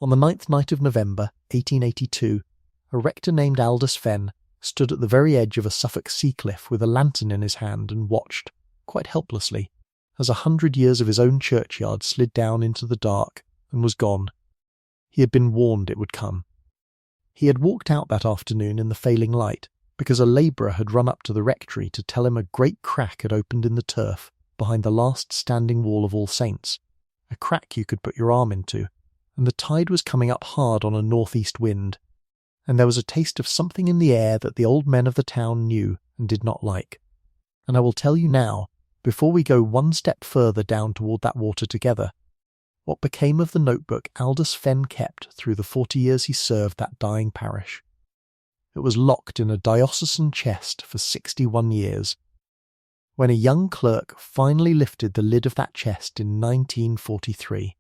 On the 9th night of November, 1882, a rector named Aldous Fenn stood at the very edge of a Suffolk sea cliff with a lantern in his hand and watched, quite helplessly, as 100 years of his own churchyard slid down into the dark and was gone. He had been warned it would come. He had walked out that afternoon in the failing light, because a labourer had run up to the rectory to tell him a great crack had opened in the turf behind the last standing wall of All Saints, a crack you could put your arm into, and the tide was coming up hard on a north-east wind, and there was a taste of something in the air that the old men of the town knew and did not like. And I will tell you now, before we go one step further down toward that water together, what became of the notebook Aldous Fenn kept through the 40 years he served that dying parish. It was locked in a diocesan chest for 61 years. When a young clerk finally lifted the lid of that chest in 1943,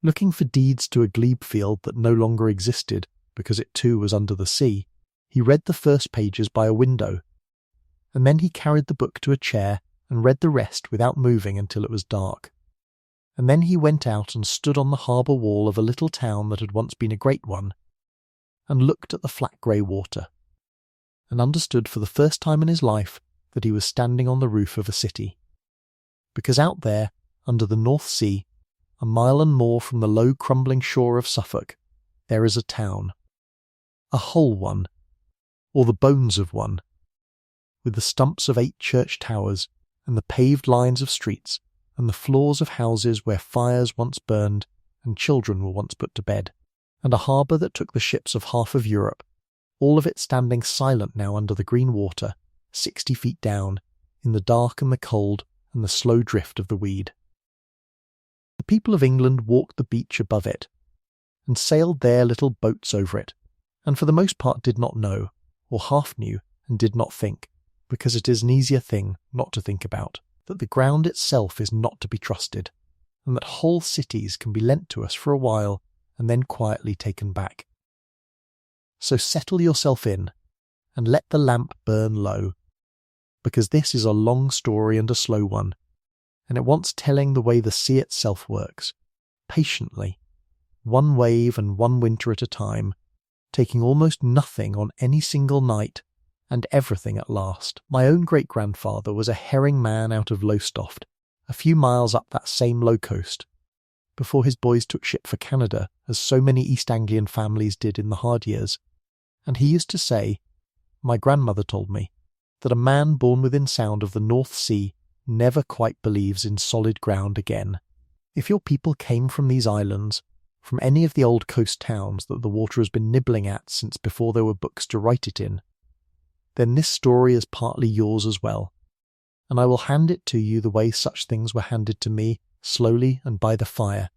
looking for deeds to a glebe field that no longer existed because it too was under the sea, he read the first pages by a window, and then he carried the book to a chair and read the rest without moving until it was dark. And then he went out and stood on the harbour wall of a little town that had once been a great one, and looked at the flat grey water, and understood for the first time in his life that he was standing on the roof of a city. Because out there, under the North Sea, a mile and more from the low crumbling shore of Suffolk, there is a town. A whole one, or the bones of one, with the stumps of 8 church towers, and the paved lines of streets, and the floors of houses where fires once burned and children were once put to bed, and a harbour that took the ships of half of Europe, all of it standing silent now under the green water, 60 feet down, in the dark and the cold and the slow drift of the weed. The people of England walked the beach above it, and sailed their little boats over it, and for the most part did not know, or half knew, and did not think, because it is an easier thing not to think about, that the ground itself is not to be trusted, and that whole cities can be lent to us for a while and then quietly taken back. So settle yourself in, and let the lamp burn low, because this is a long story and a slow one, and it wants telling the way the sea itself works, patiently, one wave and one winter at a time, taking almost nothing on any single night, and everything at last. My own great-grandfather was a herring man out of Lowestoft, a few miles up that same low coast, before his boys took ship for Canada, as so many East Anglian families did in the hard years, and he used to say, my grandmother told me, that a man born within sound of the North Sea never quite believes in solid ground again. If your people came from these islands, from any of the old coast towns that the water has been nibbling at since before there were books to write it in, then this story is partly yours as well, and I will hand it to you the way such things were handed to me, slowly and by the fire,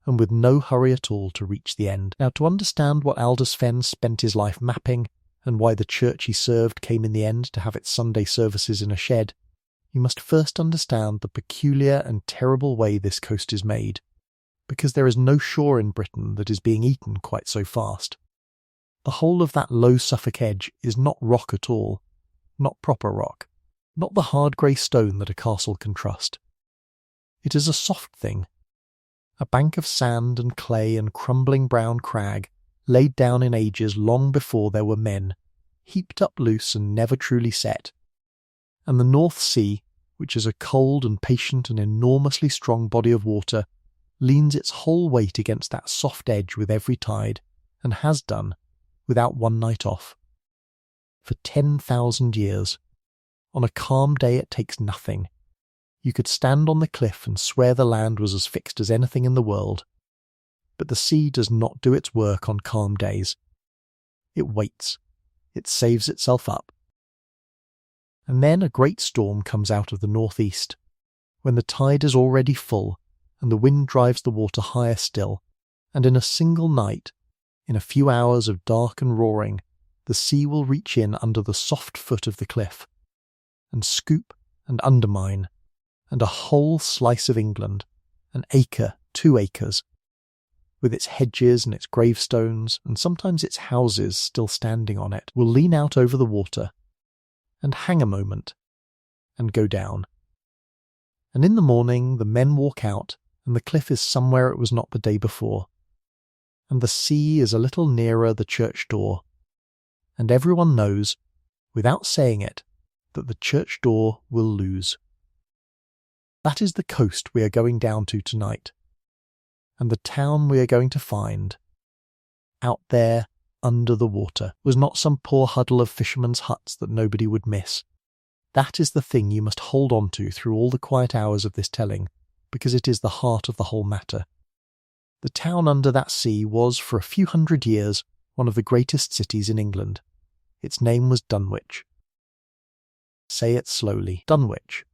and with no hurry at all to reach the end. Now, to understand what Aldous Fenn spent his life mapping, and why the church he served came in the end to have its Sunday services in a shed, you must first understand the peculiar and terrible way this coast is made, because there is no shore in Britain that is being eaten quite so fast. The whole of that low Suffolk edge is not rock at all, not proper rock, not the hard grey stone that a castle can trust. It is a soft thing, a bank of sand and clay and crumbling brown crag, laid down in ages long before there were men, heaped up loose and never truly set. And the North Sea, which is a cold and patient and enormously strong body of water, leans its whole weight against that soft edge with every tide, and has done, without one night off. For 10,000 years. On a calm day it takes nothing. You could stand on the cliff and swear the land was as fixed as anything in the world. But the sea does not do its work on calm days. It waits. It saves itself up. And then a great storm comes out of the northeast, when the tide is already full, and the wind drives the water higher still, and in a single night, in a few hours of dark and roaring, the sea will reach in under the soft foot of the cliff, and scoop and undermine, and a whole slice of England, an acre, 2 acres, with its hedges and its gravestones, and sometimes its houses still standing on it, will lean out over the water, and hang a moment, and go down. And in the morning the men walk out, and the cliff is somewhere it was not the day before. and the sea is a little nearer the church door. And everyone knows, without saying it, that the church door will lose. That is the coast we are going down to tonight, and the town we are going to find. Out there, under the water, was not some poor huddle of fishermen's huts that nobody would miss. That is the thing you must hold on to through all the quiet hours of this telling, because it is the heart of the whole matter. The town under that sea was, for a few hundred years, one of the greatest cities in England. Its name was Dunwich. Say it slowly. Dunwich.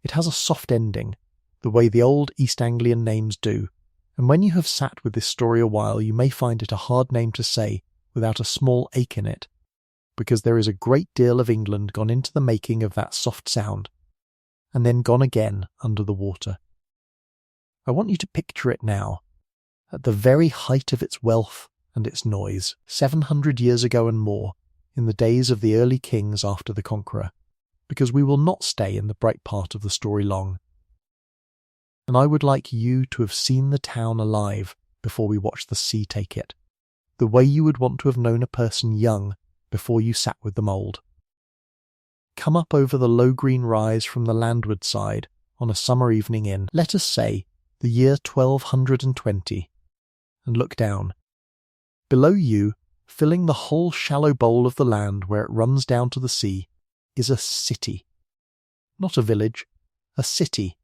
It has a soft ending, the way the old East Anglian names do, and when you have sat with this story a while you may find it a hard name to say without a small ache in it, because there is a great deal of England gone into the making of that soft sound, and then gone again under the water. I want you to picture it now, at the very height of its wealth and its noise, 700 years ago and more, in the days of the early kings after the Conqueror, because we will not stay in the bright part of the story long. And I would like you to have seen the town alive before we watch the sea take it, the way you would want to have known a person young before you sat with them old. Come up over the low green rise from the landward side on a summer evening in, let us say, the year 1220, and look down. Below you, filling the whole shallow bowl of the land where it runs down to the sea, is a city. Not a village, a city,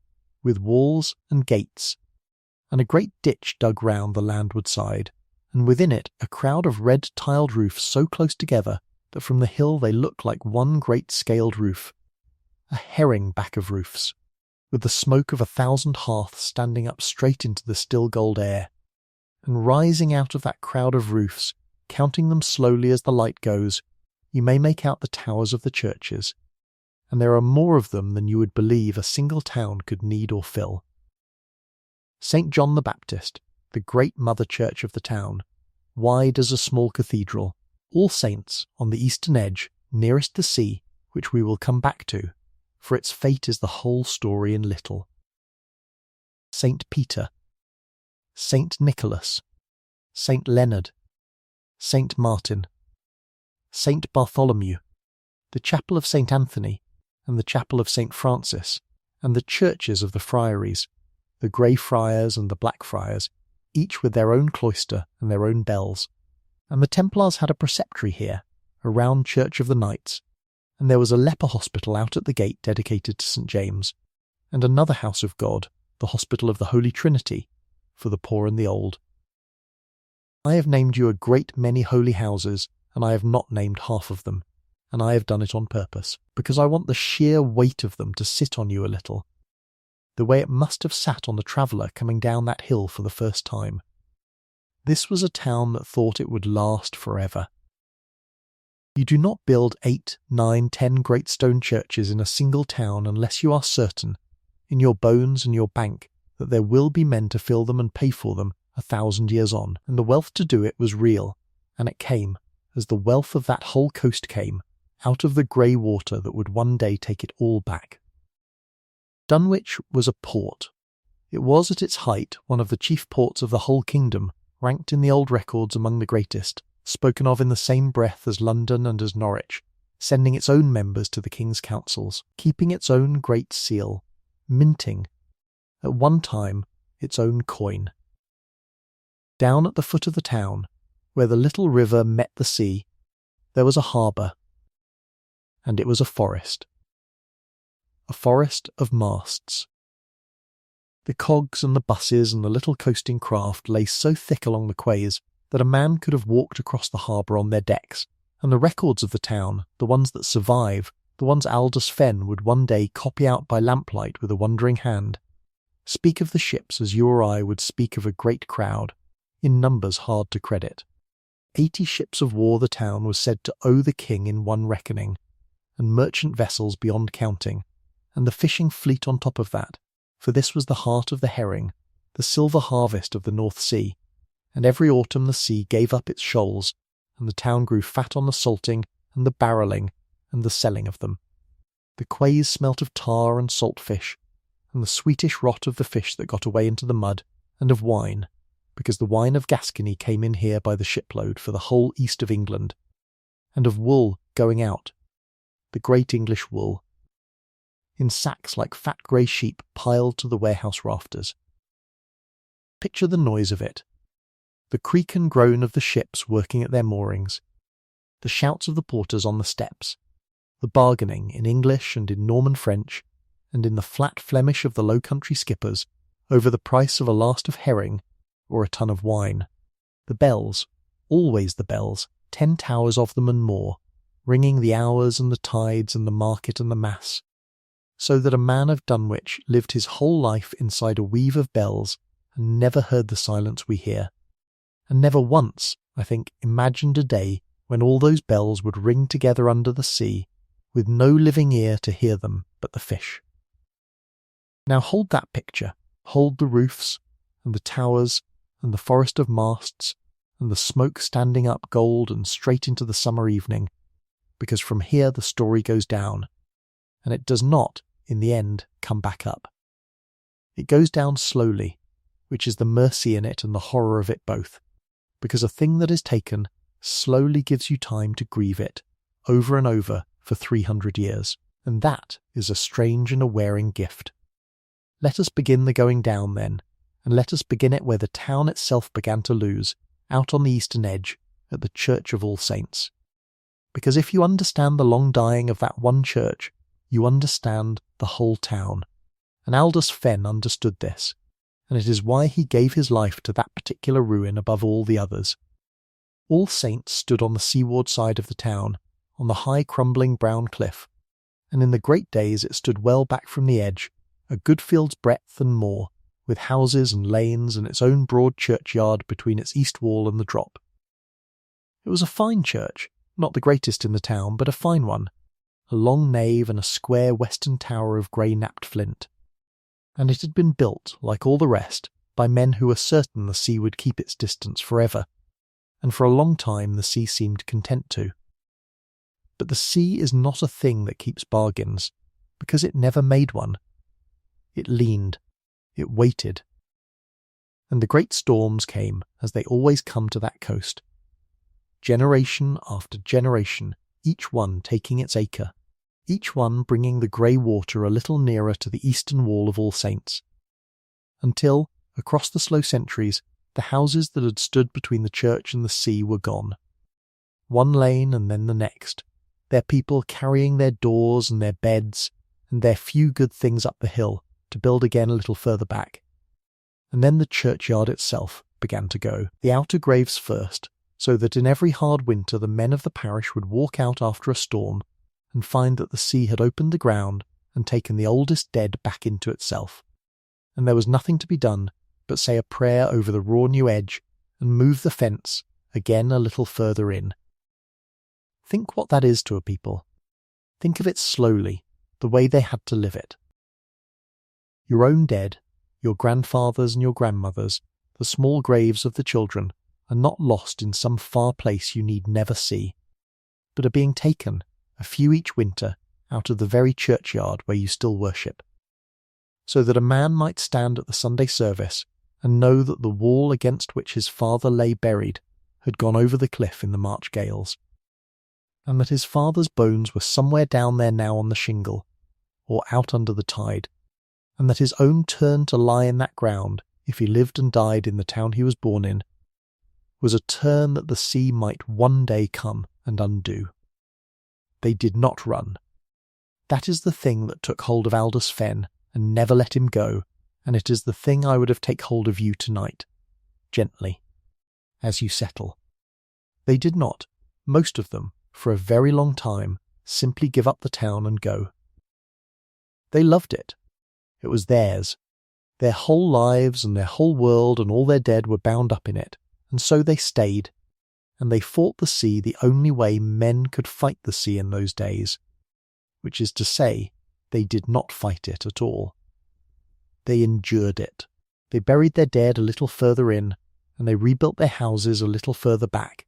with walls and gates, and a great ditch dug round the landward side, and within it a crowd of red-tiled roofs so close together that from the hill they look like one great scaled roof, a herring back of roofs, with the smoke of 1,000 hearths standing up straight into the still gold air, and rising out of that crowd of roofs, counting them slowly as the light goes, you may make out the towers of the churches, and there are more of them than you would believe a single town could need or fill. St. John the Baptist, the great mother church of the town, wide as a small cathedral, All Saints on the eastern edge, nearest the sea, which we will come back to, for its fate is the whole story in little. St. Peter, St. Nicholas, St. Leonard, St. Martin, St. Bartholomew, the chapel of St. Anthony, and the chapel of St. Francis, and the churches of the friaries, the Grey Friars and the Black Friars, each with their own cloister and their own bells. And the Templars had a preceptory here, a round church of the knights, and there was a leper hospital out at the gate dedicated to St. James, and another house of God, the Hospital of the Holy Trinity, for the poor and the old. I have named you a great many holy houses, and I have not named half of them, and I have done it on purpose, because I want the sheer weight of them to sit on you a little, the way it must have sat on the traveller coming down that hill for the first time. This was a town that thought it would last forever. You do not build 8, 9, 10 great stone churches in a single town unless you are certain, in your bones and your bank, that there will be men to fill them and pay for them 1,000 years on, and the wealth to do it was real, and it came, as the wealth of that whole coast came, out of the grey water that would one day take it all back. Dunwich was a port. It was at its height one of the chief ports of the whole kingdom, ranked in the old records among the greatest, spoken of in the same breath as London and as Norwich, sending its own members to the king's councils, keeping its own great seal, minting, at one time, its own coin. Down at the foot of the town, where the little river met the sea, there was a harbour, and it was a forest of masts. The cogs and the buses and the little coasting craft lay so thick along the quays that a man could have walked across the harbour on their decks, and the records of the town, the ones that survive, the ones Aldous Fenn would one day copy out by lamplight with a wondering hand, speak of the ships as you or I would speak of a great crowd, in numbers hard to credit. 80 ships of war the town was said to owe the king in one reckoning, and merchant vessels beyond counting, and the fishing fleet on top of that, for this was the heart of the herring, the silver harvest of the North Sea, and every autumn the sea gave up its shoals, and the town grew fat on the salting and the barrelling and the selling of them. The quays smelt of tar and salt fish, and the sweetish rot of the fish that got away into the mud, and of wine, because the wine of Gascony came in here by the shipload for the whole east of England, and of wool going out, the great English wool, in sacks like fat grey sheep piled to the warehouse rafters. Picture the noise of it, the creak and groan of the ships working at their moorings, the shouts of the porters on the steps, the bargaining in English and in Norman French, and in the flat Flemish of the Low Country skippers over the price of a last of herring or a ton of wine. The bells, always the bells, 10 towers of them and more, ringing the hours and the tides and the market and the mass, so that a man of Dunwich lived his whole life inside a weave of bells and never heard the silence we hear, and never once, I think, imagined a day when all those bells would ring together under the sea, with no living ear to hear them but the fish. Now hold that picture, hold the roofs, and the towers, and the forest of masts, and the smoke standing up gold and straight into the summer evening, because from here the story goes down, and it does not, in the end, come back up. It goes down slowly, which is the mercy in it and the horror of it both, because a thing that is taken slowly gives you time to grieve it, over and over, for 300 years, and that is a strange and a wearing gift. Let us begin the going down then, and let us begin it where the town itself began to lose, out on the eastern edge, at the Church of All Saints. Because if you understand the long dying of that one church, you understand the whole town. And Aldous Fenn understood this, and it is why he gave his life to that particular ruin above all the others. All Saints stood on the seaward side of the town, on the high crumbling brown cliff, and in the great days it stood well back from the edge, a good field's breadth and more, with houses and lanes and its own broad churchyard between its east wall and the drop. It was a fine church, not the greatest in the town, but a fine one, a long nave and a square western tower of grey-napped flint. And it had been built, like all the rest, by men who were certain the sea would keep its distance forever, and for a long time the sea seemed content to. But the sea is not a thing that keeps bargains, because it never made one. It leaned, it waited. And the great storms came, as they always come to that coast. Generation after generation, each one taking its acre, each one bringing the grey water a little nearer to the eastern wall of All Saints, until, across the slow centuries, the houses that had stood between the church and the sea were gone. One lane and then the next, their people carrying their doors and their beds and their few good things up the hill to build again a little further back. And then the churchyard itself began to go, the outer graves first, so that in every hard winter the men of the parish would walk out after a storm and find that the sea had opened the ground and taken the oldest dead back into itself, and there was nothing to be done but say a prayer over the raw new edge and move the fence again a little further in. Think what that is to a people. Think of it slowly, the way they had to live it. Your own dead, your grandfathers and your grandmothers, the small graves of the children, are not lost in some far place you need never see, but are being taken, a few each winter, out of the very churchyard where you still worship, so that a man might stand at the Sunday service and know that the wall against which his father lay buried had gone over the cliff in the March gales, and that his father's bones were somewhere down there now on the shingle, or out under the tide, and that his own turn to lie in that ground, if he lived and died in the town he was born in, was a turn that the sea might one day come and undo. They did not run. That is the thing that took hold of Aldous Fenn and never let him go, and it is the thing I would have take hold of you tonight, gently, as you settle. They did not, most of them, for a very long time, simply give up the town and go. They loved it. It was theirs. Their whole lives and their whole world and all their dead were bound up in it, and so they stayed, and they fought the sea the only way men could fight the sea in those days, which is to say, they did not fight it at all. They endured it. They buried their dead a little further in, and they rebuilt their houses a little further back,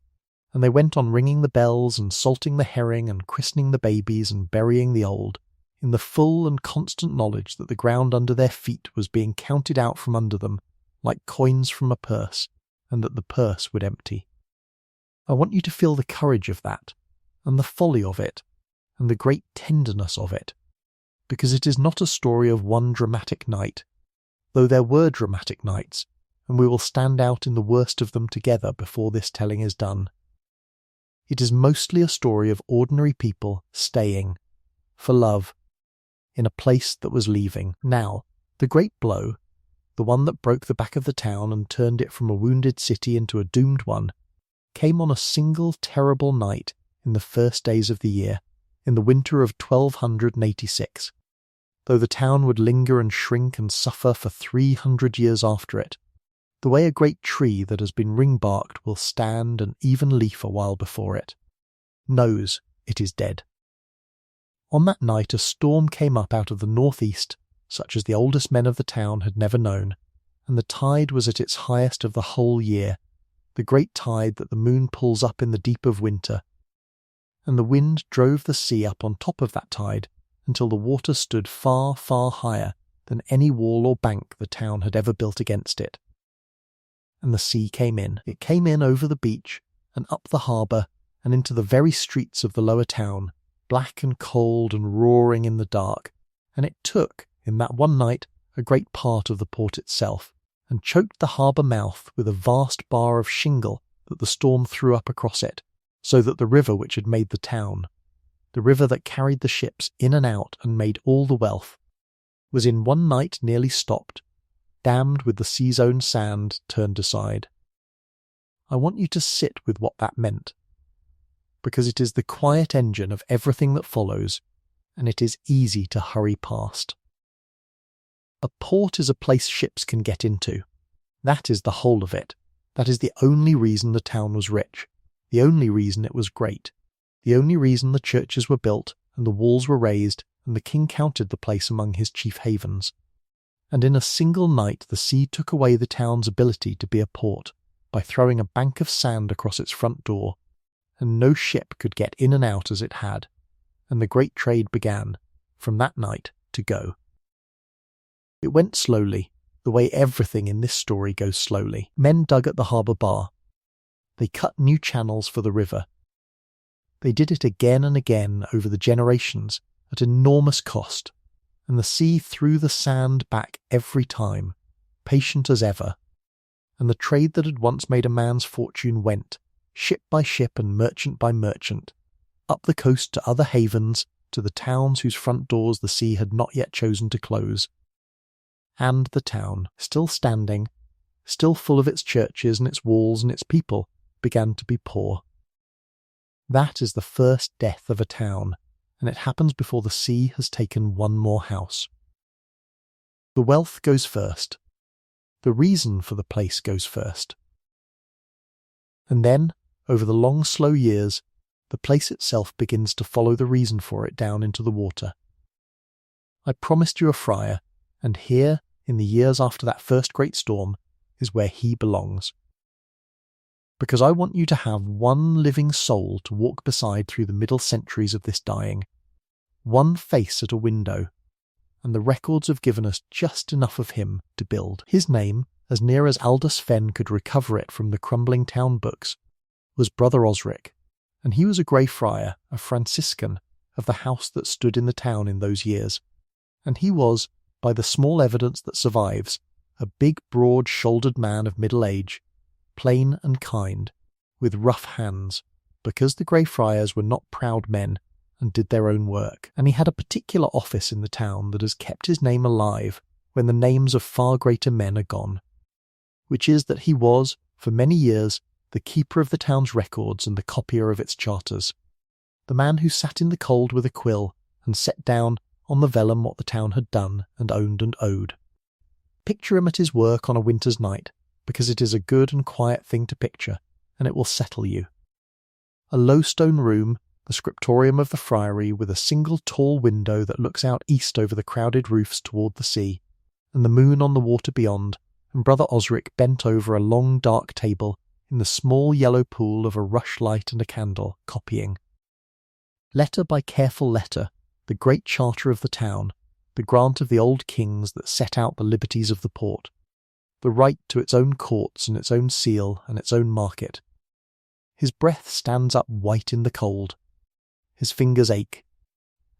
and they went on ringing the bells and salting the herring and christening the babies and burying the old, in the full and constant knowledge that the ground under their feet was being counted out from under them, like coins from a purse, and that the purse would empty. I want you to feel the courage of that, and the folly of it, and the great tenderness of it, because it is not a story of one dramatic night, though there were dramatic nights, and we will stand out in the worst of them together before this telling is done. It is mostly a story of ordinary people staying, for love, in a place that was leaving. Now, the great blow, the one that broke the back of the town and turned it from a wounded city into a doomed one, came on a single terrible night in the first days of the year, in the winter of 1286. Though the town would linger and shrink and suffer for 300 years after it, the way a great tree that has been ring-barked will stand and even leaf a while before it, knows it is dead. On that night a storm came up out of the northeast, such as the oldest men of the town had never known, and the tide was at its highest of the whole year, the great tide that the moon pulls up in the deep of winter. And the wind drove the sea up on top of that tide until the water stood far, far higher than any wall or bank the town had ever built against it. And the sea came in. It came in over the beach and up the harbour and into the very streets of the lower town, black and cold and roaring in the dark, and it took, in that one night, a great part of the port itself, and choked the harbour mouth with a vast bar of shingle that the storm threw up across it, so that the river which had made the town, the river that carried the ships in and out and made all the wealth, was in one night nearly stopped, dammed with the sea's own sand turned aside. I want you to sit with what that meant, because it is the quiet engine of everything that follows, and it is easy to hurry past. A port is a place ships can get into. That is the whole of it. That is the only reason the town was rich, the only reason it was great, the only reason the churches were built and the walls were raised and the king counted the place among his chief havens. And in a single night the sea took away the town's ability to be a port by throwing a bank of sand across its front door, and no ship could get in and out as it had, and the great trade began, from that night, to go. It went slowly, the way everything in this story goes slowly. Men dug at the harbour bar. They cut new channels for the river. They did it again and again over the generations at enormous cost, and the sea threw the sand back every time, patient as ever, and the trade that had once made a man's fortune went, ship by ship and merchant by merchant, up the coast to other havens, to the towns whose front doors the sea had not yet chosen to close. And the town, still standing, still full of its churches and its walls and its people, began to be poor. That is the first death of a town, and it happens before the sea has taken one more house. The wealth goes first. The reason for the place goes first. And then, over the long, slow years, the place itself begins to follow the reason for it down into the water. I promised you a friar, and here, in the years after that first great storm, is where he belongs. Because I want you to have one living soul to walk beside through the middle centuries of this dying, one face at a window, and the records have given us just enough of him to build. His name, as near as Aldous Fenn could recover it from the crumbling town books, was Brother Osric, and he was a grey friar, a Franciscan, of the house that stood in the town in those years, and he was, by the small evidence that survives, a big, broad-shouldered man of middle age, plain and kind, with rough hands, because the Grey Friars were not proud men and did their own work, and he had a particular office in the town that has kept his name alive when the names of far greater men are gone, which is that he was, for many years, the keeper of the town's records and the copier of its charters, the man who sat in the cold with a quill and set down on the vellum what the town had done and owned and owed. Picture him at his work on a winter's night, because it is a good and quiet thing to picture, and it will settle you. A low stone room, the scriptorium of the friary, with a single tall window that looks out east over the crowded roofs toward the sea, and the moon on the water beyond, and Brother Osric bent over a long dark table in the small yellow pool of a rushlight and a candle, copying. Letter by careful letter, the great charter of the town, the grant of the old kings that set out the liberties of the port, the right to its own courts and its own seal and its own market. His breath stands up white in the cold. His fingers ache.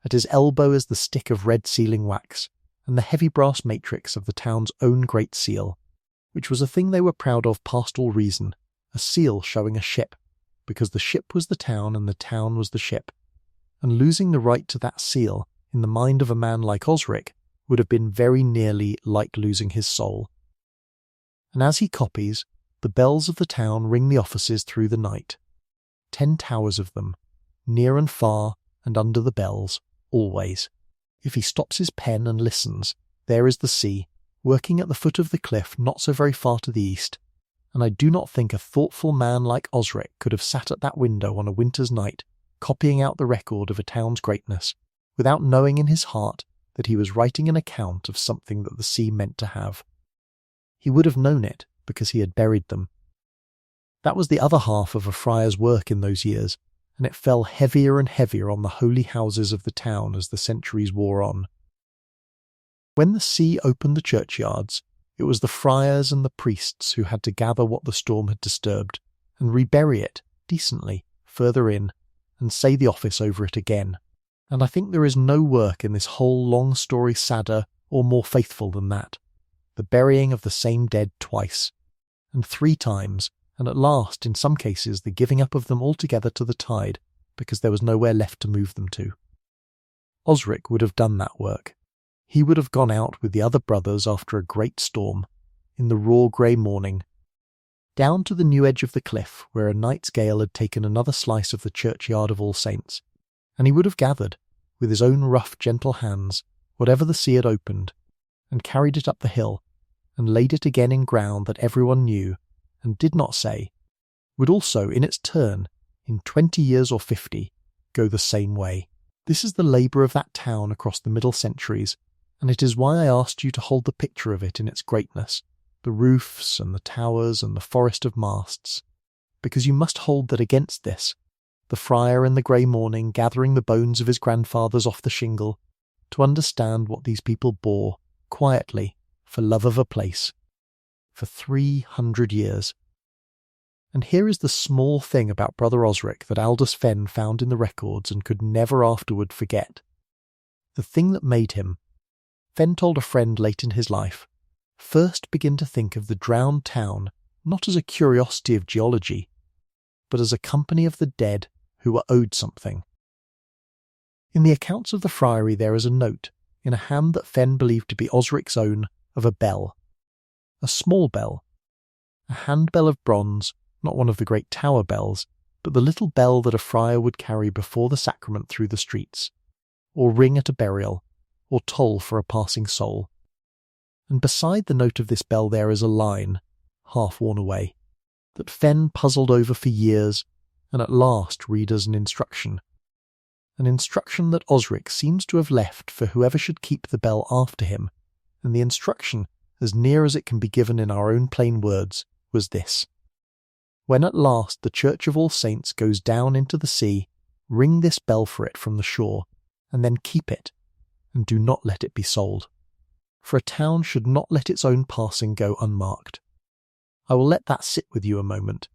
At his elbow is the stick of red sealing wax and the heavy brass matrix of the town's own great seal, which was a thing they were proud of past all reason, a seal showing a ship, because the ship was the town and the town was the ship. And losing the right to that seal, in the mind of a man like Osric, would have been very nearly like losing his soul. And as he copies, the bells of the town ring the offices through the night. 10 towers of them, near and far and under the bells, always. If he stops his pen and listens, there is the sea, working at the foot of the cliff not so very far to the east, and I do not think a thoughtful man like Osric could have sat at that window on a winter's night, copying out the record of a town's greatness, without knowing in his heart that he was writing an account of something that the sea meant to have. He would have known it, because he had buried them. That was the other half of a friar's work in those years, and it fell heavier and heavier on the holy houses of the town as the centuries wore on. When the sea opened the churchyards, it was the friars and the priests who had to gather what the storm had disturbed, and rebury it, decently, further in, and say the office over it again. And I think there is no work in this whole long story sadder or more faithful than that, the burying of the same dead twice, and 3 times, and at last, in some cases, the giving up of them altogether to the tide, because there was nowhere left to move them to. Osric would have done that work. He would have gone out with the other brothers after a great storm, in the raw grey morning, down to the new edge of the cliff where a night's gale had taken another slice of the churchyard of All Saints, and he would have gathered, with his own rough, gentle hands, whatever the sea had opened, and carried it up the hill, and laid it again in ground that everyone knew, and did not say, would also, in its turn, in 20 years or 50, go the same way. This is the labour of that town across the middle centuries, and it is why I asked you to hold the picture of it in its greatness, the roofs and the towers and the forest of masts, because you must hold that against this, the friar in the grey morning gathering the bones of his grandfathers off the shingle, to understand what these people bore, quietly, for love of a place, for 300 years. And here is the small thing about Brother Osric that Aldous Fenn found in the records and could never afterward forget. The thing that made him, Fenn told a friend late in his life, first begin to think of the drowned town not as a curiosity of geology, but as a company of the dead who were owed something. In the accounts of the friary there is a note, in a hand that Fenn believed to be Osric's own, of a bell. A small bell. A handbell of bronze, not one of the great tower bells, but the little bell that a friar would carry before the sacrament through the streets, or ring at a burial, or toll for a passing soul. And beside the note of this bell there is a line, half worn away, that Fenn puzzled over for years, and at last read as an instruction that Osric seems to have left for whoever should keep the bell after him, and the instruction, as near as it can be given in our own plain words, was this: when at last the Church of All Saints goes down into the sea, ring this bell for it from the shore, and then keep it, and do not let it be sold. For a town should not let its own passing go unmarked. I will let that sit with you a moment,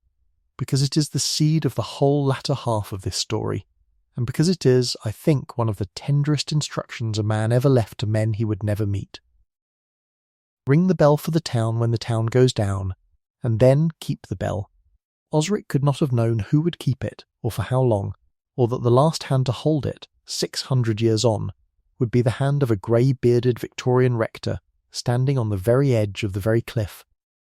because it is the seed of the whole latter half of this story, and because it is, I think, one of the tenderest instructions a man ever left to men he would never meet. Ring the bell for the town when the town goes down, and then keep the bell. Osric could not have known who would keep it, or for how long, or that the last hand to hold it, 600 years on, would be the hand of a grey-bearded Victorian rector standing on the very edge of the very cliff,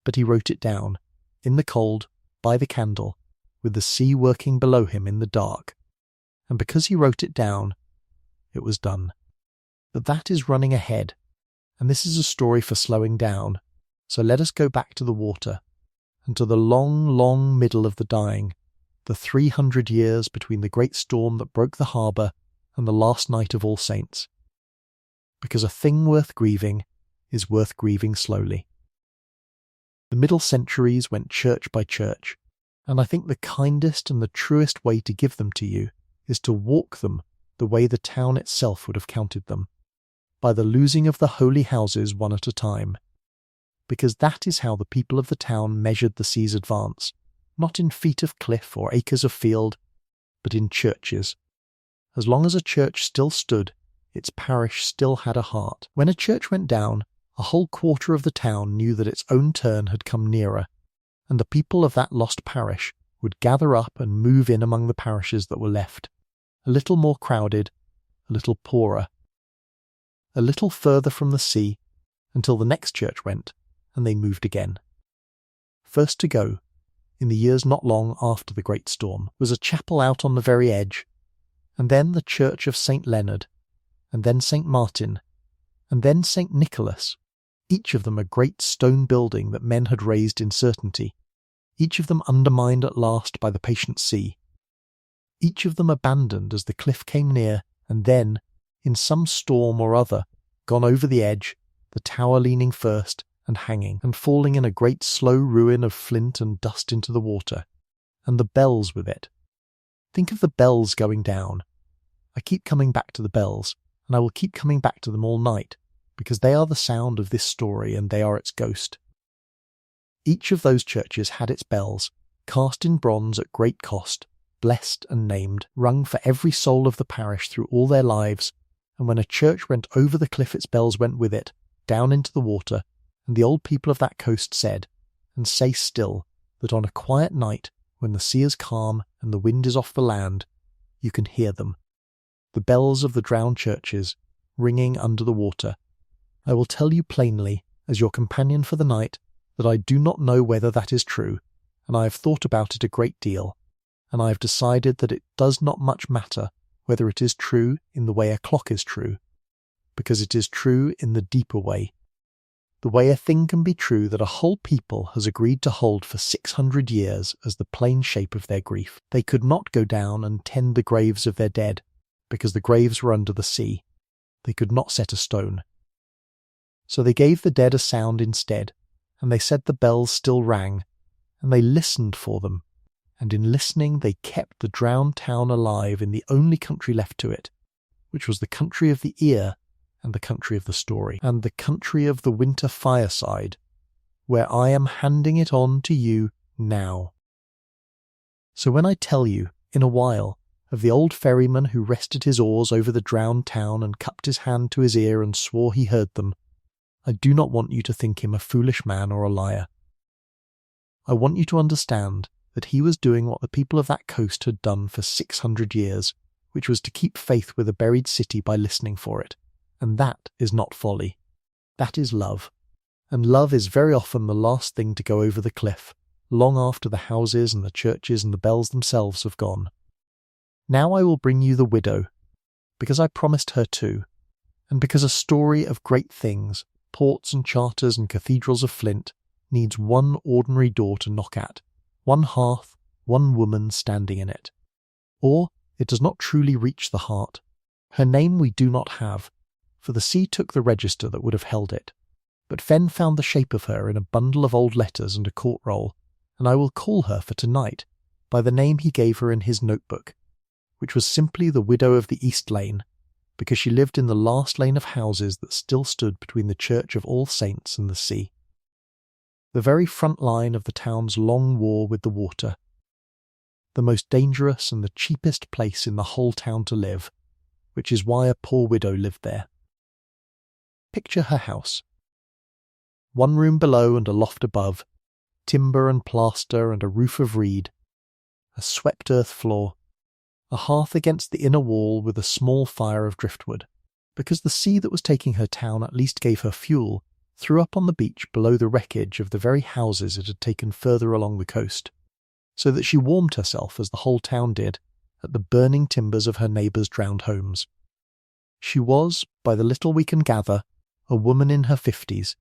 but he wrote it down, in the cold, by the candle, with the sea working below him in the dark, and because he wrote it down, it was done. But that is running ahead, and this is a story for slowing down, so let us go back to the water, and to the long, long middle of the dying, the 300 years between the great storm that broke the harbour and the last night of All Saints. Because a thing worth grieving is worth grieving slowly. The middle centuries went church by church, and I think the kindest and the truest way to give them to you is to walk them the way the town itself would have counted them, by the losing of the holy houses one at a time. because that is how the people of the town measured the sea's advance, not in feet of cliff or acres of field, but in churches. As long as a church still stood, its parish still had a heart. When a church went down, a whole quarter of the town knew that its own turn had come nearer, and the people of that lost parish would gather up and move in among the parishes that were left, a little more crowded, a little poorer, a little further from the sea, until the next church went, and they moved again. First to go, in the years not long after the great storm, was a chapel out on the very edge, and then the church of St. Leonard, and then St. Martin, and then St. Nicholas, each of them a great stone building that men had raised in certainty, each of them undermined at last by the patient sea, each of them abandoned as the cliff came near, and then, in some storm or other, gone over the edge, the tower leaning first, and hanging, and falling in a great slow ruin of flint and dust into the water, and the bells with it. Think of the bells going down. I keep coming back to the bells, and I will keep coming back to them all night, because they are the sound of this story and they are its ghost. Each of those churches had its bells, cast in bronze at great cost, blessed and named, rung for every soul of the parish through all their lives, and when a church went over the cliff its bells went with it, down into the water, and the old people of that coast said, and say still, that on a quiet night, when the sea is calm and the wind is off the land, you can hear them, the bells of the drowned churches, ringing under the water. I will tell you plainly, as your companion for the night, that I do not know whether that is true, and I have thought about it a great deal, and I have decided that it does not much matter whether it is true in the way a clock is true, because it is true in the deeper way, the way a thing can be true that a whole people has agreed to hold for 600 years as the plain shape of their grief. They could not go down and tend the graves of their dead, because the graves were under the sea. They could not set a stone. So they gave the dead a sound instead, and they said the bells still rang, and they listened for them, and in listening they kept the drowned town alive in the only country left to it, which was the country of the ear and the country of the story, and the country of the winter fireside, where I am handing it on to you now. So when I tell you, in a while, of the old ferryman who rested his oars over the drowned town and cupped his hand to his ear and swore he heard them, I do not want you to think him a foolish man or a liar. I want you to understand that he was doing what the people of that coast had done for 600 years, which was to keep faith with a buried city by listening for it. And that is not folly. That is love. And love is very often the last thing to go over the cliff, long after the houses and the churches and the bells themselves have gone. Now I will bring you the widow, because I promised her too, and because a story of great things, ports and charters and cathedrals of flint, needs one ordinary door to knock at, one hearth, one woman standing in it. Or it does not truly reach the heart. Her name we do not have, for the sea took the register that would have held it. But Fenn found the shape of her in a bundle of old letters and a court roll, and I will call her for tonight by the name he gave her in his notebook, which was simply the widow of the East Lane, because she lived in the last lane of houses that still stood between the Church of All Saints and the sea. The very front line of the town's long war with the water. The most dangerous and the cheapest place in the whole town to live, which is why a poor widow lived there. Picture her house. One room below and a loft above, timber and plaster and a roof of reed, a swept earth floor, a hearth against the inner wall with a small fire of driftwood, because the sea that was taking her town at least gave her fuel, threw up on the beach below the wreckage of the very houses it had taken further along the coast, so that she warmed herself as the whole town did at the burning timbers of her neighbours' drowned homes. She was, by the little we can gather, a woman in her 50s,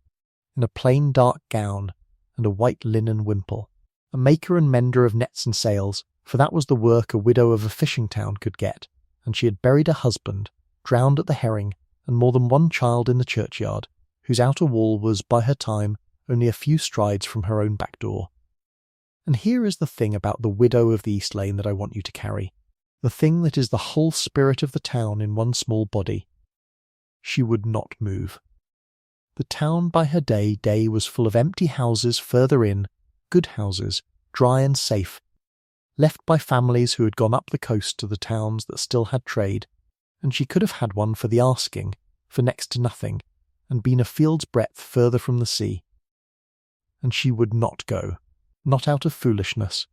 in a plain dark gown and a white linen wimple, a maker and mender of nets and sails, for that was the work a widow of a fishing town could get, and she had buried a husband, drowned at the Herring, and more than one child in the churchyard, whose outer wall was, by her time, only a few strides from her own back door. And here is the thing about the widow of the East Lane that I want you to carry, the thing that is the whole spirit of the town in one small body. She would not move. The town by her day was full of empty houses further in, good houses, dry and safe, left by families who had gone up the coast to the towns that still had trade, and she could have had one for the asking, for next to nothing, and been a field's breadth further from the sea. And she would not go, not out of foolishness.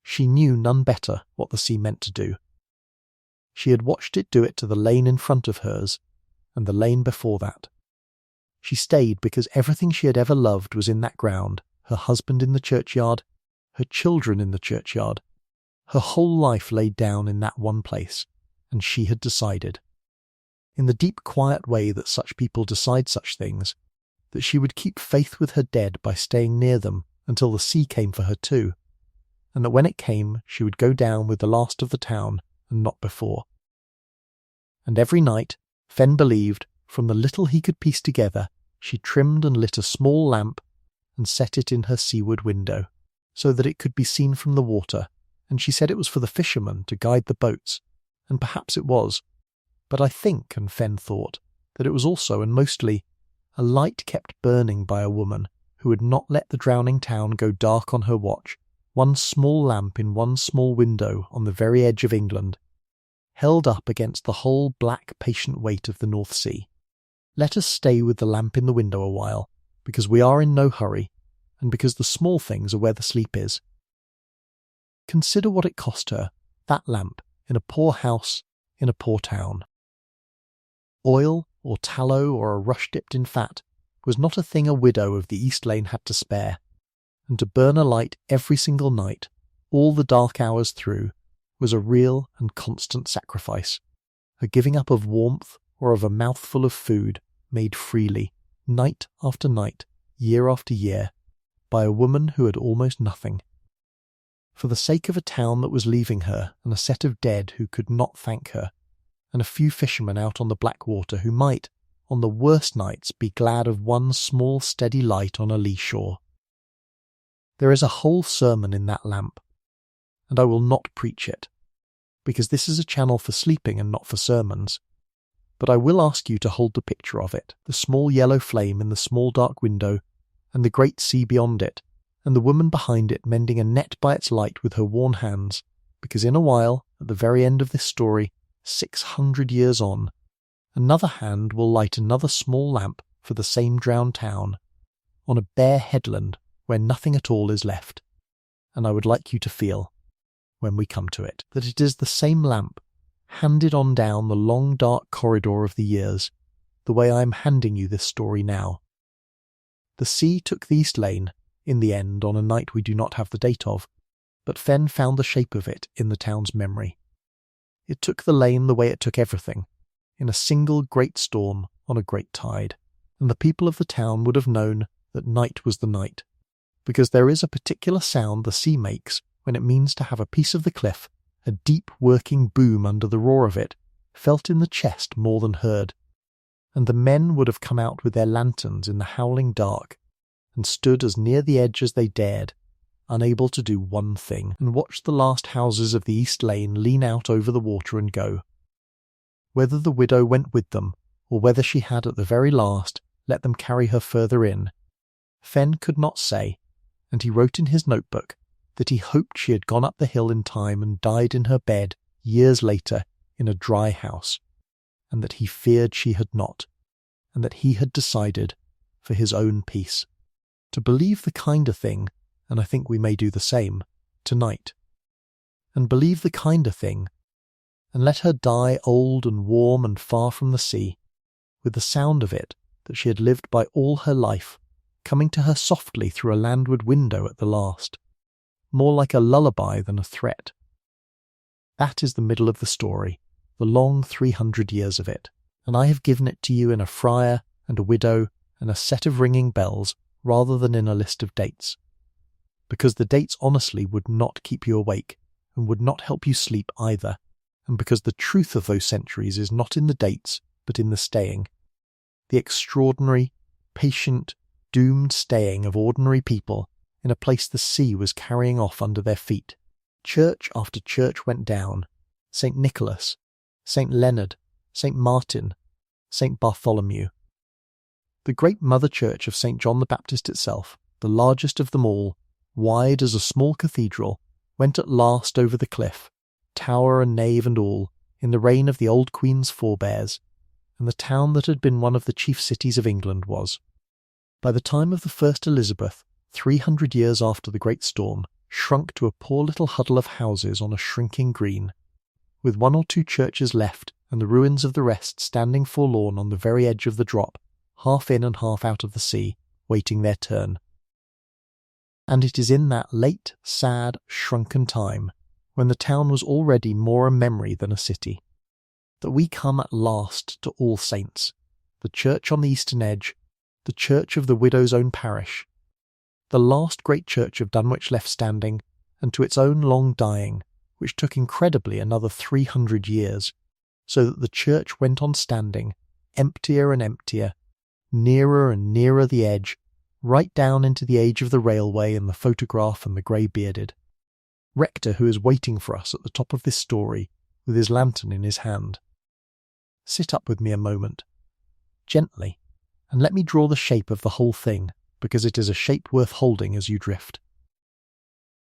She knew none better what the sea meant to do. She had watched it do it to the lane in front of hers, and the lane before that. She stayed because everything she had ever loved was in that ground, her husband in the churchyard, her children in the churchyard. Her whole life laid down in that one place, and she had decided, in the deep quiet way that such people decide such things, that she would keep faith with her dead by staying near them until the sea came for her too, and that when it came she would go down with the last of the town and not before. And every night, Fenn believed, from the little he could piece together, she trimmed and lit a small lamp and set it in her seaward window, so that it could be seen from the water, and she said it was for the fishermen to guide the boats, and perhaps it was, but I think, and Fenn thought, that it was also, and mostly, a light kept burning by a woman who would not let the drowning town go dark on her watch, one small lamp in one small window on the very edge of England, held up against the whole black patient weight of the North Sea. Let us stay with the lamp in the window a while, because we are in no hurry, and because the small things are where the sleep is. Consider what it cost her, that lamp, in a poor house, in a poor town. Oil, or tallow, or a rush dipped in fat, was not a thing a widow of the East Lane had to spare, and to burn a light every single night, all the dark hours through, was a real and constant sacrifice, a giving up of warmth or of a mouthful of food made freely, night after night, year after year, by a woman who had almost nothing. For the sake of a town that was leaving her, and a set of dead who could not thank her, and a few fishermen out on the black water who might, on the worst nights, be glad of one small steady light on a lee shore. There is a whole sermon in that lamp, and I will not preach it, because this is a channel for sleeping and not for sermons. But I will ask you to hold the picture of it, the small yellow flame in the small dark window, and the great sea beyond it, and the woman behind it mending a net by its light with her worn hands, because in a while, at the very end of this story, 600 years on, another hand will light another small lamp for the same drowned town, on a bare headland where nothing at all is left, and I would like you to feel, when we come to it, that it is the same lamp, handed on down the long dark corridor of the years, the way I am handing you this story now. The sea took the East Lane, in the end, on a night we do not have the date of, but Fenn found the shape of it in the town's memory. It took the lane the way it took everything, in a single great storm on a great tide, and the people of the town would have known that night was the night, because there is a particular sound the sea makes when it means to have a piece of the cliff, a deep working boom under the roar of it, felt in the chest more than heard, and the men would have come out with their lanterns in the howling dark, and stood as near the edge as they dared, unable to do one thing, and watched the last houses of the East Lane lean out over the water and go. Whether the widow went with them, or whether she had at the very last let them carry her further in, Fenn could not say, and he wrote in his notebook that he hoped she had gone up the hill in time and died in her bed years later in a dry house, and that he feared she had not, and that he had decided, for his own peace, to believe the kinder thing, and I think we may do the same, tonight. And believe the kinder thing, and let her die old and warm and far from the sea, with the sound of it that she had lived by all her life, coming to her softly through a landward window at the last, more like a lullaby than a threat. That is the middle of the story, the long 300 years of it, and I have given it to you in a friar and a widow and a set of ringing bells rather than in a list of dates, because the dates honestly would not keep you awake and would not help you sleep either, and because the truth of those centuries is not in the dates but in the staying, the extraordinary, patient, doomed staying of ordinary people in a place the sea was carrying off under their feet. Church after church went down, St. Nicholas, St. Leonard, St. Martin, St. Bartholomew. The great mother church of St. John the Baptist itself, the largest of them all, wide as a small cathedral, went at last over the cliff, tower and nave and all, in the reign of the old Queen's forebears, and the town that had been one of the chief cities of England was. By the time of the first Elizabeth, 300 years after the great storm, shrunk to a poor little huddle of houses on a shrinking green, with 1 or 2 churches left and the ruins of the rest standing forlorn on the very edge of the drop, half in and half out of the sea, waiting their turn. And it is in that late, sad, shrunken time, when the town was already more a memory than a city, that we come at last to All Saints, the church on the eastern edge, the church of the widow's own parish, the last great church of Dunwich left standing, and to its own long dying, which took incredibly another 300 years, so that the church went on standing, emptier and emptier, nearer and nearer the edge, right down into the age of the railway and the photograph and the grey-bearded. Rector who is waiting for us at the top of this story, with his lantern in his hand. Sit up with me a moment, gently, and let me draw the shape of the whole thing, because it is a shape worth holding as you drift.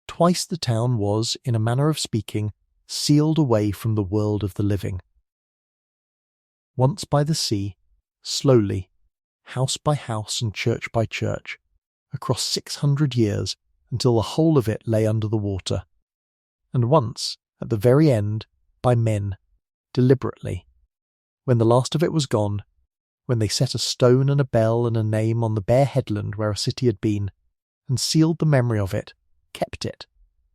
Twice the town was, in a manner of speaking, sealed away from the world of the living. Once by the sea, slowly, house by house and church by church, across 600 years until the whole of it lay under the water, and once, at the very end, by men, deliberately, when the last of it was gone, when they set a stone and a bell and a name on the bare headland where a city had been, and sealed the memory of it, kept it,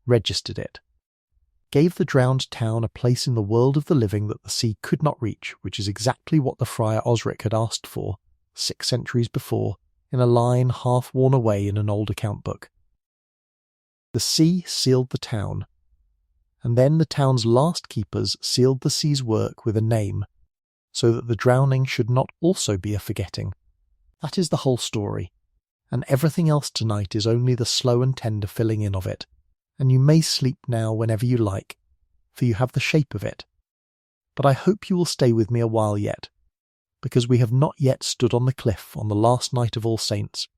registered it, gave the drowned town a place in the world of the living that the sea could not reach, which is exactly what the Friar Osric had asked for, 6 centuries before, in a line half worn away in an old account book. The sea sealed the town, and then the town's last keepers sealed the sea's work with a name, so that the drowning should not also be a forgetting. That is the whole story, and everything else tonight is only the slow and tender filling in of it, and you may sleep now whenever you like, for you have the shape of it. But I hope you will stay with me a while yet, because we have not yet stood on the cliff on the last night of All Saints,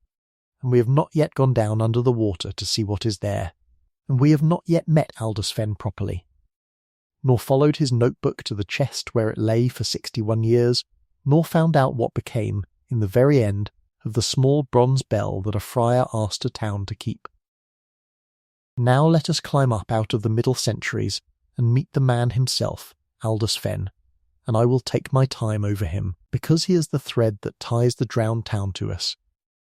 and we have not yet gone down under the water to see what is there, and we have not yet met Aldous Fenn properly, nor followed his notebook to the chest where it lay for 61 years, nor found out what became, in the very end, of the small bronze bell that a friar asked a town to keep. Now let us climb up out of the middle centuries and meet the man himself, Aldous Fenn, and I will take my time over him, because he is the thread that ties the drowned town to us,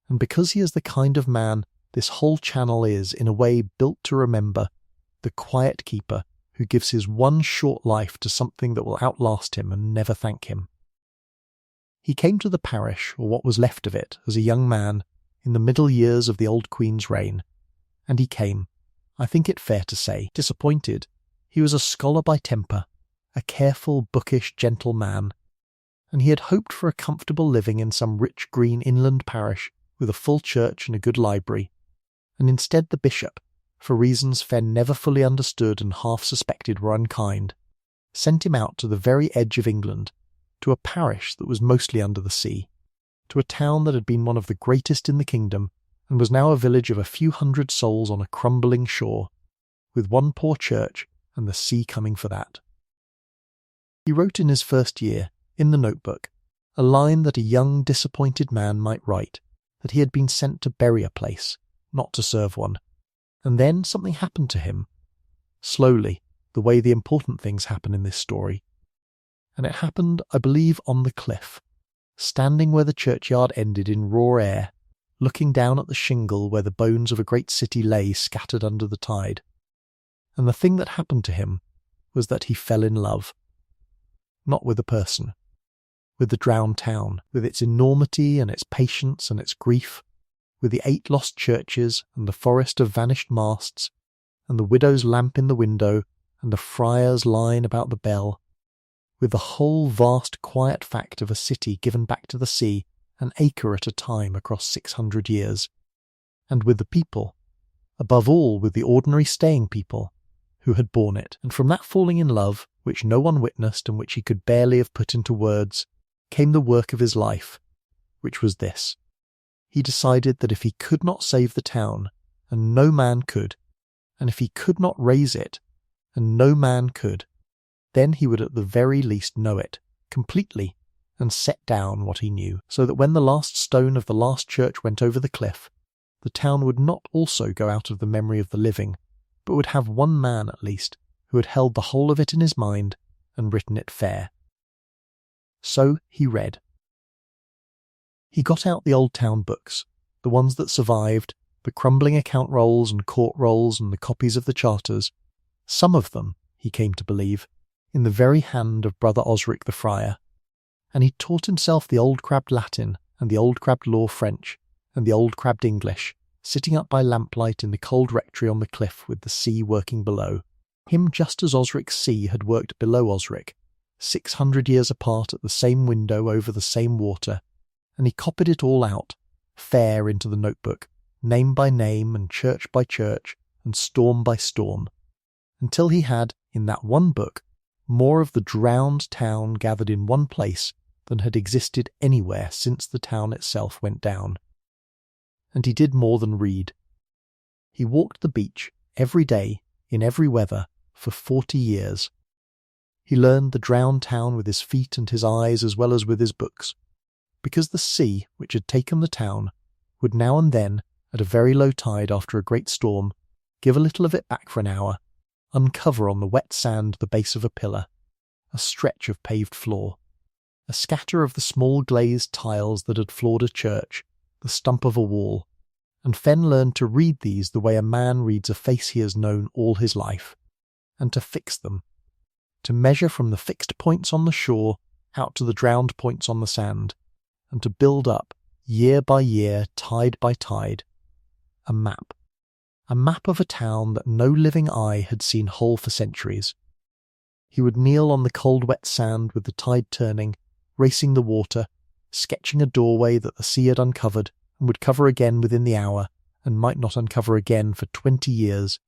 and because he is the kind of man this whole channel is, in a way, built to remember, the quiet keeper who gives his one short life to something that will outlast him and never thank him. He came to the parish, or what was left of it, as a young man, in the middle years of the old Queen's reign, and he came, I think it fair to say, disappointed. He was a scholar by temper, a careful, bookish, gentle man, and he had hoped for a comfortable living in some rich green inland parish with a full church and a good library, and instead the bishop, for reasons Fenn never fully understood and half suspected were unkind, sent him out to the very edge of England, to a parish that was mostly under the sea, to a town that had been one of the greatest in the kingdom, and was now a village of a few hundred souls on a crumbling shore, with one poor church and the sea coming for that. He wrote in his first year, in the notebook, a line that a young disappointed man might write, that he had been sent to bury a place, not to serve one, and then something happened to him, slowly, the way the important things happen in this story, and it happened, I believe, on the cliff, standing where the churchyard ended in raw air, looking down at the shingle where the bones of a great city lay scattered under the tide. And the thing that happened to him was that he fell in love. Not with a person, with the drowned town, with its enormity and its patience and its grief, with the 8 lost churches and the forest of vanished masts, and the widow's lamp in the window and the friar's line about the bell, with the whole vast quiet fact of a city given back to the sea, an acre at a time across 600 years, and with the people, above all with the ordinary staying people, who had borne it, and from that falling in love, which no one witnessed and which he could barely have put into words, came the work of his life, which was this. He decided that if he could not save the town, and no man could, and if he could not raise it, and no man could, then he would at the very least know it, completely, and set down what he knew, so that when the last stone of the last church went over the cliff, the town would not also go out of the memory of the living, but would have one man at least, who had held the whole of it in his mind, and written it fair. So he read. He got out the old town books, the ones that survived, the crumbling account rolls and court rolls and the copies of the charters, some of them, he came to believe, in the very hand of Brother Osric the friar, and he taught himself the old crabbed Latin and the old crabbed law French and the old crabbed English, sitting up by lamplight in the cold rectory on the cliff with the sea working below, him just as Osric's sea had worked below Osric, 600 years apart at the same window over the same water, and he copied it all out, fair into the notebook, name by name and church by church and storm by storm, until he had, in that one book, more of the drowned town gathered in one place than had existed anywhere since the town itself went down. And he did more than read. He walked the beach every day, in every weather, for 40 years. He learned the drowned town with his feet and his eyes as well as with his books, because the sea, which had taken the town, would now and then, at a very low tide after a great storm, give a little of it back for an hour, uncover on the wet sand the base of a pillar, a stretch of paved floor, a scatter of the small glazed tiles that had floored a church, the stump of a wall, and Fenn learned to read these the way a man reads a face he has known all his life, and to fix them, to measure from the fixed points on the shore out to the drowned points on the sand, and to build up, year by year, tide by tide, a map of a town that no living eye had seen whole for centuries. He would kneel on the cold wet sand with the tide turning, racing the water, sketching a doorway that the sea had uncovered and would cover again within the hour, and might not uncover again for 20 years,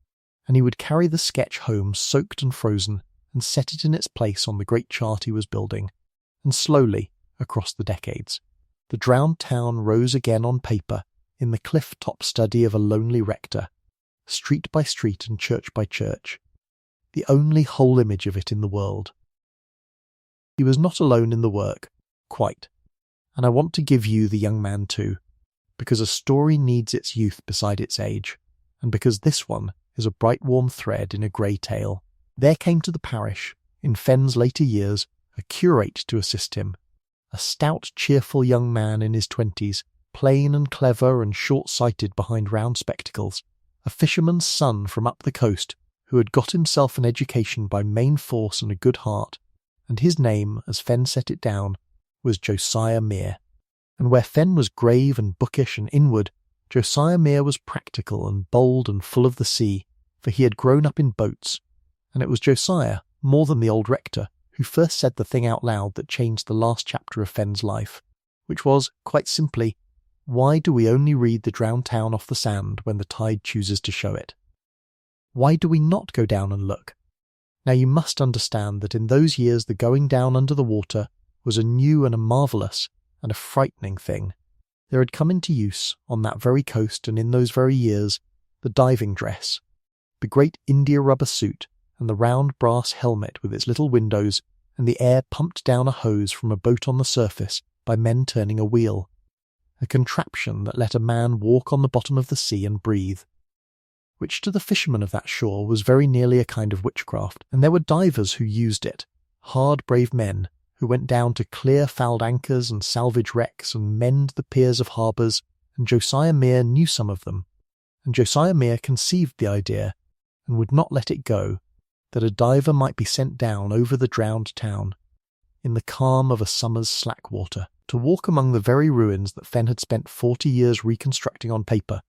and he would carry the sketch home soaked and frozen, and set it in its place on the great chart he was building, and slowly, across the decades, the drowned town rose again on paper in the cliff-top study of a lonely rector, street by street and church by church, the only whole image of it in the world. He was not alone in the work, quite, and I want to give you the young man too, because a story needs its youth beside its age, and because this one is a bright warm thread in a grey tale. There came to the parish, in Fenn's later years, a curate to assist him, a stout, cheerful young man in his 20s, plain and clever and short-sighted behind round spectacles, a fisherman's son from up the coast who had got himself an education by main force and a good heart, and his name, as Fenn set it down, was Josiah Mere. And where Fenn was grave and bookish and inward, Josiah Mere was practical and bold and full of the sea, for he had grown up in boats, and it was Josiah, more than the old rector, who first said the thing out loud that changed the last chapter of Fenn's life, which was, quite simply, why do we only read the drowned town off the sand when the tide chooses to show it? Why do we not go down and look? Now you must understand that in those years the going down under the water was a new and a marvellous and a frightening thing. There had come into use, on that very coast and in those very years, the diving dress, the great India rubber suit, and the round brass helmet with its little windows, and the air pumped down a hose from a boat on the surface by men turning a wheel, a contraption that let a man walk on the bottom of the sea and breathe, which to the fishermen of that shore was very nearly a kind of witchcraft, and there were divers who used it, hard brave men, who went down to clear fouled anchors and salvage wrecks and mend the piers of harbours, and Josiah Mere knew some of them, and Josiah Mere conceived the idea, and would not let it go, that a diver might be sent down over the drowned town, in the calm of a summer's slack water, to walk among the very ruins that Fenn had spent 40 years reconstructing on paper,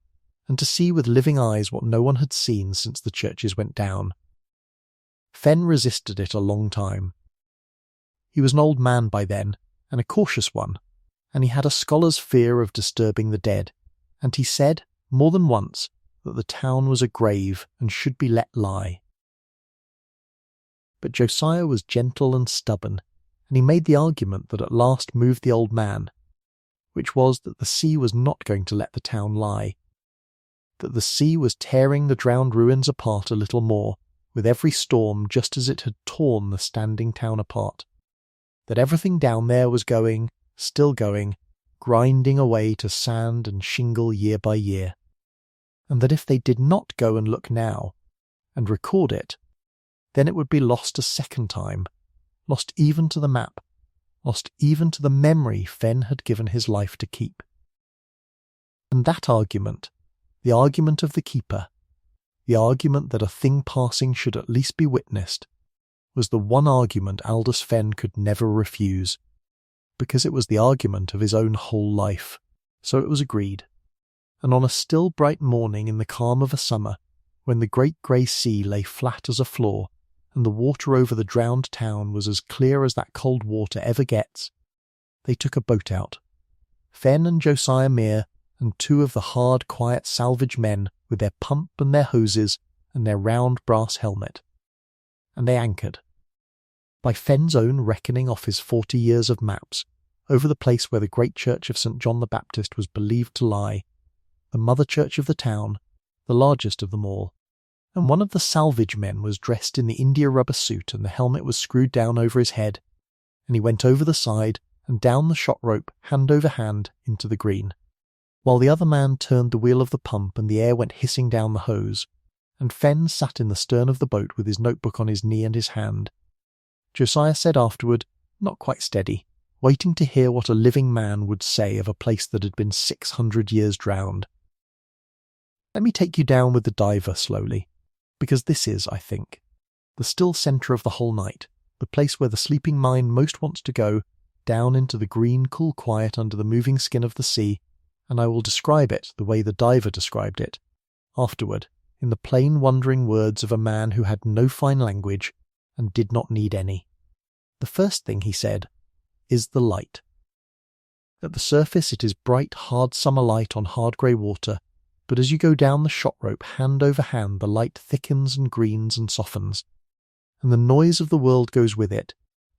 and to see with living eyes what no one had seen since the churches went down. Fenn resisted it a long time. He was an old man by then, and a cautious one, and he had a scholar's fear of disturbing the dead, and he said, more than once, that the town was a grave and should be let lie. But Josiah was gentle and stubborn, and he made the argument that at last moved the old man, which was that the sea was not going to let the town lie, that the sea was tearing the drowned ruins apart a little more with every storm, just as it had torn the standing town apart, that everything down there was going, still going, grinding away to sand and shingle year by year, and that if they did not go and look now, and record it, then it would be lost a second time, lost even to the map, lost even to the memory Fenn had given his life to keep. And that argument, the argument of the keeper, the argument that a thing passing should at least be witnessed, was the one argument Aldous Fenn could never refuse, because it was the argument of his own whole life. So it was agreed. And on a still bright morning in the calm of a summer, when the great grey sea lay flat as a floor, and the water over the drowned town was as clear as that cold water ever gets, they took a boat out. Fenn and Josiah Mear and two of the hard, quiet salvage men with their pump and their hoses and their round brass helmet. And they anchored. By Fenn's own reckoning off his 40 years of maps, over the place where the great church of St. John the Baptist was believed to lie, the mother church of the town, the largest of them all, and one of the salvage men was dressed in the India rubber suit and the helmet was screwed down over his head, and he went over the side and down the shot rope hand over hand into the green, while the other man turned the wheel of the pump and the air went hissing down the hose, and Fenn sat in the stern of the boat with his notebook on his knee and his hand. Josiah said afterward, not quite steady, waiting to hear what a living man would say of a place that had been 600 years drowned. Let me take you down with the diver slowly, because this is, I think, the still centre of the whole night, the place where the sleeping mind most wants to go, down into the green, cool quiet under the moving skin of the sea, and I will describe it the way the diver described it, afterward, in the plain wondering words of a man who had no fine language and did not need any. The first thing he said is the light. At the surface it is bright, hard summer light on hard grey water, but as you go down the shot rope hand over hand the light thickens and greens and softens, and the noise of the world goes with it,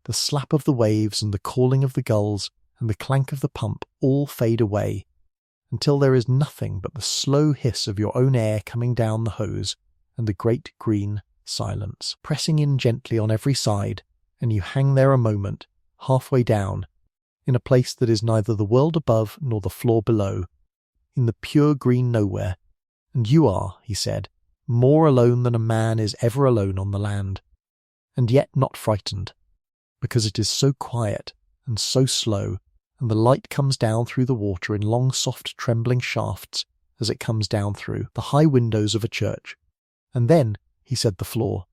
the slap of the waves and the calling of the gulls and the clank of the pump all fade away, until there is nothing but the slow hiss of your own air coming down the hose and the great green silence, pressing in gently on every side, and you hang there a moment, halfway down, in a place that is neither the world above nor the floor below, in the pure green nowhere, and you are, he said, more alone than a man is ever alone on the land, and yet not frightened, because it is so quiet and so slow, and the light comes down through the water in long soft trembling shafts as it comes down through the high windows of a church. And then, he said, the floor.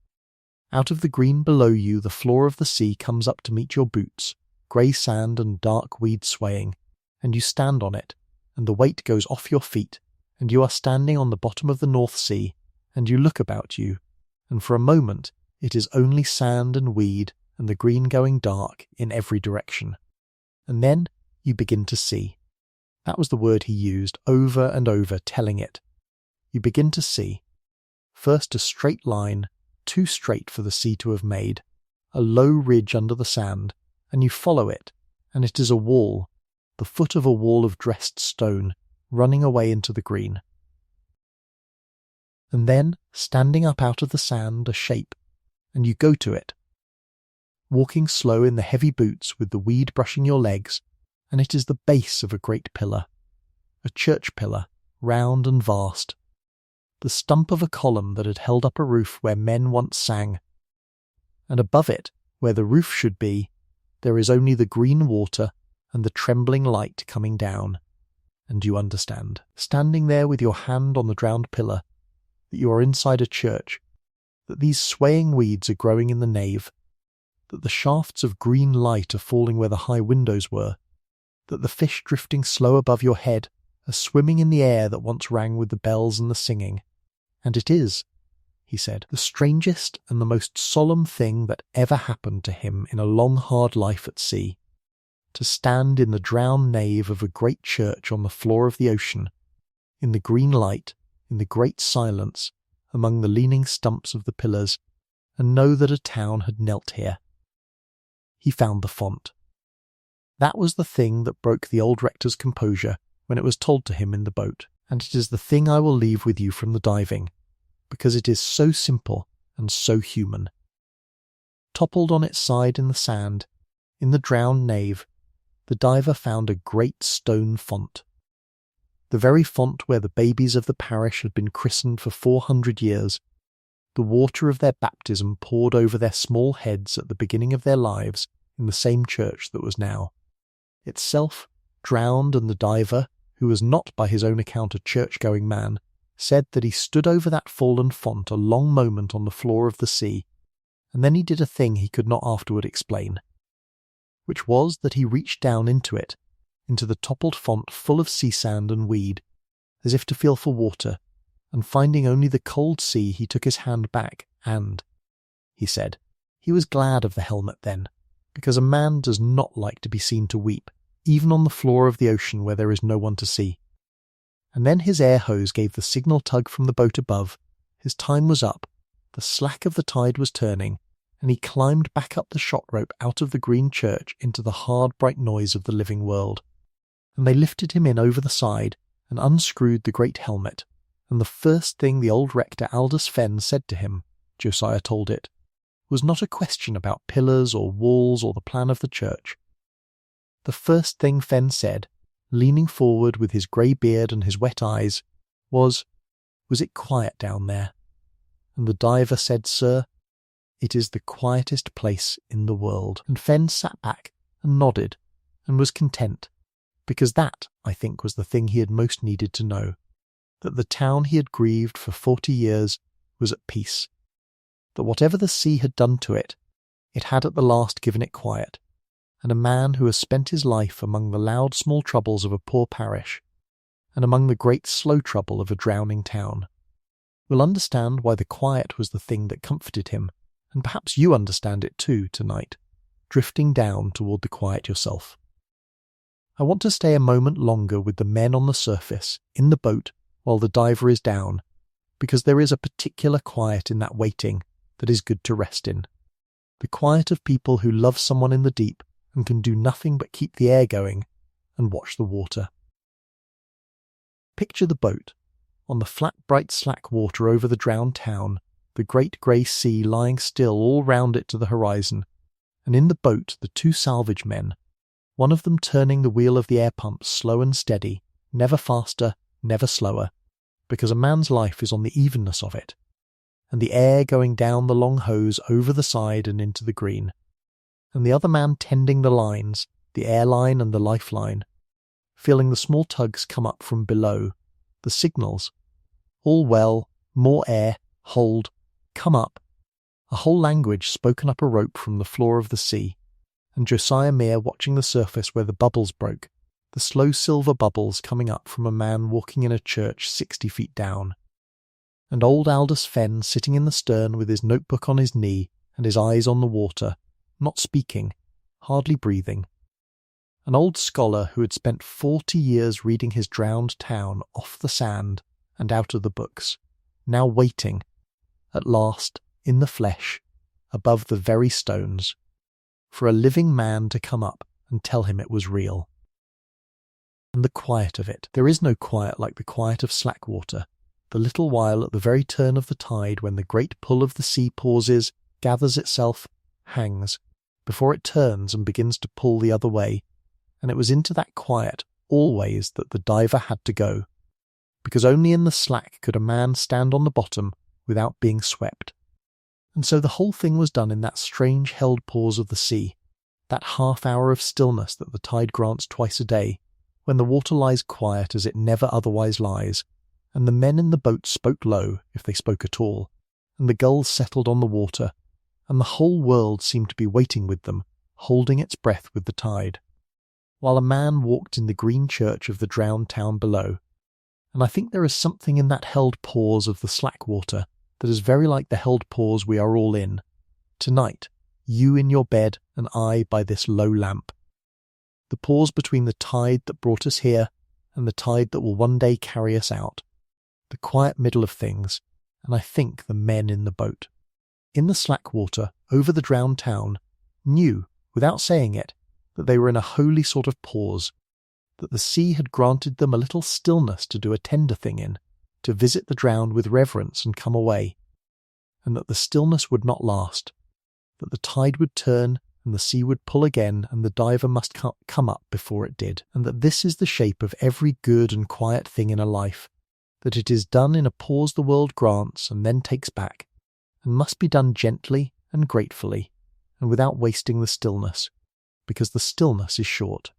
Out of the green below you the floor of the sea comes up to meet your boots, grey sand and dark weed swaying, and you stand on it, and the weight goes off your feet, and you are standing on the bottom of the North Sea, and you look about you, and for a moment it is only sand and weed and the green going dark in every direction. And then you begin to see. That was the word he used over and over, telling it. You begin to see. First a straight line, too straight for the sea to have made, a low ridge under the sand, and you follow it, and it is a wall, the foot of a wall of dressed stone, running away into the green. And then, standing up out of the sand, a shape, and you go to it, walking slow in the heavy boots with the weed brushing your legs, and it is the base of a great pillar, a church pillar, round and vast, the stump of a column that had held up a roof where men once sang, and above it, where the roof should be, there is only the green water and the trembling light coming down, and you understand, standing there with your hand on the drowned pillar, that you are inside a church, that these swaying weeds are growing in the nave, that the shafts of green light are falling where the high windows were, that the fish drifting slow above your head are swimming in the air that once rang with the bells and the singing. And it is, he said, the strangest and the most solemn thing that ever happened to him in a long hard life at sea, to stand in the drowned nave of a great church on the floor of the ocean, in the green light, in the great silence, among the leaning stumps of the pillars, and know that a town had knelt here. He found the font. That was the thing that broke the old rector's composure when it was told to him in the boat, and it is the thing I will leave with you from the diving, because it is so simple and so human. Toppled on its side in the sand, in the drowned nave, the diver found a great stone font. The very font where the babies of the parish had been christened for 400 years. The water of their baptism poured over their small heads at the beginning of their lives in the same church that was now. Itself drowned, and the diver, who was not by his own account a church-going man, said that he stood over that fallen font a long moment on the floor of the sea, and then he did a thing he could not afterward explain, which was that he reached down into it, into the toppled font full of sea sand and weed, as if to feel for water, and finding only the cold sea, he took his hand back, and, he said, he was glad of the helmet then, because a man does not like to be seen to weep, even on the floor of the ocean where there is no one to see. And then his air hose gave the signal tug from the boat above, his time was up, the slack of the tide was turning, and he climbed back up the shot rope out of the green church into the hard bright noise of the living world. And they lifted him in over the side and unscrewed the great helmet, and the first thing the old rector Aldous Fenn said to him, Josiah told it, was not a question about pillars or walls or the plan of the church. The first thing Fenn said, leaning forward with his grey beard and his wet eyes, was it quiet down there? And the diver said, Sir, it is the quietest place in the world. And Fenn sat back and nodded and was content, because that, I think, was the thing he had most needed to know, that the town he had grieved for 40 years was at peace, that whatever the sea had done to it, it had at the last given it quiet, and a man who has spent his life among the loud small troubles of a poor parish, and among the great slow trouble of a drowning town, will understand why the quiet was the thing that comforted him, and perhaps you understand it too tonight, drifting down toward the quiet yourself. I want to stay a moment longer with the men on the surface, in the boat, while the diver is down, because there is a particular quiet in that waiting that is good to rest in. The quiet of people who love someone in the deep and can do nothing but keep the air going and watch the water. Picture the boat, on the flat bright slack water over the drowned town, the great grey sea lying still all round it to the horizon, and in the boat the two salvage men, one of them turning the wheel of the air pump slow and steady, never faster, never slower, because a man's life is on the evenness of it, and the air going down the long hose over the side and into the green, and the other man tending the lines, the air line and the lifeline, feeling the small tugs come up from below, the signals, all well, more air, hold, come up, a whole language spoken up a rope from the floor of the sea, and Josiah Mere watching the surface where the bubbles broke, the slow silver bubbles coming up from a man walking in a church 60 feet down, and old Aldous Fenn sitting in the stern with his notebook on his knee and his eyes on the water, not speaking, hardly breathing. An old scholar who had spent 40 years reading his drowned town off the sand and out of the books, now waiting, at last, in the flesh, above the very stones, for a living man to come up and tell him it was real. And the quiet of it. There is no quiet like the quiet of slack water, the little while at the very turn of the tide when the great pull of the sea pauses, gathers itself, hangs, before it turns and begins to pull the other way, and it was into that quiet, always, that the diver had to go, because only in the slack could a man stand on the bottom without being swept. And so the whole thing was done in that strange held pause of the sea, that half-hour of stillness that the tide grants twice a day, when the water lies quiet as it never otherwise lies, and the men in the boat spoke low, if they spoke at all, and the gulls settled on the water, and the whole world seemed to be waiting with them, holding its breath with the tide, while a man walked in the green church of the drowned town below. And I think there is something in that held pause of the slack water that is very like the held pause we are all in, tonight, you in your bed and I by this low lamp. The pause between the tide that brought us here and the tide that will one day carry us out. The quiet middle of things, and I think the men in the boat, in the slack water, over the drowned town, knew, without saying it, that they were in a holy sort of pause, that the sea had granted them a little stillness to do a tender thing in, to visit the drowned with reverence and come away, and that the stillness would not last, that the tide would turn and the sea would pull again and the diver must come up before it did, and that this is the shape of every good and quiet thing in a life, that it is done in a pause the world grants and then takes back, and must be done gently and gratefully, and without wasting the stillness, because the stillness is short.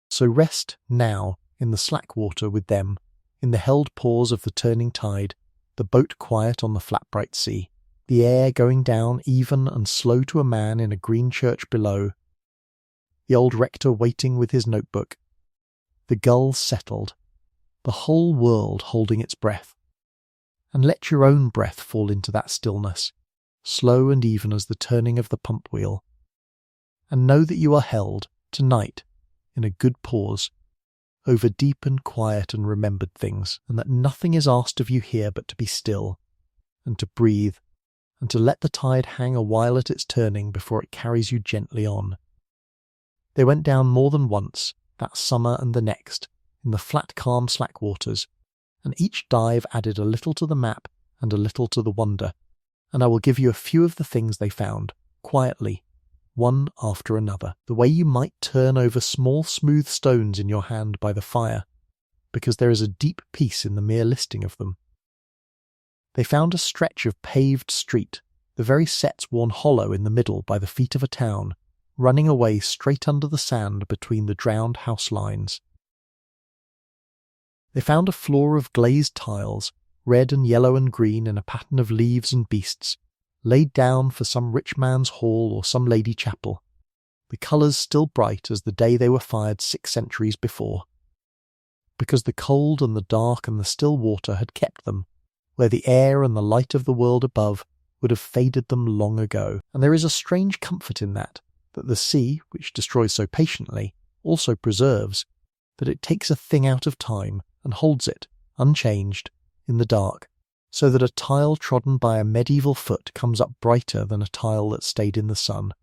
So rest now in the slack water with them, in the held pause of the turning tide, the boat quiet on the flat bright sea, the air going down even and slow to a man in a green church below, the old rector waiting with his notebook, the gulls settled, the whole world holding its breath. And let your own breath fall into that stillness, slow and even as the turning of the pump wheel. And know that you are held, tonight, in a good pause, over deep and quiet and remembered things, and that nothing is asked of you here but to be still, and to breathe, and to let the tide hang a while at its turning before it carries you gently on. They went down more than once, that summer and the next, in the flat calm slack waters, and each dive added a little to the map and a little to the wonder, and I will give you a few of the things they found, quietly, one after another, the way you might turn over small smooth stones in your hand by the fire, because there is a deep peace in the mere listing of them. They found a stretch of paved street, the very setts worn hollow in the middle by the feet of a town, running away straight under the sand between the drowned house lines. They found a floor of glazed tiles, red and yellow and green in a pattern of leaves and beasts, laid down for some rich man's hall or some lady chapel, the colours still bright as the day they were fired 6 centuries before, because the cold and the dark and the still water had kept them, where the air and the light of the world above would have faded them long ago. And there is a strange comfort in that the sea, which destroys so patiently, also preserves, that it takes a thing out of time and holds it, unchanged, in the dark, so that a tile trodden by a medieval foot comes up brighter than a tile that stayed in the sun.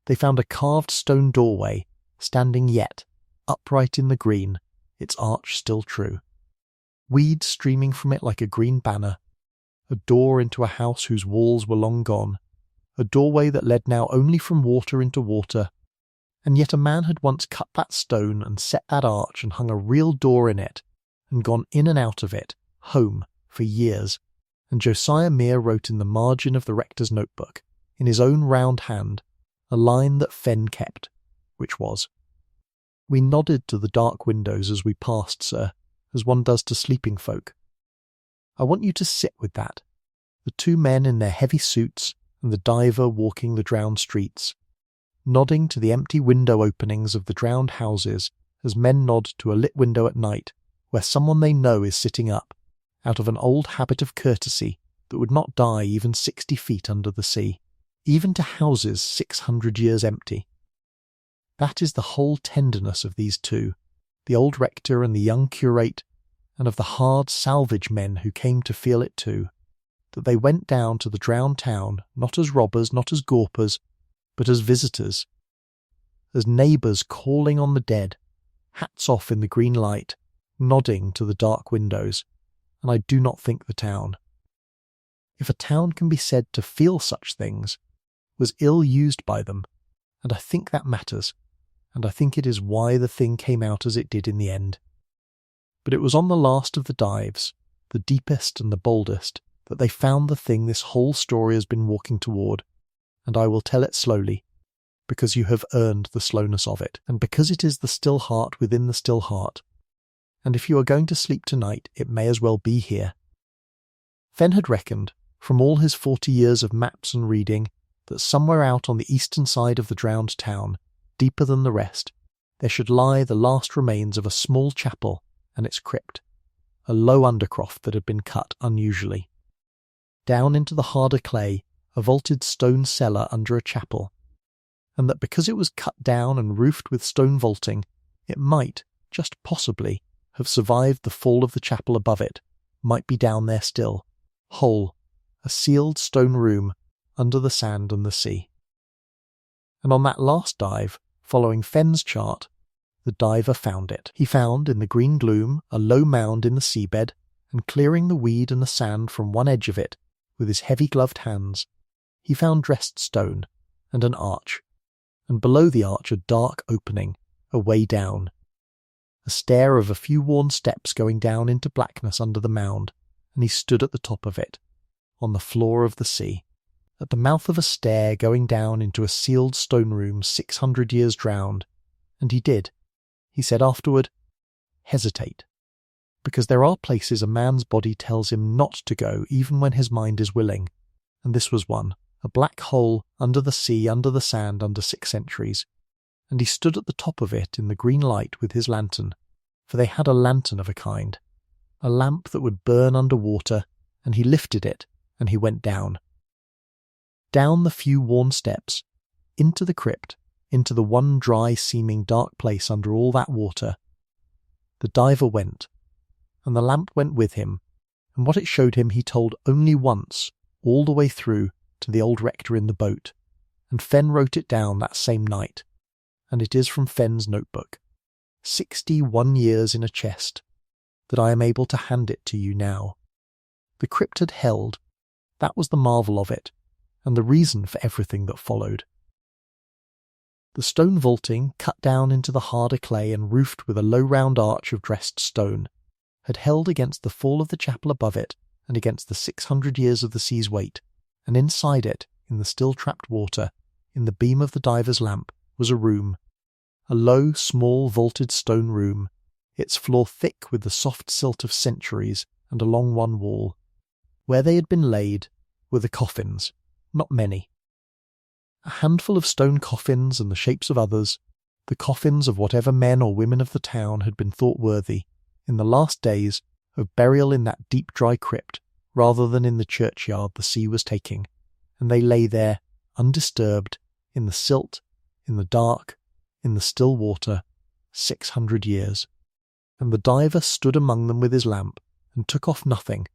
They found a carved stone doorway, standing yet, upright in the green, its arch still true. Weeds streaming from it like a green banner, a door into a house whose walls were long gone, a doorway that led now only from water into water, and yet a man had once cut that stone and set that arch and hung a real door in it, and gone in and out of it, home, for years, and Josiah Mear wrote in the margin of the rector's notebook, in his own round hand, a line that Fenn kept, which was, "We nodded to the dark windows as we passed, sir, as one does to sleeping folk. I want you to sit with that, the 2 men in their heavy suits and the diver walking the drowned streets, nodding to the empty window openings of the drowned houses as men nod to a lit window at night where someone they know is sitting up, out of an old habit of courtesy that would not die even 60 feet under the sea, even to houses 600 years empty. That is the whole tenderness of these 2, the old rector and the young curate, and of the hard salvage men who came to feel it too, that they went down to the drowned town not as robbers, not as gawpers, but as visitors, as neighbours calling on the dead, hats off in the green light, nodding to the dark windows, and I do not think the town, if a town can be said to feel such things, was ill used by them, and I think that matters, and I think it is why the thing came out as it did in the end. But it was on the last of the dives, the deepest and the boldest, that they found the thing this whole story has been walking toward, and I will tell it slowly, because you have earned the slowness of it, and because it is the still heart within the still heart, and if you are going to sleep tonight, it may as well be here. Fenn had reckoned, from all his 40 years of maps and reading, that somewhere out on the eastern side of the drowned town, deeper than the rest, there should lie the last remains of a small chapel and its crypt, a low undercroft that had been cut unusually. Down into the harder clay, a vaulted stone cellar under a chapel, and that because it was cut down and roofed with stone vaulting, it might, just possibly, have survived the fall of the chapel above it, might be down there still, whole, a sealed stone room, under the sand and the sea. And on that last dive, following Fenn's chart, the diver found it. He found, in the green gloom, a low mound in the seabed, and clearing the weed and the sand from one edge of it with his heavy-gloved hands, he found dressed stone and an arch, and below the arch a dark opening, a way down. A stair of a few worn steps going down into blackness under the mound, and he stood at the top of it, on the floor of the sea. At the mouth of a stair going down into a sealed stone room 600 years drowned, and he did. He said afterward, hesitate, because there are places a man's body tells him not to go even when his mind is willing, and this was one, a black hole under the sea, under the sand, under 6 centuries, and he stood at the top of it in the green light with his lantern, for they had a lantern of a kind, a lamp that would burn under water, and he lifted it, and he went down. Down the few worn steps, into the crypt, into the one dry-seeming dark place under all that water. The diver went, and the lamp went with him, and what it showed him he told only once, all the way through, to the old rector in the boat, and Fenn wrote it down that same night, and it is from Fenn's notebook, 61 years in a chest, that I am able to hand it to you now. The crypt had held, that was the marvel of it, and the reason for everything that followed. The stone vaulting, cut down into the harder clay and roofed with a low round arch of dressed stone, had held against the fall of the chapel above it and against the 600 years of the sea's weight, and inside it, in the still trapped water, in the beam of the diver's lamp, was a room, a low, small, vaulted stone room, its floor thick with the soft silt of centuries, and along one wall. Where they had been laid were the coffins, not many. A handful of stone coffins and the shapes of others, the coffins of whatever men or women of the town had been thought worthy, in the last days, of burial in that deep dry crypt, rather than in the churchyard the sea was taking, and they lay there, undisturbed, in the silt, in the dark, in the still water, 600 years. And the diver stood among them with his lamp, and took off nothing,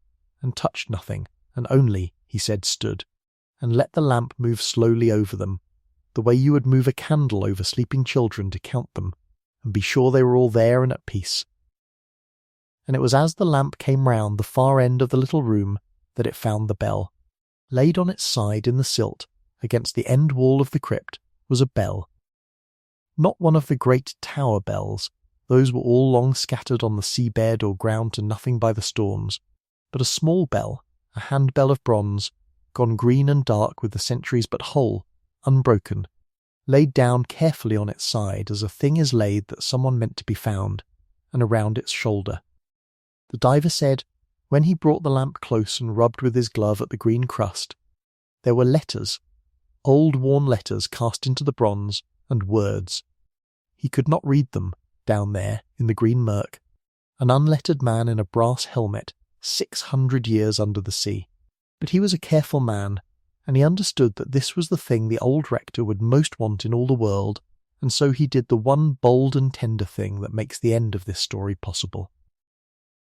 and touched nothing, and only, he said, stood, and let the lamp move slowly over them, the way you would move a candle over sleeping children to count them, and be sure they were all there and at peace. And it was as the lamp came round the far end of the little room that it found the bell. Laid on its side in the silt, against the end wall of the crypt, was a bell. Not one of the great tower bells, those were all long scattered on the seabed or ground to nothing by the storms, but a small bell, a handbell of bronze, gone green and dark with the centuries but whole, unbroken, laid down carefully on its side as a thing is laid that someone meant to be found, and around its shoulder. The diver said, when he brought the lamp close and rubbed with his glove at the green crust, there were letters, old worn letters cast into the bronze, and words. He could not read them, down there, in the green murk, an unlettered man in a brass helmet, 600 years under the sea. But he was a careful man, and he understood that this was the thing the old rector would most want in all the world, and so he did the one bold and tender thing that makes the end of this story possible.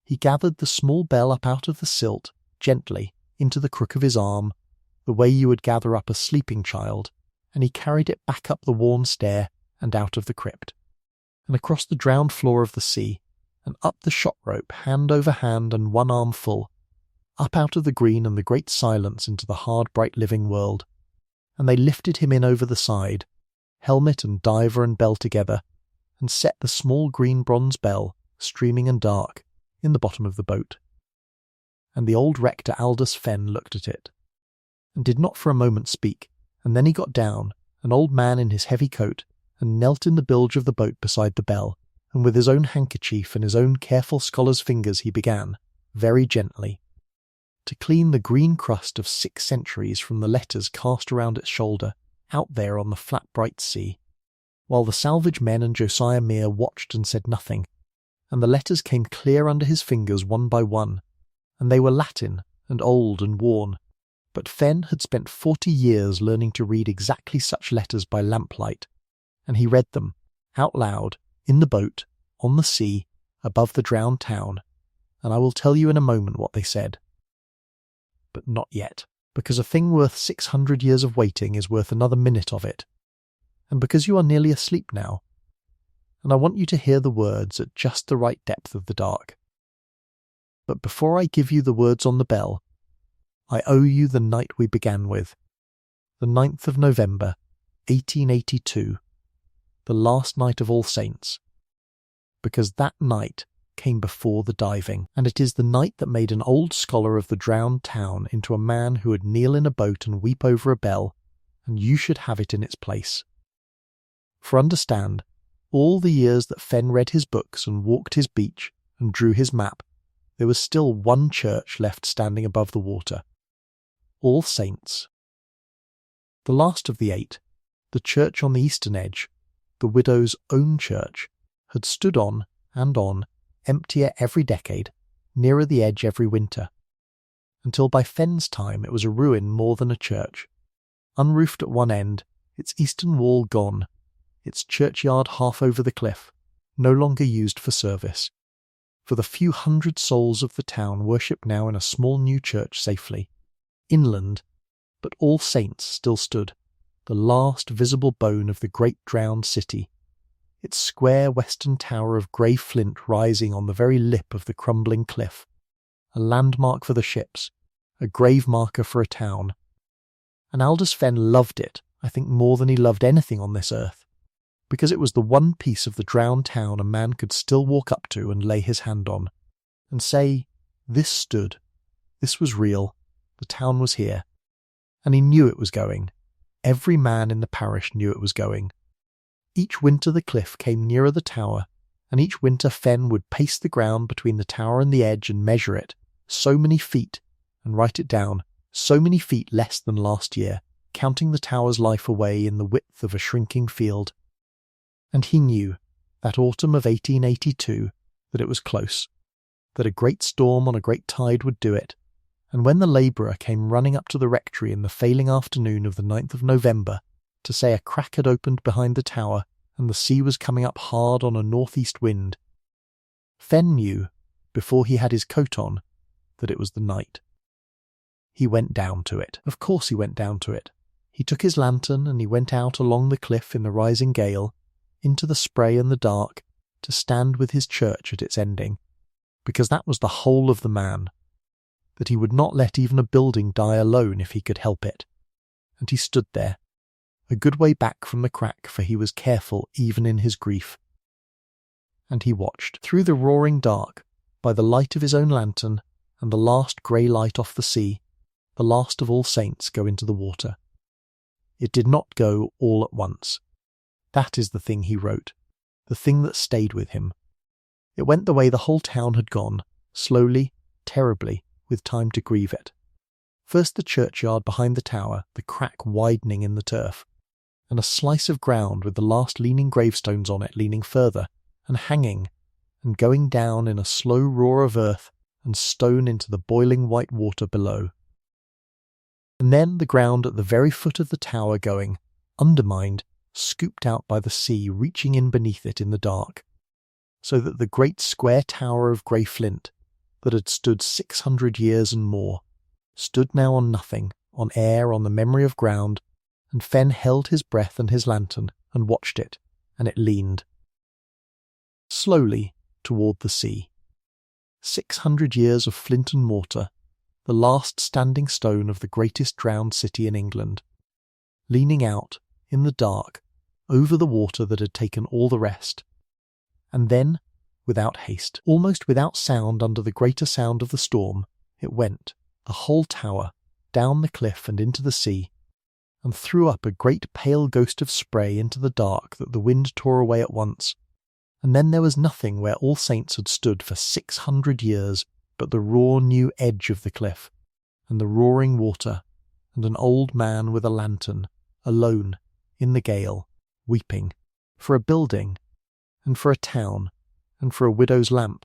He gathered the small bell up out of the silt, gently, into the crook of his arm, the way you would gather up a sleeping child, and he carried it back up the worn stair and out of the crypt, and across the drowned floor of the sea, and up the shot rope hand over hand and one arm full, up out of the green and the great silence into the hard bright living world, and they lifted him in over the side, helmet and diver and bell together, and set the small green bronze bell, streaming and dark, in the bottom of the boat. And the old rector Aldous Fenn looked at it, and did not for a moment speak, and then he got down, an old man in his heavy coat, and knelt in the bilge of the boat beside the bell, and with his own handkerchief and his own careful scholar's fingers he began, very gently, to clean the green crust of 6 centuries from the letters cast around its shoulder, out there on the flat bright sea, while the salvage men and Josiah Mear watched and said nothing, and the letters came clear under his fingers one by one, and they were Latin and old and worn, but Fenn had spent 40 years learning to read exactly such letters by lamplight, and he read them, out loud, in the boat, on the sea, above the drowned town, and I will tell you in a moment what they said. But not yet, because a thing worth 600 years of waiting is worth another minute of it. and because you are nearly asleep now, and I want you to hear the words at just the right depth of the dark. But before I give you the words on the bell, I owe you the night we began with, the 9th of November, 1882, the last night of All Saints, because that night came before the diving, and it is the night that made an old scholar of the drowned town into a man who would kneel in a boat and weep over a bell, and you should have it in its place. For understand, all the years that Fenn read his books and walked his beach and drew his map, there was still one church left standing above the water. All Saints. The last of the 8, the church on the eastern edge, the widow's own church, had stood on, emptier every decade, nearer the edge every winter, until by Fenn's time it was a ruin more than a church, unroofed at one end, its eastern wall gone, its churchyard half over the cliff, no longer used for service. For the few hundred souls of the town worship now in a small new church safely, inland, but All Saints still stood, the last visible bone of the great drowned city, its square western tower of grey flint rising on the very lip of the crumbling cliff, a landmark for the ships, a grave marker for a town. And Aldous Fenn loved it, I think, more than he loved anything on this earth, because it was the one piece of the drowned town a man could still walk up to and lay his hand on, and say, this stood, this was real, the town was here. And he knew it was going. Every man in the parish knew it was going. Each winter the cliff came nearer the tower, and each winter Fenn would pace the ground between the tower and the edge and measure it, so many feet, and write it down, so many feet less than last year, counting the tower's life away in the width of a shrinking field. And he knew, that autumn of 1882, that it was close, that a great storm on a great tide would do it, and when the labourer came running up to the rectory in the failing afternoon of the 9th of November, to say a crack had opened behind the tower and the sea was coming up hard on a north-east wind, Fenn knew, before he had his coat on, that it was the night. He went down to it. Of course he went down to it. He took his lantern and he went out along the cliff in the rising gale, into the spray and the dark, to stand with his church at its ending, because that was the whole of the man, that he would not let even a building die alone if he could help it. And he stood there, a good way back from the crack, for he was careful even in his grief. And he watched, through the roaring dark, by the light of his own lantern and the last grey light off the sea, the last of All Saints go into the water. It did not go all at once. That is the thing he wrote, the thing that stayed with him. It went the way the whole town had gone, slowly, terribly, with time to grieve it. First the churchyard behind the tower, the crack widening in the turf, and a slice of ground with the last leaning gravestones on it leaning further, and hanging, and going down in a slow roar of earth and stone into the boiling white water below. And then the ground at the very foot of the tower going, undermined, scooped out by the sea reaching in beneath it in the dark, so that the great square tower of grey flint, that had stood 600 years and more, stood now on nothing, on air, on the memory of ground, and Fenn held his breath and his lantern, and watched it, and it leaned slowly toward the sea. 600 years of flint and mortar, the last standing stone of the greatest drowned city in England, leaning out, in the dark, over the water that had taken all the rest. And then, without haste, almost without sound under the greater sound of the storm, it went, the whole tower, down the cliff and into the sea, and threw up a great pale ghost of spray into the dark that the wind tore away at once. And then there was nothing where All Saints had stood for 600 years but the raw new edge of the cliff, and the roaring water, and an old man with a lantern, alone, in the gale, weeping, for a building, and for a town, and for a widow's lamp,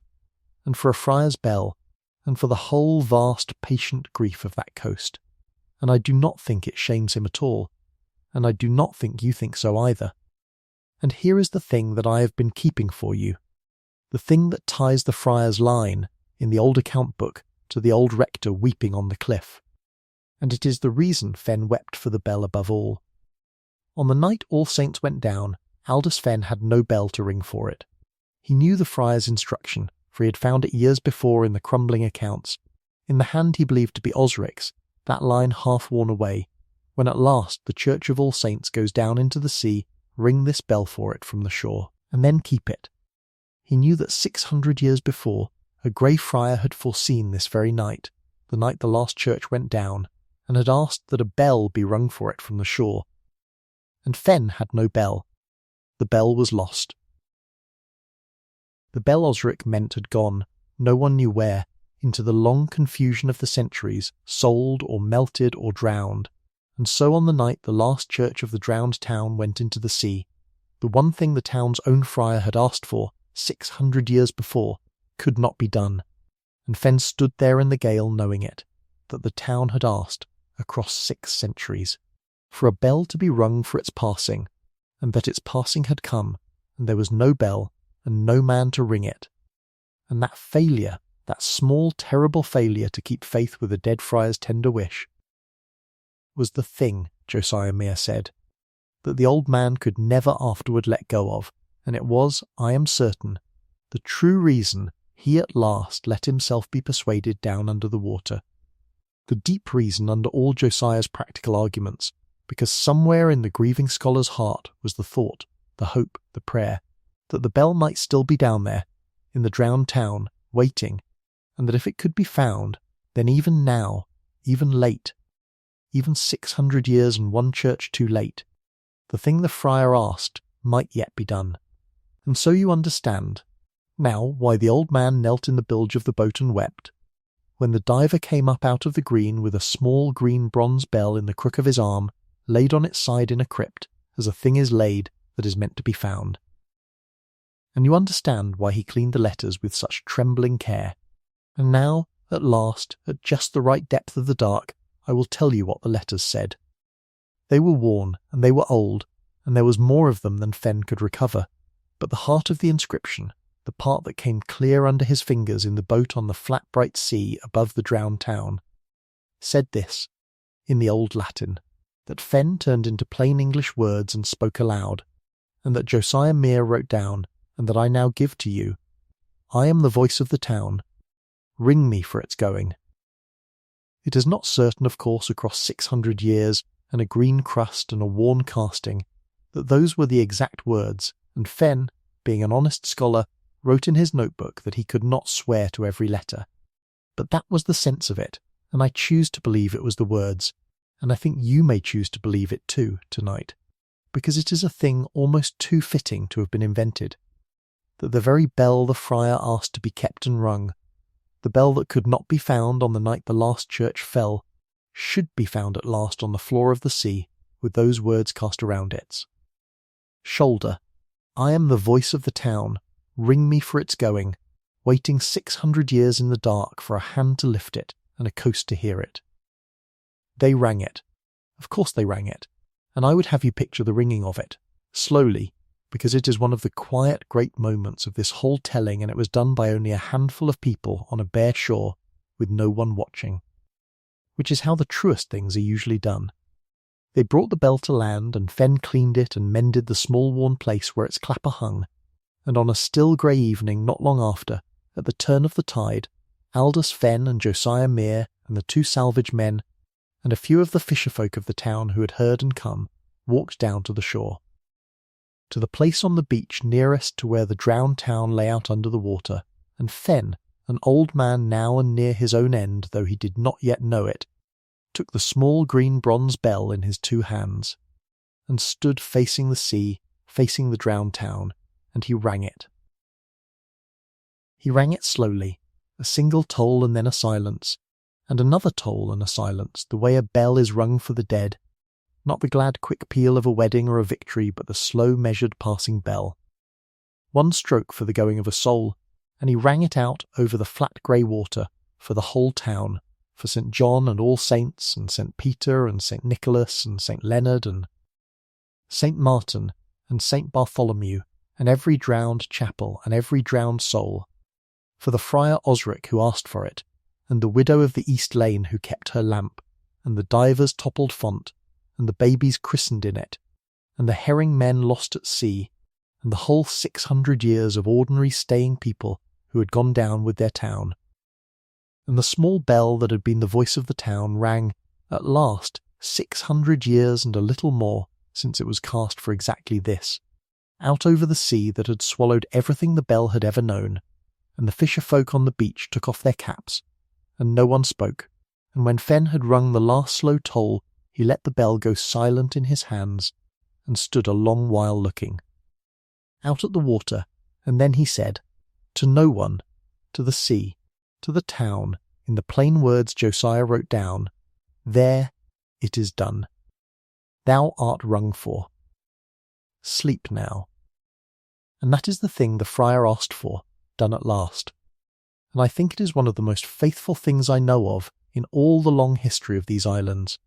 and for a friar's bell, and for the whole vast patient grief of that coast. And I do not think it shames him at all, and I do not think you think so either. And here is the thing that I have been keeping for you, the thing that ties the friar's line in the old account book to the old rector weeping on the cliff. And it is the reason Fenn wept for the bell above all. On the night All Saints went down, Aldous Fenn had no bell to ring for it. He knew the friar's instruction, for he had found it years before in the crumbling accounts, in the hand he believed to be Osric's, that line half worn away. When at last the Church of All Saints goes down into the sea, ring this bell for it from the shore, and then keep it. He knew that 600 years before, a grey friar had foreseen this very night, the night the last church went down, and had asked that a bell be rung for it from the shore. And Fenn had no bell. The bell was lost. The bell Osric meant had gone, no one knew where, into the long confusion of the centuries, sold or melted or drowned. And so on the night the last church of the drowned town went into the sea, the one thing the town's own friar had asked for, 600 years before, could not be done. And Fenn stood there in the gale knowing it, that the town had asked, across 6 centuries, for a bell to be rung for its passing, and that its passing had come, and there was no bell, and no man to ring it. And that failure, that small terrible failure to keep faith with a dead friar's tender wish, was the thing, Josiah Mere said, that the old man could never afterward let go of, and it was, I am certain, the true reason he at last let himself be persuaded down under the water. The deep reason under all Josiah's practical arguments, because somewhere in the grieving scholar's heart was the thought, the hope, the prayer, that the bell might still be down there, in the drowned town, waiting, and that if it could be found, then even now, even late, even 600 years and one church too late, the thing the friar asked might yet be done. And so you understand, now, why the old man knelt in the bilge of the boat and wept, when the diver came up out of the green with a small green bronze bell in the crook of his arm, laid on its side in a crypt, as a thing is laid that is meant to be found. And you understand why he cleaned the letters with such trembling care. And now, at last, at just the right depth of the dark, I will tell you what the letters said. They were worn, and they were old, and there was more of them than Fenn could recover, but the heart of the inscription, the part that came clear under his fingers in the boat on the flat bright sea above the drowned town, said this, in the old Latin, that Fenn turned into plain English words and spoke aloud, and that Josiah Mere wrote down, and that I now give to you. I am the voice of the town. Ring me for its going. It is not certain, of course, across 600 years, and a green crust and a worn casting, that those were the exact words, and Fenn, being an honest scholar, wrote in his notebook that he could not swear to every letter. But that was the sense of it, and I choose to believe it was the words, and I think you may choose to believe it too, tonight, because it is a thing almost too fitting to have been invented, that the very bell the friar asked to be kept and rung, the bell that could not be found on the night the last church fell, should be found at last on the floor of the sea, with those words cast around it. Shoulder, I am the voice of the town, ring me for its going, waiting 600 years in the dark for a hand to lift it and a coast to hear it. They rang it. Of course they rang it, and I would have you picture the ringing of it, slowly, because it is one of the quiet great moments of this whole telling, and it was done by only a handful of people on a bare shore, with no one watching. Which is how the truest things are usually done. They brought the bell to land, and Fenn cleaned it and mended the small worn place where its clapper hung, and on a still grey evening not long after, at the turn of the tide, Aldous Fenn and Josiah Mere and the 2 salvage men, and a few of the fisher folk of the town who had heard and come, walked down to the shore. To the place on the beach nearest to where the drowned town lay out under the water, and Fenn, an old man now and near his own end though he did not yet know it, took the small green bronze bell in his 2 hands, and stood facing the sea, facing the drowned town, and he rang it. He rang it slowly, a single toll and then a silence, and another toll and a silence, the way a bell is rung for the dead, not the glad quick peal of a wedding or a victory, but the slow measured passing bell. 1 stroke for the going of a soul, and he rang it out over the flat grey water, for the whole town, for St. John and All Saints, and St. Peter and St. Nicholas and St. Leonard and St. Martin and St. Bartholomew, and every drowned chapel and every drowned soul, for the friar Osric who asked for it, and the widow of the East Lane who kept her lamp, and the diver's toppled font, and the babies christened in it, and the herring men lost at sea, and the whole 600 years of ordinary staying people who had gone down with their town. And the small bell that had been the voice of the town rang, at last, 600 years and a little more since it was cast for exactly this, out over the sea that had swallowed everything the bell had ever known, and the fisher folk on the beach took off their caps, and no one spoke, and when Fenn had rung the last slow toll, he let the bell go silent in his hands, and stood a long while looking out at the water, and then he said, to no one, to the sea, to the town, in the plain words Josiah wrote down, "There it is done. Thou art rung for. Sleep now." And that is the thing the friar asked for, done at last. And I think it is one of the most faithful things I know of in all the long history of these islands,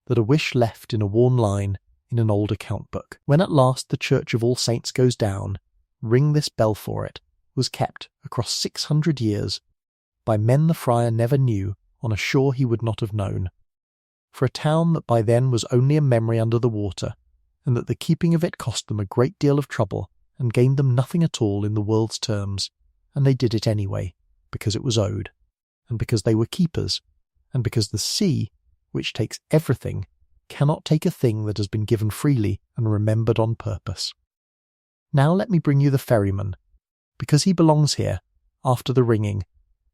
that a wish left in a worn line in an old account book. When at last the Church of All Saints goes down, ring this bell for it, was kept across 600 years by men the friar never knew on a shore he would not have known, for a town that by then was only a memory under the water, and that the keeping of it cost them a great deal of trouble and gained them nothing at all in the world's terms, and they did it anyway, because it was owed, and because they were keepers, and because the sea, which takes everything, cannot take a thing that has been given freely and remembered on purpose. Now let me bring you the ferryman, because he belongs here, after the ringing,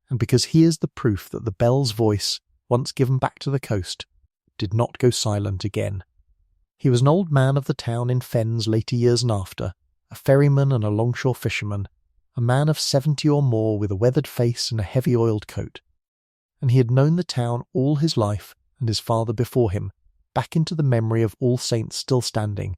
and because he is the proof that the bell's voice, once given back to the coast, did not go silent again. He was an old man of the town in Fenn's later years and after, a ferryman and a longshore fisherman, a man of 70 or more with a weathered face and a heavy oiled coat. And he had known the town all his life and his father before him, back into the memory of All Saints still standing,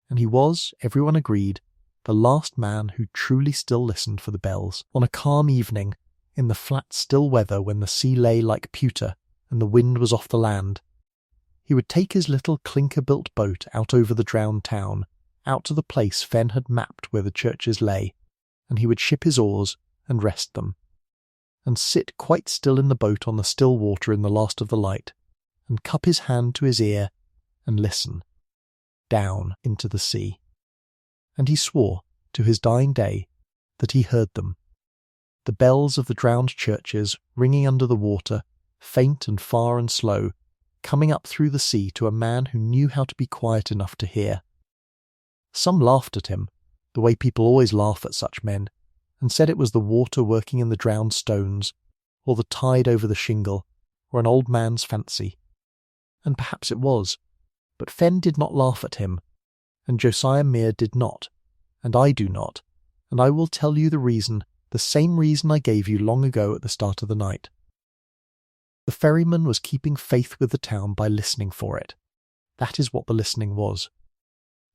and he was, everyone agreed, the last man who truly still listened for the bells. On a calm evening, in the flat still weather when the sea lay like pewter and the wind was off the land, he would take his little clinker-built boat out over the drowned town, out to the place Fenn had mapped where the churches lay, and he would ship his oars and rest them, and sit quite still in the boat on the still water in the last of the light, and cup his hand to his ear and listen, down into the sea. And he swore, to his dying day, that he heard them, the bells of the drowned churches ringing under the water, faint and far and slow, coming up through the sea to a man who knew how to be quiet enough to hear. Some laughed at him, the way people always laugh at such men, and said it was the water working in the drowned stones, or the tide over the shingle, or an old man's fancy. And perhaps it was, but Fenn did not laugh at him, and Josiah Mere did not, and I do not, and I will tell you the reason, the same reason I gave you long ago at the start of the night. The ferryman was keeping faith with the town by listening for it. That is what the listening was.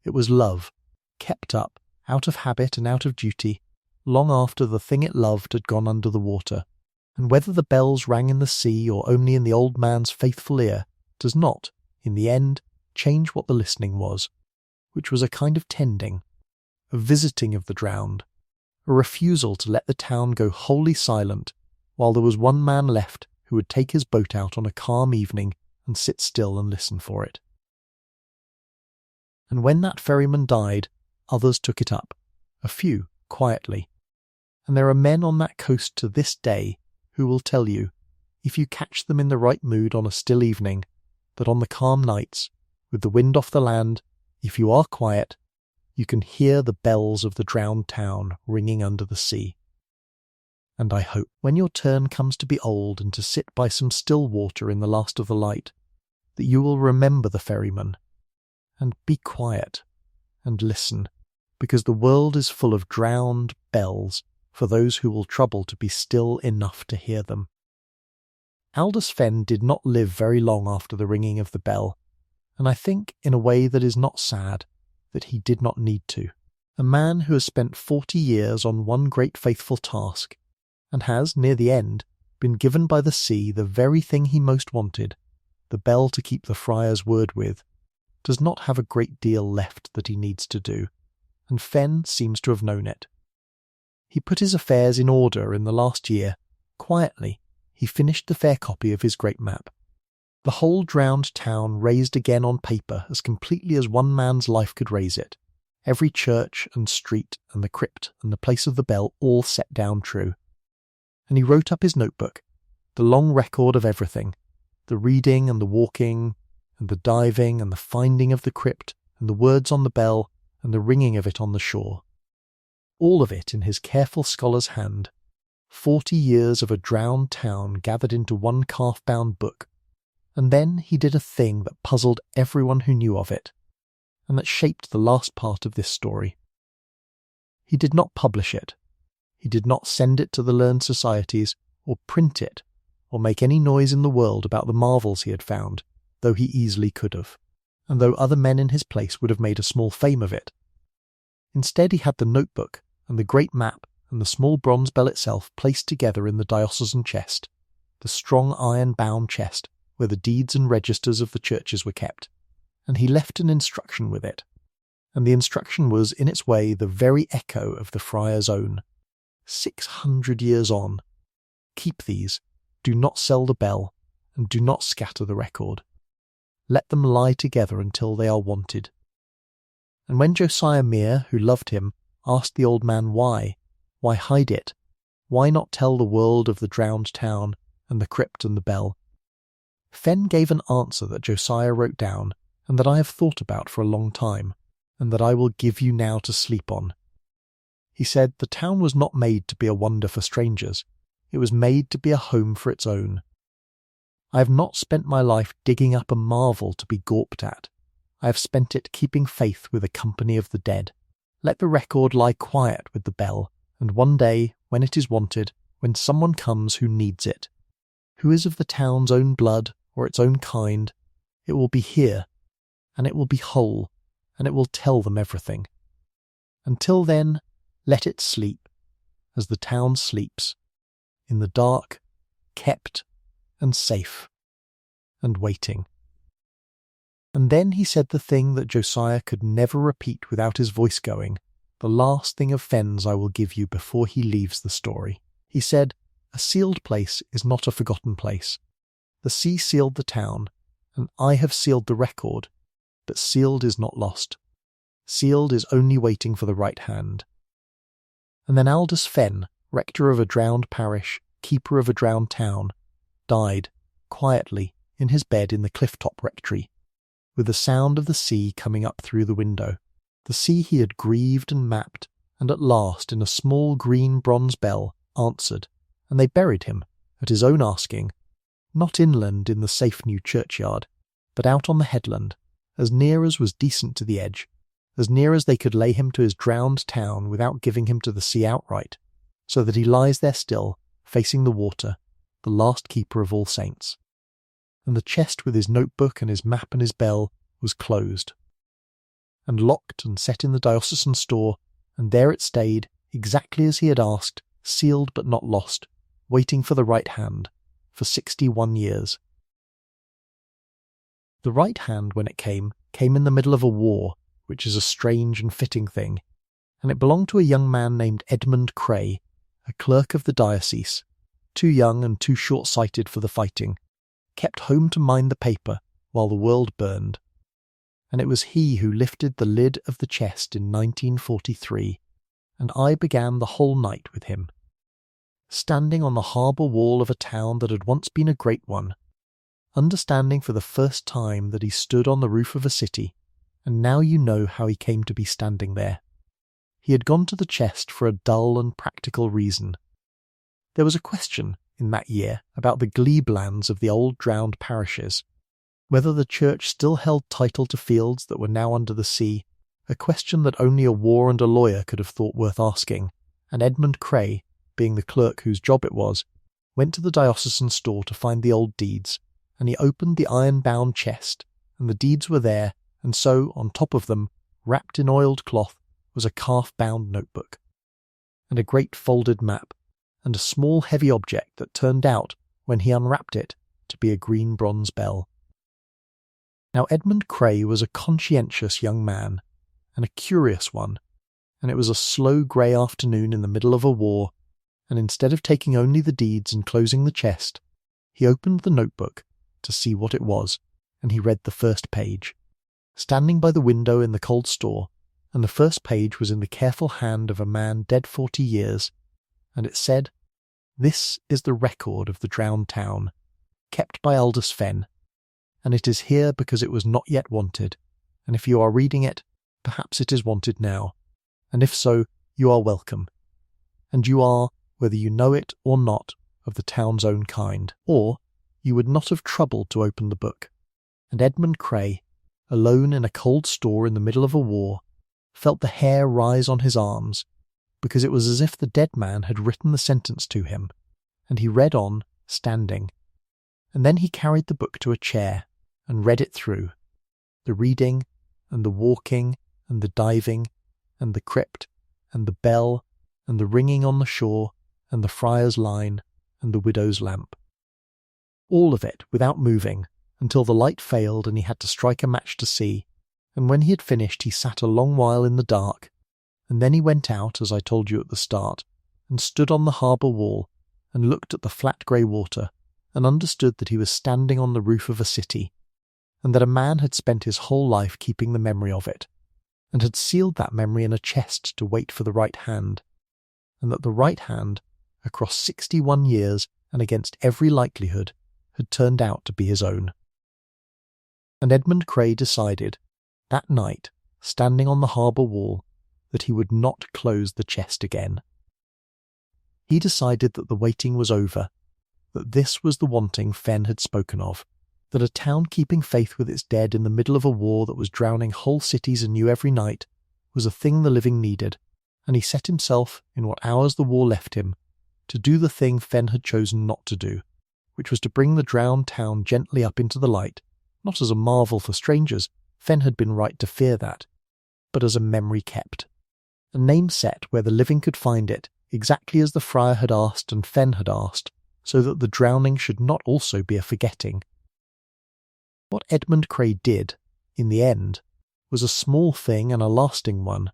It was love, kept up, out of habit and out of duty, long after the thing it loved had gone under the water, and whether the bells rang in the sea or only in the old man's faithful ear does not, in the end, change what the listening was, which was a kind of tending, a visiting of the drowned, a refusal to let the town go wholly silent while there was one man left who would take his boat out on a calm evening and sit still and listen for it. And when that ferryman died, others took it up, a few, quietly. And there are men on that coast to this day who will tell you, if you catch them in the right mood on a still evening, that on the calm nights, with the wind off the land, if you are quiet, you can hear the bells of the drowned town ringing under the sea. And I hope, when your turn comes to be old and to sit by some still water in the last of the light, that you will remember the ferryman, and be quiet, and listen, because the world is full of drowned bells for those who will trouble to be still enough to hear them. Aldous Fenn did not live very long after the ringing of the bell, and I think, in a way that is not sad, that he did not need to. A man who has spent 40 years on one great faithful task, and has, near the end, been given by the sea the very thing he most wanted, the bell to keep the friar's word with, does not have a great deal left that he needs to do, and Fenn seems to have known it. He put his affairs in order in the last year. Quietly, he finished the fair copy of his great map. The whole drowned town raised again on paper as completely as one man's life could raise it. Every church and street and the crypt and the place of the bell all set down true. And he wrote up his notebook, the long record of everything, the reading and the walking and the diving and the finding of the crypt and the words on the bell and the ringing of it on the shore. All of it in his careful scholar's hand. 40 years of a drowned town gathered into one calf-bound book. And then he did a thing that puzzled everyone who knew of it, and that shaped the last part of this story. He did not publish it. He did not send it to the learned societies, or print it, or make any noise in the world about the marvels he had found, though he easily could have, and though other men in his place would have made a small fame of it. Instead he had the notebook, and the great map, and the small bronze bell itself placed together in the diocesan chest, the strong iron-bound chest, where the deeds and registers of the churches were kept, and he left an instruction with it. And the instruction was, in its way, the very echo of the friar's own. 600 years on. Keep these, do not sell the bell, and do not scatter the record. Let them lie together until they are wanted. And when Josiah Mere, who loved him, asked the old man why hide it? Why not tell the world of the drowned town, and the crypt and the bell? Fenn gave an answer that Josiah wrote down, and that I have thought about for a long time, and that I will give you now to sleep on. He said the town was not made to be a wonder for strangers. It was made to be a home for its own. I have not spent my life digging up a marvel to be gawped at. I have spent it keeping faith with a company of the dead. Let the record lie quiet with the bell, and one day, when it is wanted, when someone comes who needs it, who is of the town's own blood or its own kind, it will be here, and it will be whole, and it will tell them everything. Until then, let it sleep, as the town sleeps, in the dark, kept, and safe, and waiting. And then he said the thing that Josiah could never repeat without his voice going, the last thing of Fenn's I will give you before he leaves the story. He said, a sealed place is not a forgotten place. The sea sealed the town, and I have sealed the record, but sealed is not lost. Sealed is only waiting for the right hand. And then Aldous Fenn, rector of a drowned parish, keeper of a drowned town, died, quietly, in his bed in the cliff-top rectory, with the sound of the sea coming up through the window, the sea he had grieved and mapped, and at last, in a small green bronze bell, answered, and they buried him, at his own asking, not inland in the safe new churchyard, but out on the headland, as near as was decent to the edge, as near as they could lay him to his drowned town without giving him to the sea outright, so that he lies there still, facing the water, the last keeper of all saints. And the chest with his notebook and his map and his bell was closed, and locked and set in the diocesan store, and there it stayed, exactly as he had asked, sealed but not lost, waiting for the right hand, for 61 years. The right hand, when it came in the middle of a war, which is a strange and fitting thing, and it belonged to a young man named Edmund Cray, a clerk of the diocese, too young and too short-sighted for the fighting, kept home to mind the paper while the world burned. And it was he who lifted the lid of the chest in 1943, and I began the whole night with him. Standing on the harbour wall of a town that had once been a great one, understanding for the first time that he stood on the roof of a city, and now you know how he came to be standing there. He had gone to the chest for a dull and practical reason. There was a question in that year about the glebe lands of the old drowned parishes, whether the church still held title to fields that were now under the sea, a question that only a war and a lawyer could have thought worth asking, and Edmund Cray, being the clerk whose job it was, went to the diocesan store to find the old deeds, and he opened the iron-bound chest, and the deeds were there, and so, on top of them, wrapped in oiled cloth, was a calf-bound notebook, and a great folded map, and a small heavy object that turned out, when he unwrapped it, to be a green bronze bell. Now Edmund Cray was a conscientious young man, and a curious one, and it was a slow grey afternoon in the middle of a war, and instead of taking only the deeds and closing the chest, he opened the notebook to see what it was, and he read the first page. Standing by the window in the cold store, and the first page was in the careful hand of a man dead 40 years, and it said, "This is the record of the drowned town, kept by Aldous Fenn, and it is here because it was not yet wanted, and if you are reading it, perhaps it is wanted now, and if so, you are welcome. And you are, whether you know it or not, of the town's own kind, or you would not have troubled to open the book." And Edmund Cray, alone in a cold store in the middle of a war, felt the hair rise on his arms, because it was as if the dead man had written the sentence to him, and he read on, standing. And then he carried the book to a chair, and read it through, the reading, and the walking, and the diving, and the crypt, and the bell, and the ringing on the shore, and the friar's line, and the widow's lamp. All of it without moving, until the light failed and he had to strike a match to see, and when he had finished he sat a long while in the dark, and then he went out, as I told you at the start, and stood on the harbour wall, and looked at the flat grey water, and understood that he was standing on the roof of a city, and that a man had spent his whole life keeping the memory of it, and had sealed that memory in a chest to wait for the right hand, and that the right hand, across 61 years and against every likelihood, had turned out to be his own. And Edmund Cray decided, that night, standing on the harbour wall, that he would not close the chest again. He decided that the waiting was over, that this was the wanting Fenn had spoken of, that a town keeping faith with its dead in the middle of a war that was drowning whole cities anew every night was a thing the living needed, and he set himself, in what hours the war left him, to do the thing Fenn had chosen not to do, which was to bring the drowned town gently up into the light, not as a marvel for strangers, Fenn had been right to fear that, but as a memory kept, a name set where the living could find it, exactly as the friar had asked and Fenn had asked, so that the drowning should not also be a forgetting. What Edmund Cray did, in the end, was a small thing and a lasting one,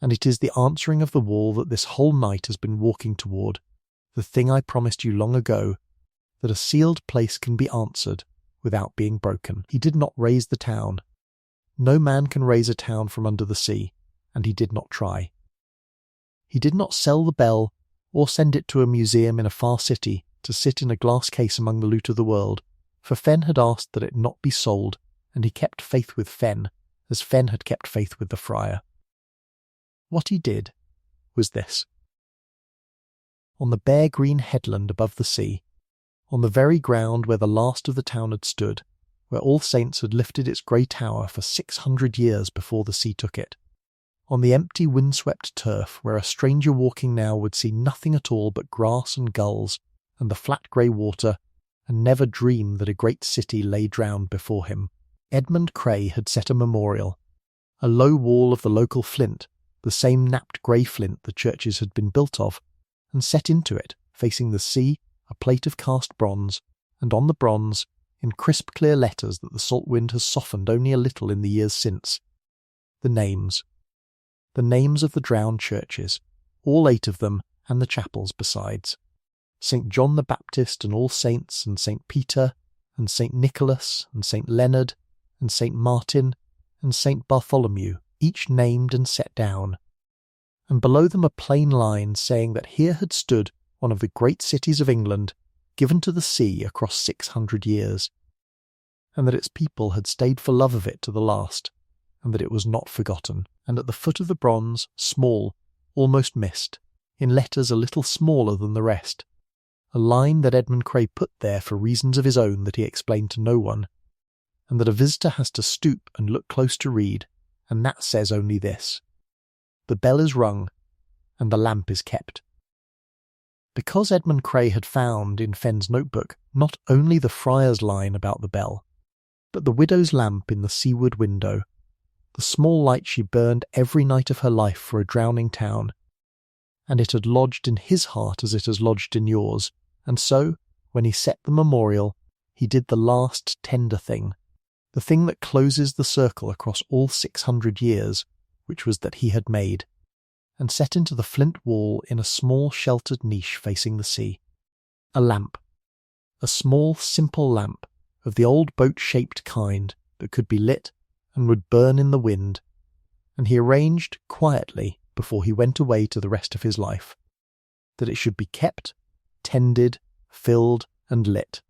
and it is the answering of the wall that this whole night has been walking toward, the thing I promised you long ago, that a sealed place can be answered without being broken. He did not raise the town. No man can raise a town from under the sea, and he did not try. He did not sell the bell, or send it to a museum in a far city to sit in a glass case among the loot of the world, for Fenn had asked that it not be sold, and he kept faith with Fenn, as Fenn had kept faith with the friar. What he did was this. On the bare green headland above the sea, on the very ground where the last of the town had stood, where All Saints had lifted its grey tower for 600 years before the sea took it, on the empty windswept turf where a stranger walking now would see nothing at all but grass and gulls and the flat grey water, and never dream that a great city lay drowned before him, Edmund Cray had set a memorial, a low wall of the local flint, the same napped grey flint the churches had been built of, and set into it, facing the sea, a plate of cast bronze, and on the bronze, in crisp clear letters that the salt wind has softened only a little in the years since, the names of the drowned churches, all 8 of them, and the chapels besides. St. John the Baptist and All Saints, and St. Peter, and St. Nicholas, and St. Leonard, and St. Martin, and St. Bartholomew, each named and set down, and below them a plain line saying that here had stood one of the great cities of England, given to the sea across 600 years, and that its people had stayed for love of it to the last, and that it was not forgotten. And at the foot of the bronze, small, almost missed, in letters a little smaller than the rest, a line that Edmund Cray put there for reasons of his own that he explained to no one, and that a visitor has to stoop and look close to read, and that says only this: the bell is rung, and the lamp is kept. Because Edmund Cray had found, in Fenn's notebook, not only the friar's line about the bell, but the widow's lamp in the seaward window, the small light she burned every night of her life for a drowning town, and it had lodged in his heart as it has lodged in yours, and so, when he set the memorial, he did the last tender thing, the thing that closes the circle across all 600 years, which was that he had made, and set into the flint wall in a small sheltered niche facing the sea. A lamp. A small, simple lamp, of the old boat-shaped kind that could be lit and would burn in the wind, and he arranged quietly before he went away to the rest of his life that it should be kept, tended, filled, and lit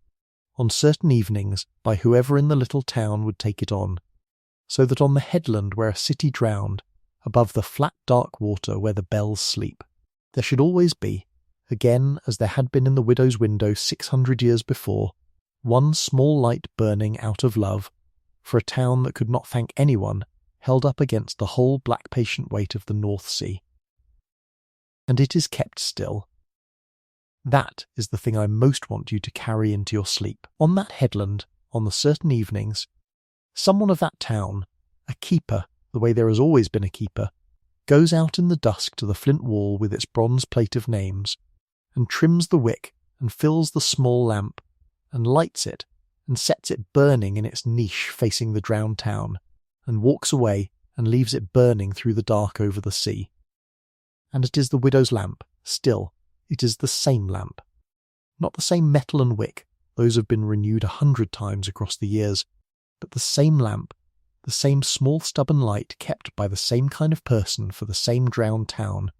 on certain evenings by whoever in the little town would take it on, so that on the headland where a city drowned, above the flat dark water where the bells sleep, there should always be, again as there had been in the widow's window 600 years before, one small light burning out of love for a town that could not thank anyone, held up against the whole black patient weight of the North Sea. And it is kept still. That is the thing I most want you to carry into your sleep. On that headland, on the certain evenings, someone of that town, a keeper, the way there has always been a keeper, goes out in the dusk to the flint wall with its bronze plate of names, and trims the wick and fills the small lamp, and lights it, and sets it burning in its niche facing the drowned town, and walks away and leaves it burning through the dark over the sea. And it is the widow's lamp, still. It is the same lamp. Not the same metal and wick, those have been renewed 100 times across the years, but the same lamp, the same small stubborn light kept by the same kind of person for the same drowned town,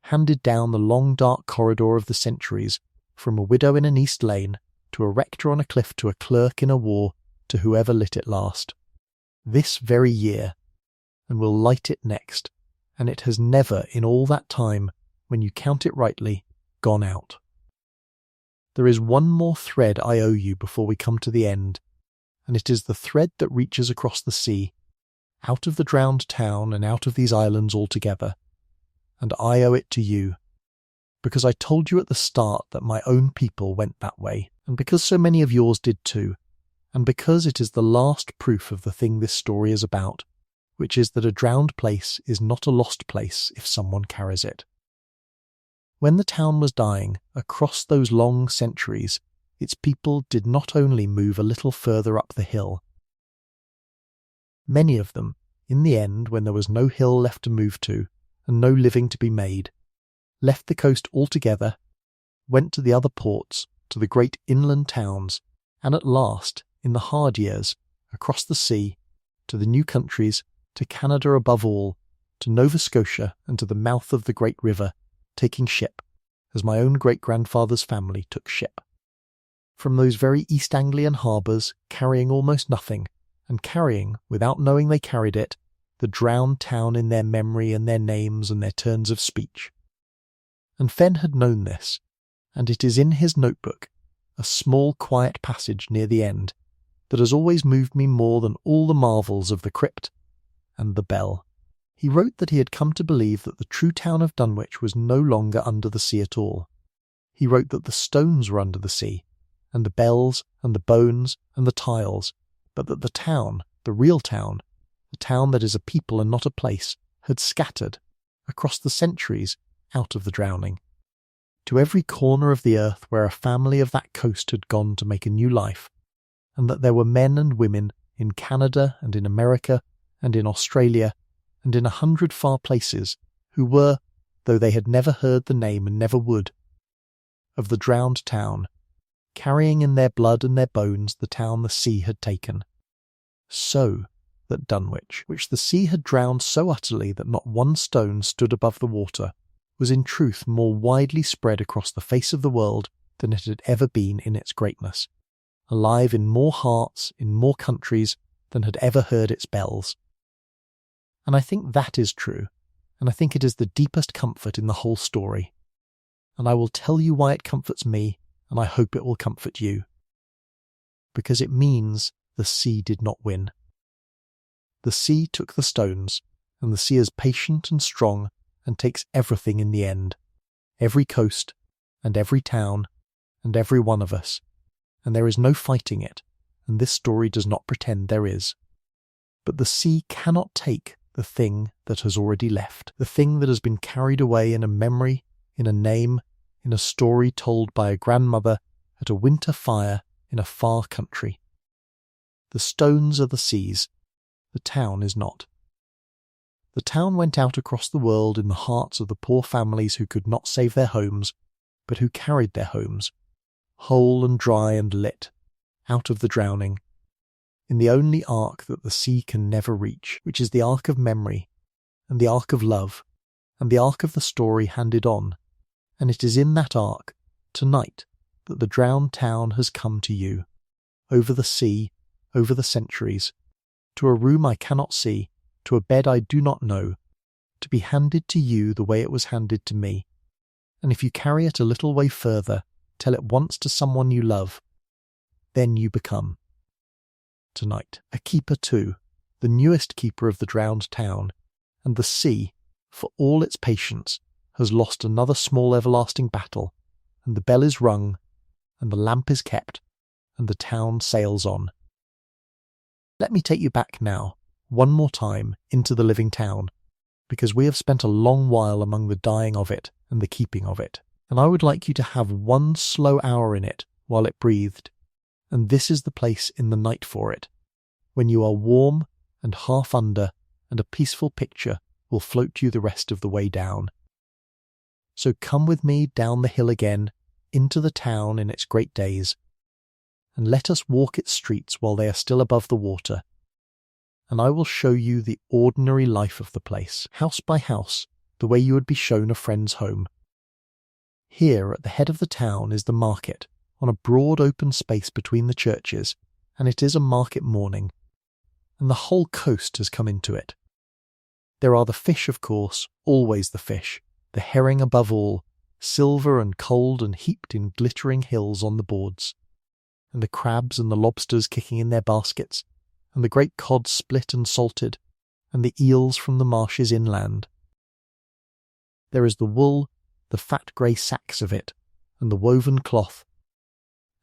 handed down the long dark corridor of the centuries, from a widow in an East Lane, to a rector on a cliff, to a clerk in a war, to whoever lit it last. This very year, and will light it next, and it has never in all that time, when you count it rightly, gone out. There is one more thread I owe you before we come to the end, and it is the thread that reaches across the sea, out of the drowned town and out of these islands altogether, and I owe it to you, because I told you at the start that my own people went that way, and because so many of yours did too, and because it is the last proof of the thing this story is about, which is that a drowned place is not a lost place if someone carries it. When the town was dying, across those long centuries, its people did not only move a little further up the hill. Many of them, in the end, when there was no hill left to move to, and no living to be made, left the coast altogether, went to the other ports, to the great inland towns, and at last, in the hard years, across the sea, to the new countries, to Canada above all, to Nova Scotia and to the mouth of the great river, taking ship, as my own great-grandfather's family took ship. From those very East Anglian harbours, carrying almost nothing, and carrying, without knowing they carried it, the drowned town in their memory and their names and their turns of speech. And Fenn had known this, and it is in his notebook, a small quiet passage near the end, that has always moved me more than all the marvels of the crypt and the bell. He wrote that he had come to believe that the true town of Dunwich was no longer under the sea at all. He wrote that the stones were under the sea, and the bells and the bones and the tiles, but that the town, the real town, the town that is a people and not a place, had scattered, across the centuries, out of the drowning, to every corner of the earth where a family of that coast had gone to make a new life, and that there were men and women in Canada and in America and in Australia and in 100 far places who were, though they had never heard the name and never would, of the drowned town, carrying in their blood and their bones the town the sea had taken. So that Dunwich, which the sea had drowned so utterly that not one stone stood above the water, was in truth more widely spread across the face of the world than it had ever been in its greatness, alive in more hearts, in more countries, than had ever heard its bells. And I think that is true, and I think it is the deepest comfort in the whole story. And I will tell you why it comforts me, and I hope it will comfort you. Because it means the sea did not win. The sea took the stones, and the sea is patient and strong, and takes everything in the end, every coast, and every town, and every one of us, and there is no fighting it, and this story does not pretend there is. But the sea cannot take the thing that has already left, the thing that has been carried away in a memory, in a name, in a story told by a grandmother at a winter fire in a far country. The stones are the seas, the town is not. The town went out across the world in the hearts of the poor families who could not save their homes, but who carried their homes, whole and dry and lit, out of the drowning, in the only ark that the sea can never reach, which is the ark of memory, and the ark of love, and the ark of the story handed on, and it is in that ark, tonight, that the drowned town has come to you, over the sea, over the centuries, to a room I cannot see, to a bed I do not know, to be handed to you the way it was handed to me. And if you carry it a little way further, tell it once to someone you love, then you become. Tonight, a keeper too, the newest keeper of the drowned town, and the sea, for all its patience, has lost another small everlasting battle, and the bell is rung, and the lamp is kept, and the town sails on. Let me take you back now, one more time, into the living town, because we have spent a long while among the dying of it and the keeping of it, and I would like you to have one slow hour in it while it breathed, and this is the place in the night for it, when you are warm and half under, and a peaceful picture will float you the rest of the way down. So come with me down the hill again, into the town in its great days, and let us walk its streets while they are still above the water, and I will show you the ordinary life of the place, house by house, the way you would be shown a friend's home. Here at the head of the town is the market, on a broad open space between the churches, and it is a market morning, and the whole coast has come into it. There are the fish, of course, always the fish, the herring above all, silver and cold and heaped in glittering hills on the boards, and the crabs and the lobsters kicking in their baskets, and the great cod split and salted, and the eels from the marshes inland. There is the wool, the fat grey sacks of it, and the woven cloth,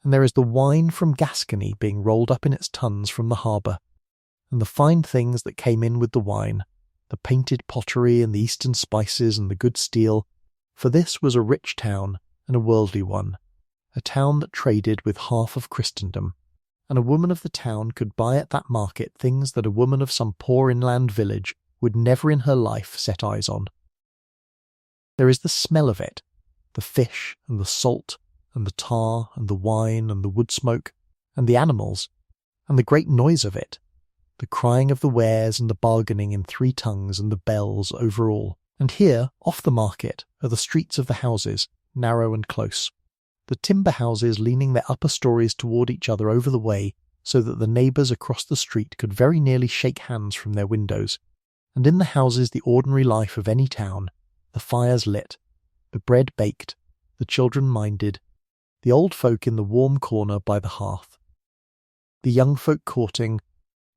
and there is the wine from Gascony being rolled up in its tuns from the harbour, and the fine things that came in with the wine, the painted pottery and the eastern spices and the good steel, for this was a rich town and a worldly one, a town that traded with half of Christendom, and a woman of the town could buy at that market things that a woman of some poor inland village would never in her life set eyes on. There is the smell of it, the fish and the salt and the tar and the wine and the wood smoke and the animals, and the great noise of it, the crying of the wares and the bargaining in three tongues and the bells over all. And here, off the market, are the streets of the houses, narrow and close, the timber houses leaning their upper stories toward each other over the way, so that the neighbours across the street could very nearly shake hands from their windows, and in the houses the ordinary life of any town, the fires lit, the bread baked, the children minded, the old folk in the warm corner by the hearth, the young folk courting,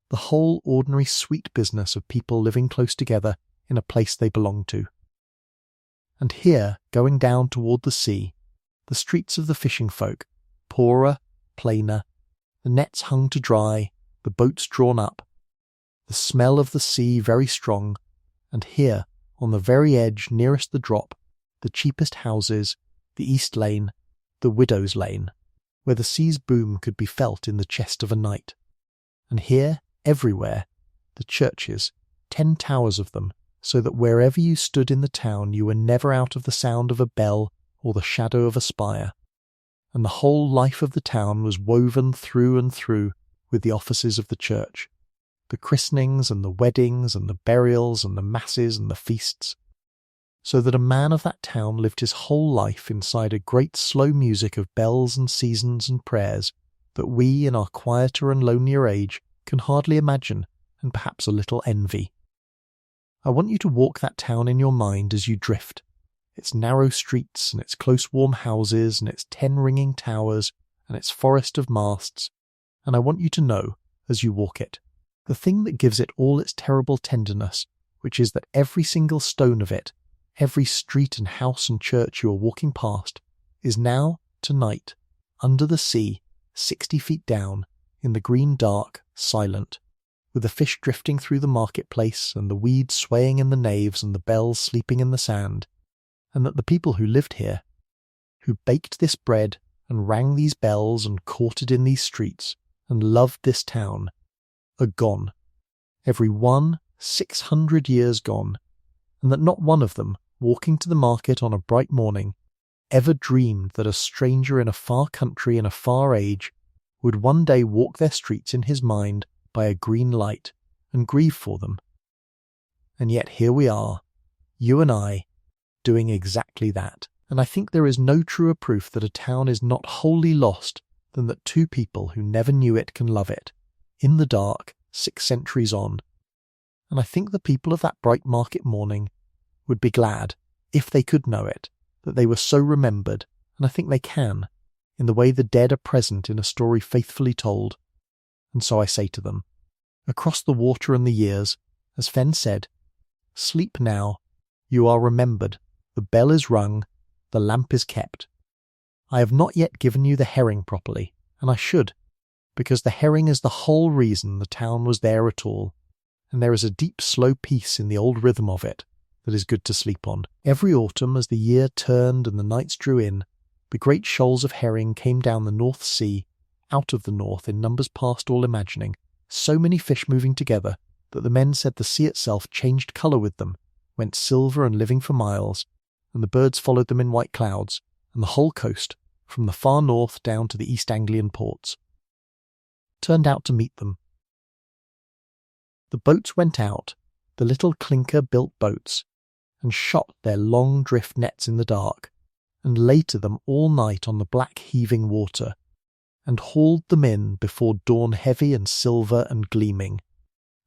the whole ordinary sweet business of people living close together in a place they belong to. And here, going down toward the sea, the streets of the fishing folk, poorer, plainer, the nets hung to dry, the boats drawn up, the smell of the sea very strong, and here, on the very edge nearest the drop, the cheapest houses, the East Lane, the Widow's Lane, where the sea's boom could be felt in the chest of a night. And here, everywhere, the churches, 10 towers of them, so that wherever you stood in the town you were never out of the sound of a bell or the shadow of a spire, and the whole life of the town was woven through and through with the offices of the church, the christenings and the weddings and the burials and the masses and the feasts, so that a man of that town lived his whole life inside a great slow music of bells and seasons and prayers that we in our quieter and lonelier age can hardly imagine and perhaps a little envy. I want you to walk that town in your mind as you drift, its narrow streets and its close warm houses and its 10 ringing towers and its forest of masts, and I want you to know, as you walk it, the thing that gives it all its terrible tenderness, which is that every single stone of it, every street and house and church you are walking past, is now, tonight, under the sea, 60 feet down, in the green dark, silent, with the fish drifting through the marketplace and the weeds swaying in the naves and the bells sleeping in the sand, and that the people who lived here, who baked this bread and rang these bells and courted in these streets and loved this town, are gone, every one 600 years gone, and that not one of them, walking to the market on a bright morning, ever dreamed that a stranger in a far country in a far age would one day walk their streets in his mind by a green light and grieve for them. And yet here we are, you and I, doing exactly that. And I think there is no truer proof that a town is not wholly lost than that two people who never knew it can love it, in the dark, 6 centuries on. And I think the people of that bright market morning would be glad, if they could know it, that they were so remembered, and I think they can, in the way the dead are present in a story faithfully told. And so I say to them, across the water and the years, as Fenn said, sleep now, you are remembered, the bell is rung, the lamp is kept. I have not yet given you the herring properly, and I should, because the herring is the whole reason the town was there at all, and there is a deep slow peace in the old rhythm of it that is good to sleep on. Every autumn, as the year turned and the nights drew in, the great shoals of herring came down the North Sea, out of the north in numbers past all imagining, so many fish moving together that the men said the sea itself changed colour with them, went silver and living for miles, and the birds followed them in white clouds, and the whole coast, from the far north down to the East Anglian ports, turned out to meet them. The boats went out, the little clinker-built boats, and shot their long drift nets in the dark, and lay to them all night on the black heaving water, and hauled them in before dawn heavy and silver and gleaming,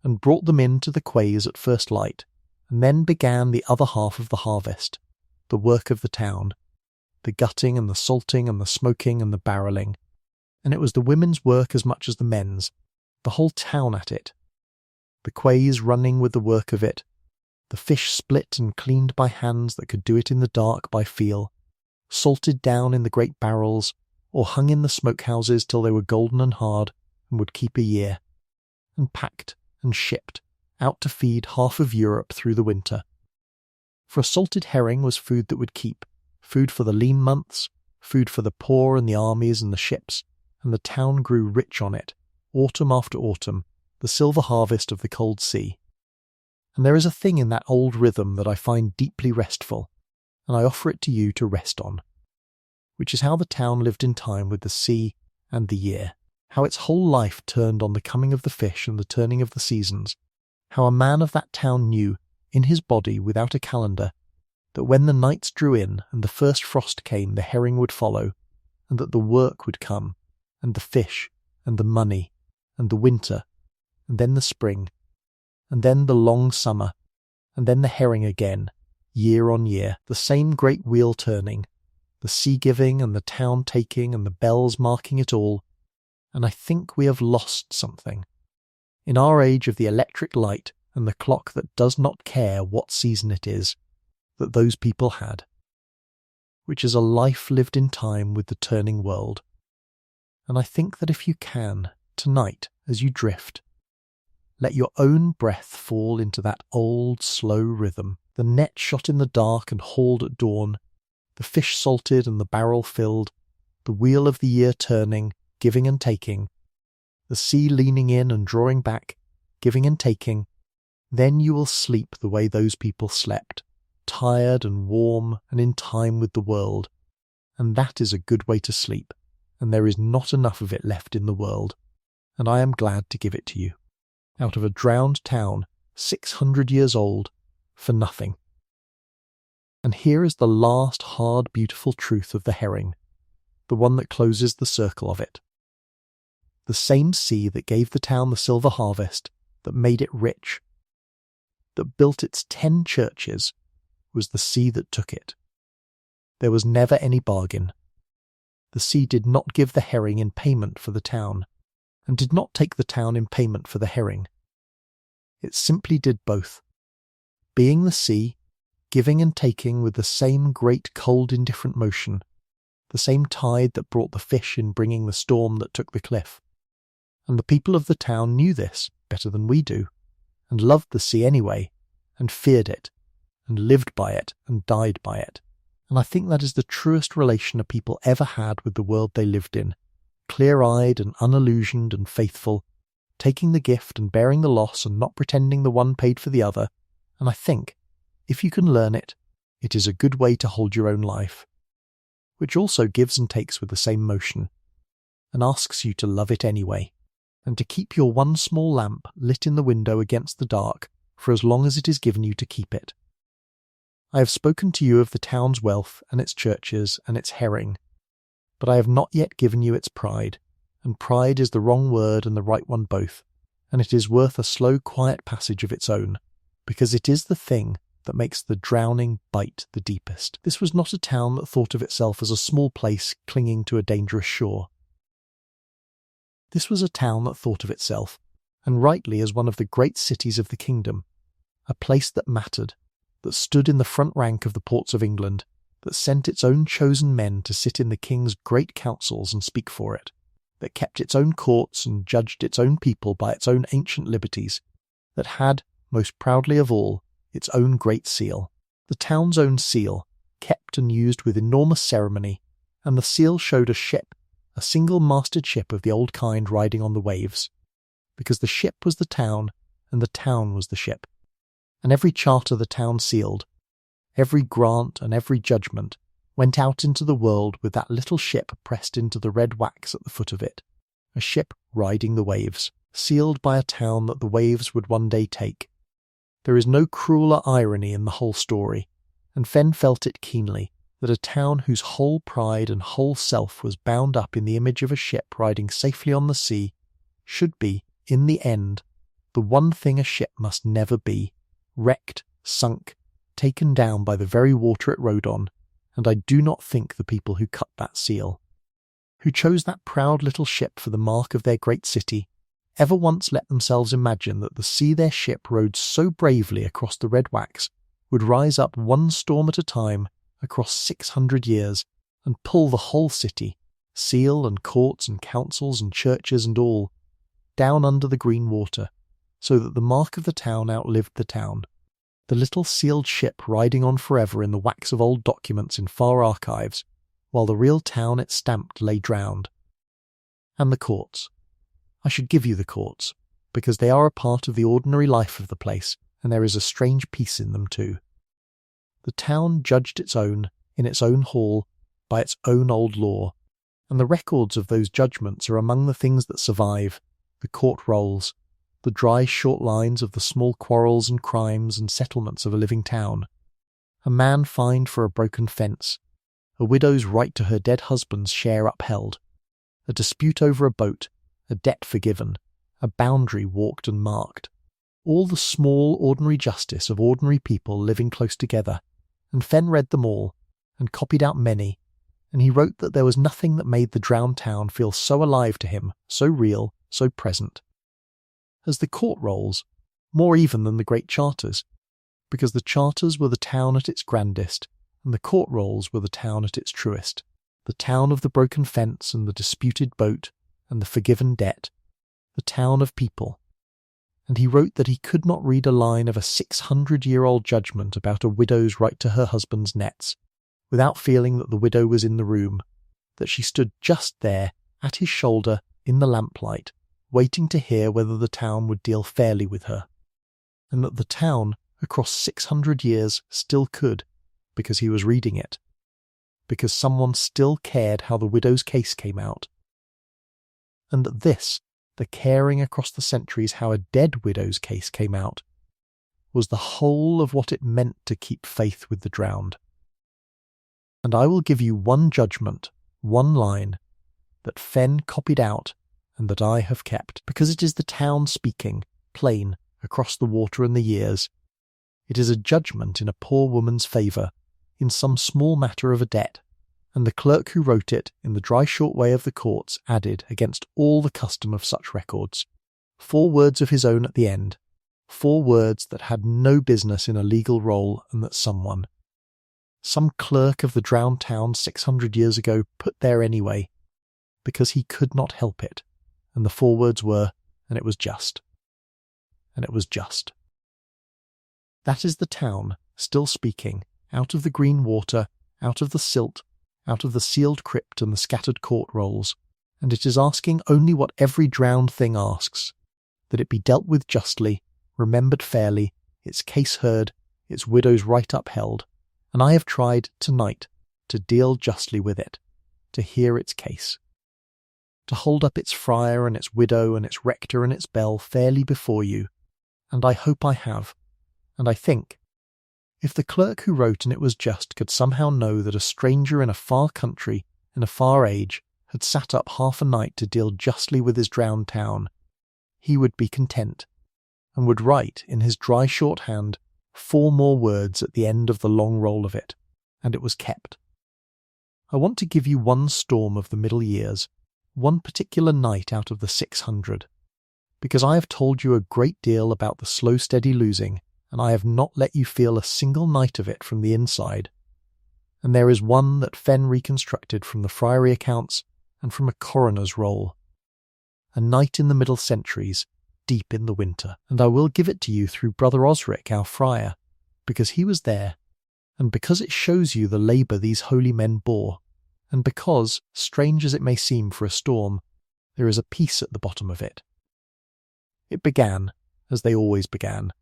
and brought them in to the quays at first light, and then began the other half of the harvest, the work of the town, the gutting and the salting and the smoking and the barrelling, and it was the women's work as much as the men's, the whole town at it, the quays running with the work of it, the fish split and cleaned by hands that could do it in the dark by feel, salted down in the great barrels, or hung in the smokehouses till they were golden and hard and would keep a year, and packed and shipped out to feed half of Europe through the winter. For a salted herring was food that would keep, food for the lean months, food for the poor and the armies and the ships, and the town grew rich on it, autumn after autumn, the silver harvest of the cold sea. And there is a thing in that old rhythm that I find deeply restful, and I offer it to you to rest on, which is how the town lived in time with the sea and the year, how its whole life turned on the coming of the fish and the turning of the seasons, how a man of that town knew, in his body without a calendar, that when the nights drew in and the first frost came the herring would follow, and that the work would come, and the fish, and the money, and the winter, and then the spring, and then the long summer, and then the herring again, year on year, the same great wheel turning, the sea giving and the town taking and the bells marking it all, and I think we have lost something. In our age of the electric light and the clock that does not care what season it is, that those people had, which is a life lived in time with the turning world. And I think that if you can, tonight, as you drift, let your own breath fall into that old, slow rhythm, the net shot in the dark and hauled at dawn, the fish salted and the barrel filled, the wheel of the year turning, giving and taking, the sea leaning in and drawing back, giving and taking, then you will sleep the way those people slept, tired and warm and in time with the world. And that is a good way to sleep, and there is not enough of it left in the world, and I am glad to give it to you. Out of a drowned town, 600 years old, for nothing. And here is the last hard, beautiful truth of the herring, the one that closes the circle of it. The same sea that gave the town the silver harvest, that made it rich, that built its 10 churches, was the sea that took it. There was never any bargain. The sea did not give the herring in payment for the town, and did not take the town in payment for the herring. It simply did both, being the sea, giving and taking with the same great cold indifferent motion, the same tide that brought the fish in bringing the storm that took the cliff. And the people of the town knew this better than we do, and loved the sea anyway, and feared it, and lived by it, and died by it. And I think that is the truest relation a people ever had with the world they lived in, clear-eyed and unillusioned and faithful, taking the gift and bearing the loss and not pretending the one paid for the other. And I think, if you can learn it, it is a good way to hold your own life, which also gives and takes with the same motion. and asks you to love it anyway, and to keep your one small lamp lit in the window against the dark for as long as it is given you to keep it. I have spoken to you of the town's wealth and its churches and its herring, but I have not yet given you its pride, and pride is the wrong word and the right one both, and it is worth a slow, quiet passage of its own, because it is the thing that makes the drowning bite the deepest. This was not a town that thought of itself as a small place clinging to a dangerous shore. This was a town that thought of itself, and rightly, as one of the great cities of the kingdom, a place that mattered, that stood in the front rank of the ports of England, that sent its own chosen men to sit in the king's great councils and speak for it, that kept its own courts and judged its own people by its own ancient liberties, that had, most proudly of all, its own great seal, the town's own seal, kept and used with enormous ceremony, and the seal showed a ship, a single-masted ship of the old kind riding on the waves, because the ship was the town and the town was the ship, and every charter the town sealed, every grant and every judgment went out into the world with that little ship pressed into the red wax at the foot of it, a ship riding the waves, sealed by a town that the waves would one day take. There is no crueler irony in the whole story, and Fenn felt it keenly, that a town whose whole pride and whole self was bound up in the image of a ship riding safely on the sea should be, in the end, the one thing a ship must never be, wrecked, sunk, taken down by the very water it rode on, and I do not think the people who cut that seal, who chose that proud little ship for the mark of their great city, ever once let themselves imagine that the sea their ship rode so bravely across the red wax would rise up one storm at a time across 600 years and pull the whole city, seal and courts and councils and churches and all, down under the green water, so that the mark of the town outlived the town, the little sealed ship riding on forever in the wax of old documents in far archives, while the real town it stamped lay drowned. And the courts. I should give you the courts, because they are a part of the ordinary life of the place, and there is a strange peace in them too. The town judged its own, in its own hall, by its own old law, and the records of those judgments are among the things that survive, the court rolls, the dry short lines of the small quarrels and crimes and settlements of a living town. A man fined for a broken fence, a widow's right to her dead husband's share upheld, a dispute over a boat, a debt forgiven, a boundary walked and marked, all the small ordinary justice of ordinary people living close together, and Fenn read them all, and copied out many, and he wrote that there was nothing that made the drowned town feel so alive to him, so real, so present, as the court rolls, more even than the great charters, because the charters were the town at its grandest, and the court rolls were the town at its truest, the town of the broken fence and the disputed boat and the forgiven debt, the town of people. And he wrote that he could not read a line of a 600-year-old judgment about a widow's right to her husband's nets, without feeling that the widow was in the room, that she stood just there, at his shoulder, in the lamplight, waiting to hear whether the town would deal fairly with her, and that the town, across 600 years, still could, because he was reading it, because someone still cared how the widow's case came out, and that this, the caring across the centuries how a dead widow's case came out, was the whole of what it meant to keep faith with the drowned. And I will give you one judgment, one line, that Fenn copied out and that I have kept, because it is the town speaking, plain, across the water and the years. It is a judgment in a poor woman's favour, in some small matter of a debt, and the clerk who wrote it, in the dry short way of the courts, added, against all the custom of such records, 4 words of his own at the end, 4 words that had no business in a legal roll, and that some clerk of the drowned town 600 years ago put there anyway, because he could not help it, and the 4 words were, and it was just. And it was just. That is the town, still speaking, out of the green water, out of the silt, out of the sealed crypt and the scattered court rolls, and it is asking only what every drowned thing asks, that it be dealt with justly, remembered fairly, its case heard, its widow's right upheld, and I have tried, tonight, to deal justly with it, to hear its case, to hold up its friar and its widow and its rector and its bell fairly before you, and I hope I have, and I think, if the clerk who wrote And It Was Just could somehow know that a stranger in a far country, in a far age, had sat up half a night to deal justly with his drowned town, he would be content, and would write in his dry shorthand 4 more words at the end of the long roll of it, and it was kept. I want to give you one storm of the Middle Years, one particular night out of the 600, because I have told you a great deal about the slow steady losing, and I have not let you feel a single night of it from the inside. And there is one that Fenn reconstructed from the friary accounts and from a coroner's roll. A night in the middle centuries, deep in the winter, and I will give it to you through Brother Osric, our friar, because he was there, and because it shows you the labour these holy men bore, and because, strange as it may seem for a storm, there is a peace at the bottom of it. It began, as they always began,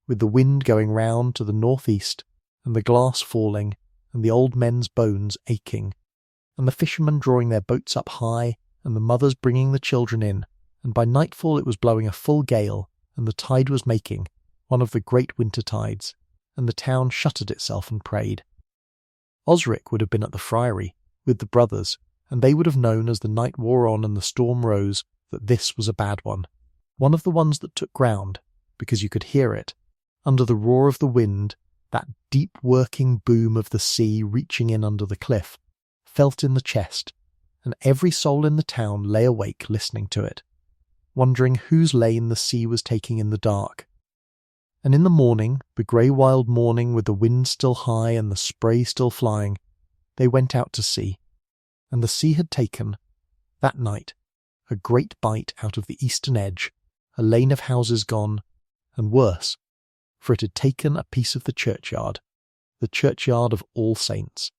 with the wind going round to the north-east, and the glass falling, and the old men's bones aching, and the fishermen drawing their boats up high, and the mothers bringing the children in, and by nightfall it was blowing a full gale, and the tide was making, one of the great winter tides, and the town shuttered itself and prayed. Osric would have been at the friary, with the brothers, and they would have known as the night wore on and the storm rose that this was a bad one of the ones that took ground, because you could hear it, under the roar of the wind, that deep working boom of the sea reaching in under the cliff, felt in the chest, and every soul in the town lay awake listening to it, wondering whose lane the sea was taking in the dark. And in the morning, the grey wild morning with the wind still high and the spray still flying, they went out to sea, and the sea had taken, that night, a great bite out of the eastern edge, a lane of houses gone, and worse, for it had taken a piece of the churchyard of All Saints,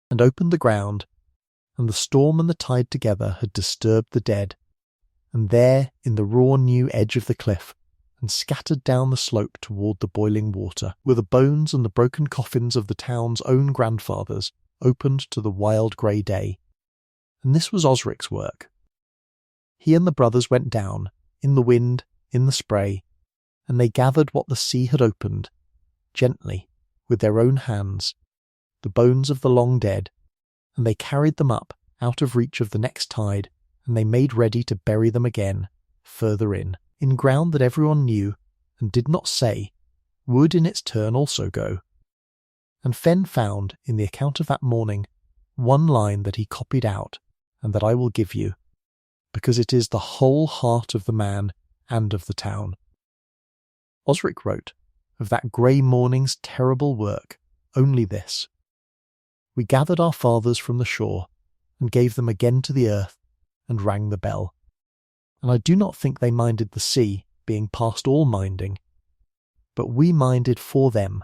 and opened the ground, and the storm and the tide together had disturbed the dead, and there, in the raw new edge of the cliff, and scattered down the slope toward the boiling water, were the bones and the broken coffins of the town's own grandfathers, opened to the wild grey day. And this was Osric's work. He and the brothers went down, in the wind, in the spray, and they gathered what the sea had opened, gently, with their own hands, the bones of the long dead, and they carried them up, out of reach of the next tide, and they made ready to bury them again, further in ground that everyone knew, and did not say, would in its turn also go. And Fenn found, in the account of that morning, one line that he copied out, and that I will give you, because it is the whole heart of the man and of the town. Osric wrote, of that grey morning's terrible work, only this: we gathered our fathers from the shore, and gave them again to the earth, and rang the bell. And I do not think they minded the sea, being past all minding. But we minded for them.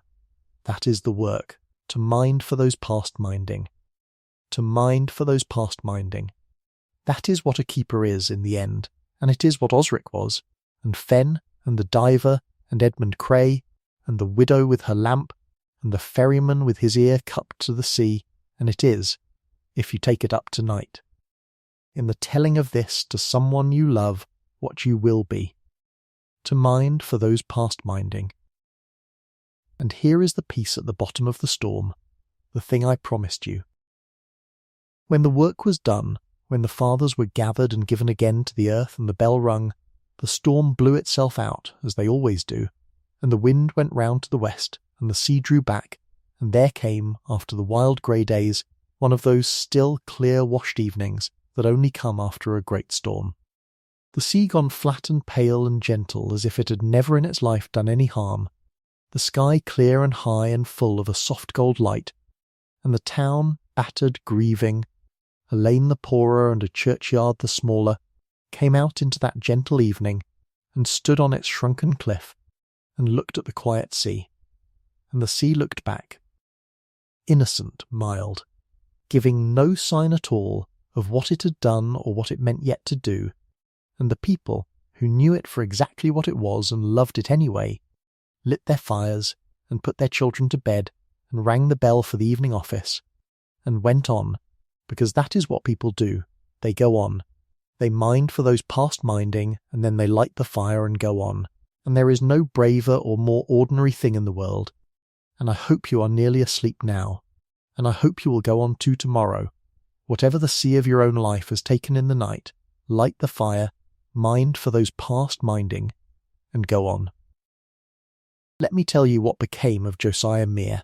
That is the work, to mind for those past minding. To mind for those past minding. That is what a keeper is in the end, and it is what Osric was, and Fenn, and the diver, and Edmund Cray, and the widow with her lamp, and the ferryman with his ear cupped to the sea, and it is, if you take it up tonight. In the telling of this to someone you love, what you will be. To mind for those past minding. And here is the peace at the bottom of the storm, the thing I promised you. When the work was done, when the fathers were gathered and given again to the earth and the bell rung, the storm blew itself out, as they always do, and the wind went round to the west, and the sea drew back, and there came, after the wild grey days, one of those still, clear, washed evenings that only come after a great storm. The sea gone flat and pale and gentle as if it had never in its life done any harm, the sky clear and high and full of a soft gold light, and the town, battered, grieving, a lane the poorer and a churchyard the smaller, came out into that gentle evening, and stood on its shrunken cliff, and looked at the quiet sea, and the sea looked back, innocent, mild, giving no sign at all of what it had done or what it meant yet to do, and the people, who knew it for exactly what it was and loved it anyway, lit their fires, and put their children to bed, and rang the bell for the evening office, and went on, because that is what people do, They go on. They mind for those past minding, and then they light the fire and go on. And there is no braver or more ordinary thing in the world. And I hope you are nearly asleep now. And I hope you will go on too tomorrow. Whatever the sea of your own life has taken in the night, light the fire, mind for those past minding, and go on. Let me tell you what became of Josiah Mere,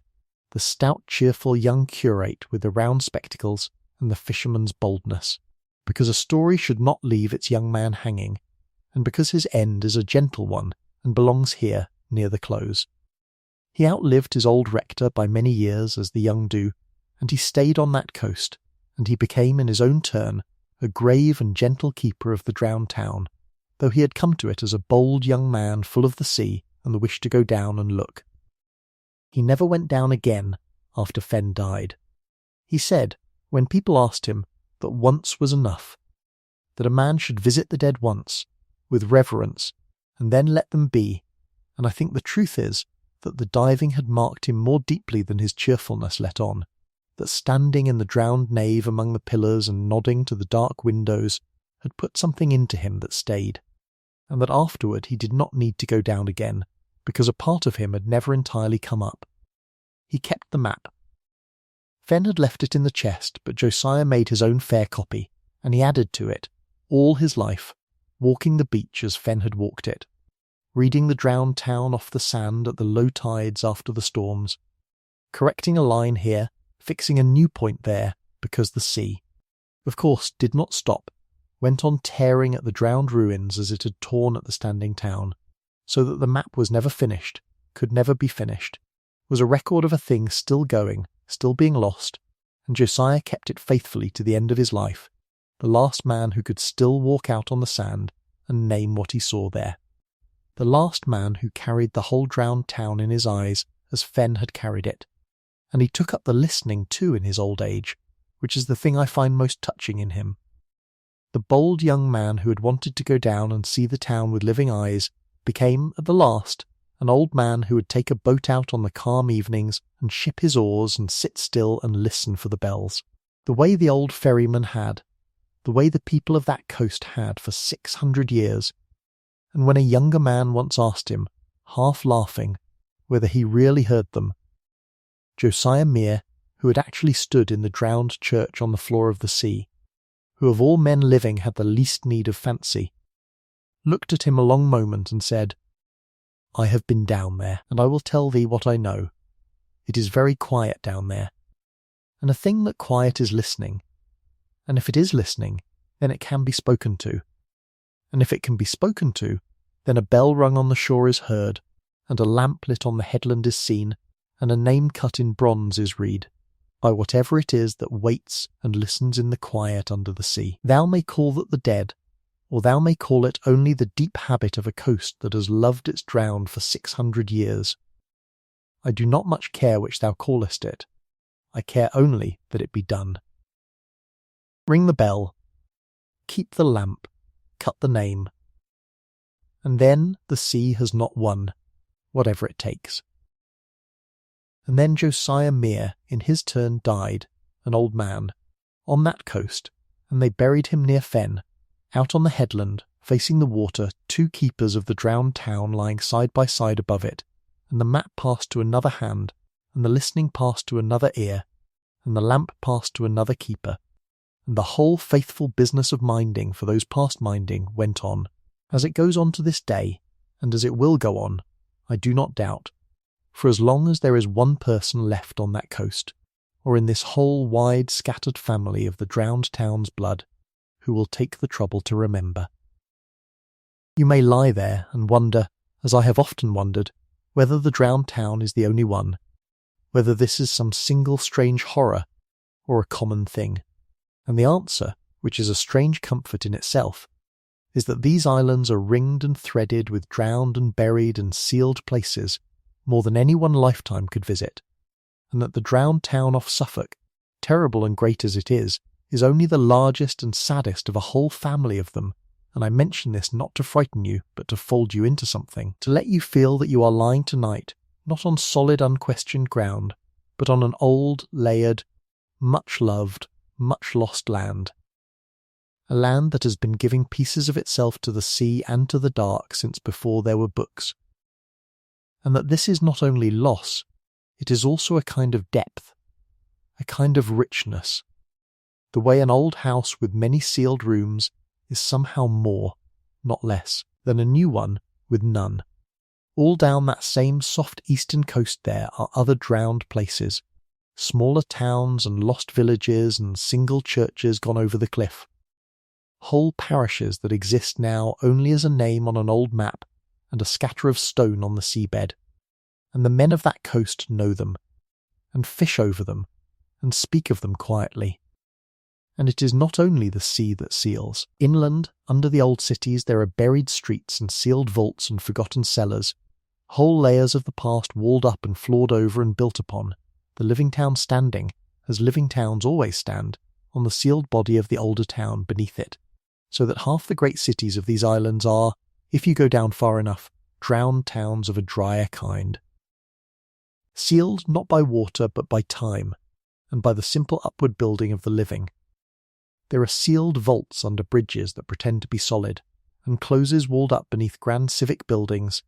the stout, cheerful young curate with the round spectacles and the fisherman's boldness, because a story should not leave its young man hanging, and because his end is a gentle one and belongs here near the close. He outlived his old rector by many years, as the young do, and he stayed on that coast, and he became in his own turn a grave and gentle keeper of the drowned town, though he had come to it as a bold young man full of the sea and the wish to go down and look. He never went down again after Fenn died. He said, when people asked him, that once was enough, that a man should visit the dead once, with reverence, and then let them be, and I think the truth is that the diving had marked him more deeply than his cheerfulness let on, that standing in the drowned nave among the pillars and nodding to the dark windows had put something into him that stayed, and that afterward he did not need to go down again, because a part of him had never entirely come up. He kept the map. Fenn had left it in the chest, but Josiah made his own fair copy, and he added to it, all his life, walking the beach as Fenn had walked it, reading the drowned town off the sand at the low tides after the storms, correcting a line here, fixing a new point there, because the sea, of course, did not stop, went on tearing at the drowned ruins as it had torn at the standing town, so that the map was never finished, could never be finished, was a record of a thing still going, still being lost, and Josiah kept it faithfully to the end of his life, the last man who could still walk out on the sand and name what he saw there. The last man who carried the whole drowned town in his eyes as Fenn had carried it. And he took up the listening too in his old age, which is the thing I find most touching in him. The bold young man who had wanted to go down and see the town with living eyes became, at the last, an old man who would take a boat out on the calm evenings and ship his oars and sit still and listen for the bells, the way the old ferryman had, the way the people of that coast had for 600 years. And when a younger man once asked him, half laughing, whether he really heard them, Josiah Mere, who had actually stood in the drowned church on the floor of the sea, who of all men living had the least need of fancy, looked at him a long moment and said, I have been down there, and I will tell thee what I know. It is very quiet down there, and a thing that quiet is listening, and if it is listening, then it can be spoken to, and if it can be spoken to, then a bell rung on the shore is heard, and a lamp lit on the headland is seen, and a name cut in bronze is read, by whatever it is that waits and listens in the quiet under the sea. Thou may call that the dead, or thou may call it only the deep habit of a coast that has loved its drowned for 600 years. I do not much care which thou callest it. I care only that it be done. Ring the bell, keep the lamp, cut the name, and then the sea has not won, whatever it takes. And then Josiah Mere, in his turn, died, an old man, on that coast, and they buried him near Fenn, out on the headland, facing the water, 2 keepers of the drowned town lying side by side above it, and the map passed to another hand, and the listening passed to another ear, and the lamp passed to another keeper, and the whole faithful business of minding for those past minding went on, as it goes on to this day, and as it will go on, I do not doubt, for as long as there is one person left on that coast, or in this whole wide scattered family of the drowned town's blood, who will take the trouble to remember. You may lie there and wonder, as I have often wondered, whether the drowned town is the only one, whether this is some single strange horror, or a common thing. And the answer, which is a strange comfort in itself, is that these islands are ringed and threaded with drowned and buried and sealed places more than any one lifetime could visit, and that the drowned town off Suffolk, terrible and great as it is only the largest and saddest of a whole family of them, and I mention this not to frighten you, but to fold you into something, to let you feel that you are lying tonight, not on solid unquestioned ground, but on an old, layered, much-loved, much-lost land, a land that has been giving pieces of itself to the sea and to the dark since before there were books. And that this is not only loss, it is also a kind of depth, a kind of richness, the way an old house with many sealed rooms is somehow more, not less, than a new one with none. All down that same soft eastern coast there are other drowned places, smaller towns and lost villages and single churches gone over the cliff. Whole parishes that exist now only as a name on an old map and a scatter of stone on the seabed. And the men of that coast know them, and fish over them, and speak of them quietly. And it is not only the sea that seals. Inland, under the old cities, there are buried streets and sealed vaults and forgotten cellars, whole layers of the past walled up and floored over and built upon, the living town standing, as living towns always stand, on the sealed body of the older town beneath it, so that half the great cities of these islands are, if you go down far enough, drowned towns of a drier kind. Sealed not by water but by time, and by the simple upward building of the living. There are sealed vaults under bridges that pretend to be solid, and closes walled up beneath grand civic buildings,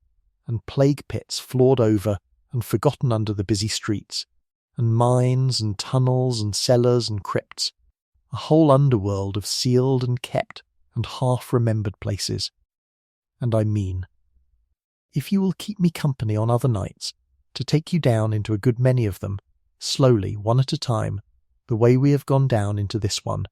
and plague pits floored over and forgotten under the busy streets, and mines and tunnels and cellars and crypts, a whole underworld of sealed and kept and half-remembered places. And I mean, if you will keep me company on other nights, to take you down into a good many of them, slowly, one at a time, the way we have gone down into this one,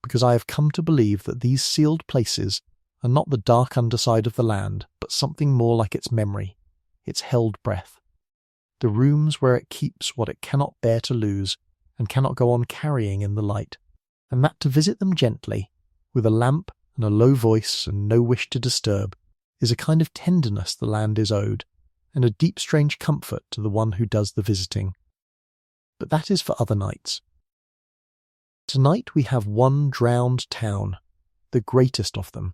because I have come to believe that these sealed places are not the dark underside of the land, but something more like its memory, its held breath, the rooms where it keeps what it cannot bear to lose and cannot go on carrying in the light, and that to visit them gently, with a lamp and a low voice and no wish to disturb, is a kind of tenderness the land is owed, and a deep strange comfort to the one who does the visiting. But that is for other nights. Tonight we have one drowned town, the greatest of them,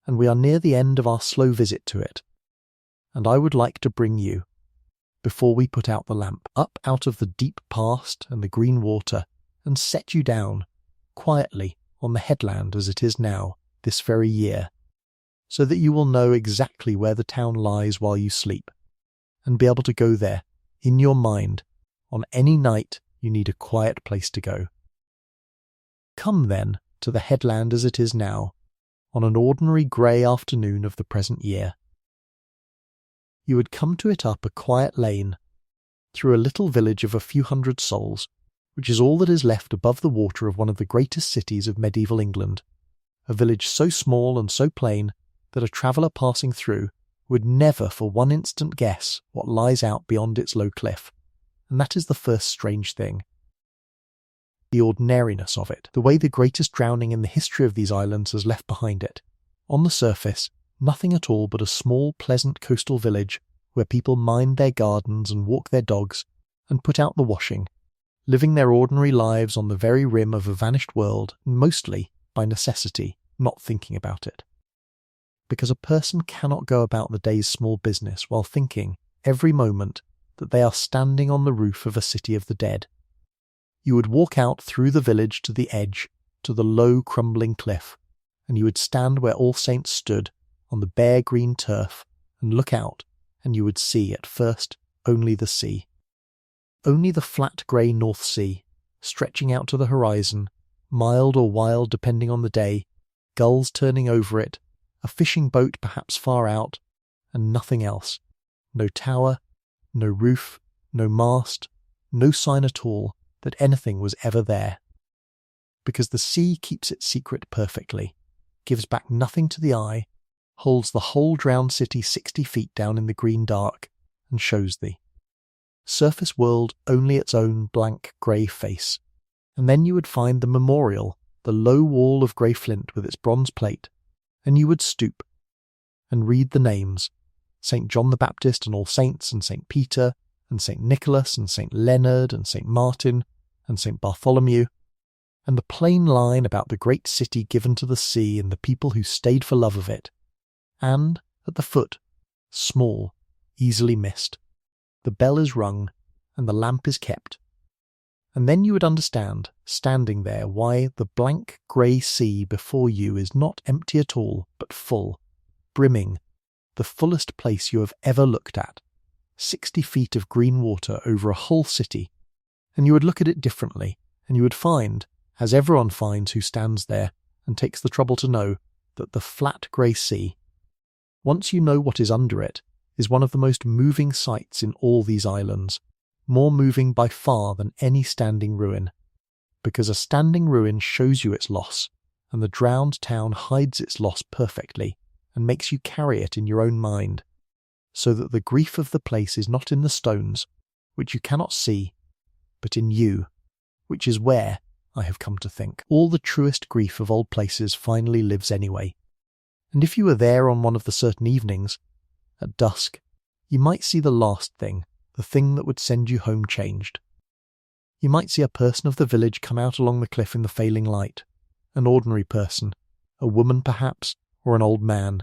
and we are near the end of our slow visit to it. And I would like to bring you, before we put out the lamp, up out of the deep past and the green water, and set you down, quietly, on the headland as it is now, this very year, so that you will know exactly where the town lies while you sleep, and be able to go there, in your mind, on any night you need a quiet place to go. Come, then, to the headland as it is now, on an ordinary grey afternoon of the present year. You would come to it up a quiet lane, through a little village of a few hundred souls, which is all that is left above the water of one of the greatest cities of medieval England, a village so small and so plain that a traveller passing through would never for one instant guess what lies out beyond its low cliff, and that is the first strange thing. The ordinariness of it, the way the greatest drowning in the history of these islands has left behind it. On the surface, nothing at all but a small, pleasant coastal village where people mind their gardens and walk their dogs and put out the washing, living their ordinary lives on the very rim of a vanished world, mostly by necessity, not thinking about it. Because a person cannot go about the day's small business while thinking, every moment, that they are standing on the roof of a city of the dead. You would walk out through the village to the edge, to the low crumbling cliff, and you would stand where All Saints stood, on the bare green turf, and look out, and you would see at first only the sea. Only the flat grey North Sea, stretching out to the horizon, mild or wild depending on the day, gulls turning over it, a fishing boat perhaps far out, and nothing else. No tower, no roof, no mast, no sign at all that anything was ever there. Because the sea keeps its secret perfectly, gives back nothing to the eye, holds the whole drowned city 60 feet down in the green dark, and shows thee. Surface world only its own blank grey face. And then you would find the memorial, the low wall of grey flint with its bronze plate, and you would stoop, and read the names, St. John the Baptist and All Saints and St. Peter and St. Nicholas and St. Leonard and St. Martin and St. Bartholomew, and the plain line about the great city given to the sea and the people who stayed for love of it, and, at the foot, small, easily missed, the bell is rung and the lamp is kept, And then you would understand, standing there, why the blank grey sea before you is not empty at all, but full, brimming, the fullest place you have ever looked at, 60 feet of green water over a whole city. And you would look at it differently, and you would find, as everyone finds who stands there and takes the trouble to know, that the flat grey sea, once you know what is under it, is one of the most moving sights in all these islands, more moving by far than any standing ruin, because a standing ruin shows you its loss, and the drowned town hides its loss perfectly and makes you carry it in your own mind, so that the grief of the place is not in the stones, which you cannot see, but in you, which is where, I have come to think, all the truest grief of old places finally lives anyway. And if you were there on one of the certain evenings, at dusk, you might see the last thing, the thing that would send you home changed. You might see a person of the village come out along the cliff in the failing light, an ordinary person, a woman perhaps, or an old man,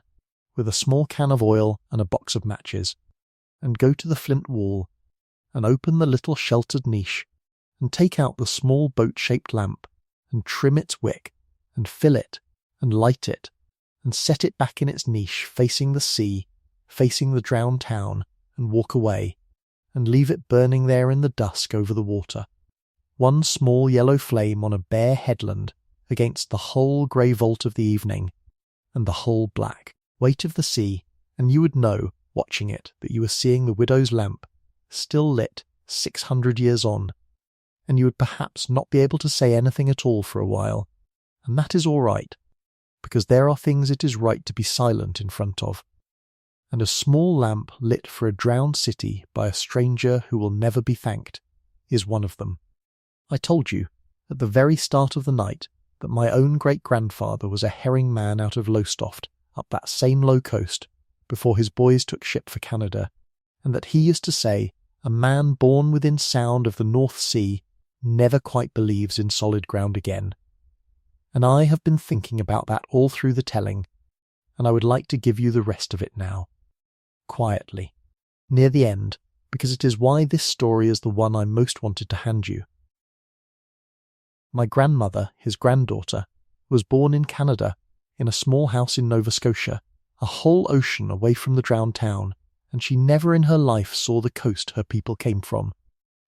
with a small can of oil and a box of matches, and go to the flint wall, and open the little sheltered niche, and take out the small boat-shaped lamp, and trim its wick, and fill it, and light it, and set it back in its niche facing the sea, facing the drowned town, and walk away, and leave it burning there in the dusk over the water, one small yellow flame on a bare headland against the whole grey vault of the evening, and the whole black weight of the sea, and you would know, watching it, that you were seeing the widow's lamp, still lit 600 years on, and you would perhaps not be able to say anything at all for a while, and that is all right, because there are things it is right to be silent in front of, and a small lamp lit for a drowned city by a stranger who will never be thanked is one of them. I told you, at the very start of the night, that my own great-grandfather was a herring man out of Lowestoft, up that same low coast, before his boys took ship for Canada, and that he used to say, a man born within sound of the North Sea never quite believes in solid ground again. And I have been thinking about that all through the telling, and I would like to give you the rest of it now, quietly, near the end, because it is why this story is the one I most wanted to hand you. My grandmother, his granddaughter, was born in Canada, in a small house in Nova Scotia, a whole ocean away from the drowned town, and she never in her life saw the coast her people came from,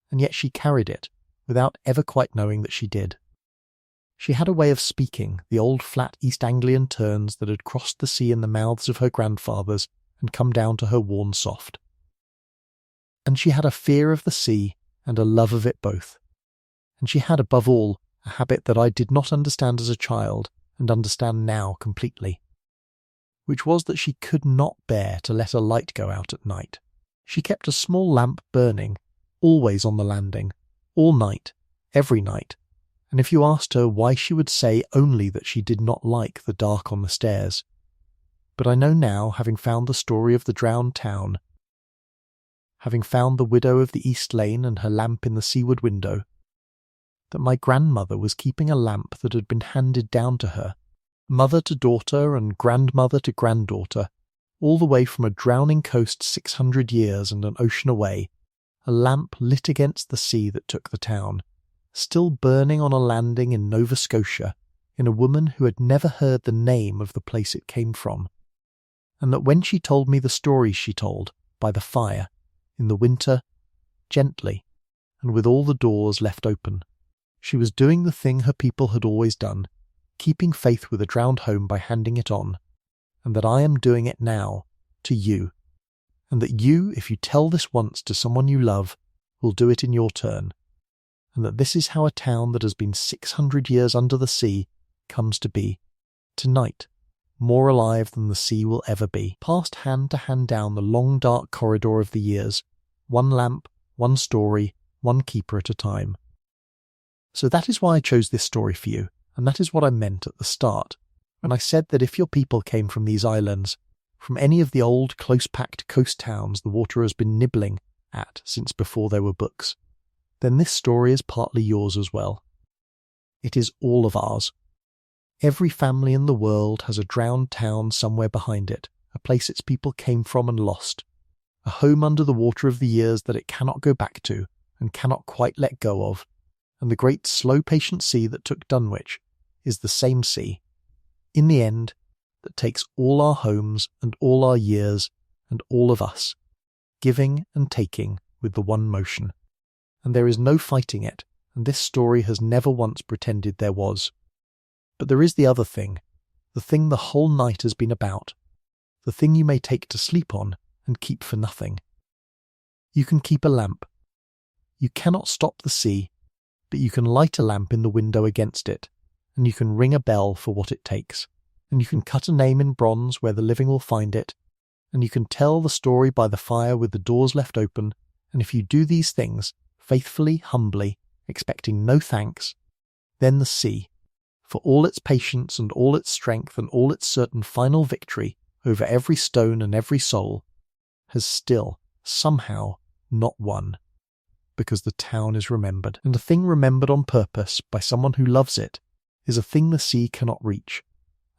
and yet she carried it, without ever quite knowing that she did. She had a way of speaking the old flat East Anglian turns that had crossed the sea in the mouths of her grandfathers and come down to her worn soft. And she had a fear of the sea and a love of it both. And she had, above all, a habit that I did not understand as a child and understand now completely, which was that she could not bear to let a light go out at night. She kept a small lamp burning, always on the landing, all night, every night, and if you asked her why, she would say only that she did not like the dark on the stairs. But I know now, having found the story of the drowned town, having found the widow of the East Lane and her lamp in the seaward window, that my grandmother was keeping a lamp that had been handed down to her, mother to daughter and grandmother to granddaughter, all the way from a drowning coast 600 years and an ocean away, a lamp lit against the sea that took the town, still burning on a landing in Nova Scotia, in a woman who had never heard the name of the place it came from, and that when she told me the stories she told, by the fire, in the winter, gently, and with all the doors left open, she was doing the thing her people had always done, keeping faith with a drowned home by handing it on, and that I am doing it now, to you, and that you, if you tell this once to someone you love, will do it in your turn, and that this is how a town that has been 600 years under the sea comes to be, tonight, more alive than the sea will ever be, passed hand to hand down the long dark corridor of the years, one lamp, one story, one keeper at a time. So that is why I chose this story for you, and that is what I meant at the start, when I said that if your people came from these islands, from any of the old close-packed coast towns the water has been nibbling at since before there were books, then this story is partly yours as well. It is all of ours. Every family in the world has a drowned town somewhere behind it, a place its people came from and lost, a home under the water of the years that it cannot go back to and cannot quite let go of, and the great slow patient sea that took Dunwich is the same sea, in the end, that takes all our homes and all our years and all of us, giving and taking with the one motion. And there is no fighting it, and this story has never once pretended there was. But there is the other thing, the thing the whole night has been about, the thing you may take to sleep on and keep for nothing. You can keep a lamp. You cannot stop the sea, but you can light a lamp in the window against it, and you can ring a bell for what it takes, and you can cut a name in bronze where the living will find it, and you can tell the story by the fire with the doors left open, and if you do these things, faithfully, humbly, expecting no thanks, then the sea, for all its patience and all its strength and all its certain final victory over every stone and every soul, has still, somehow, not won, because the town is remembered. And a thing remembered on purpose by someone who loves it is a thing the sea cannot reach,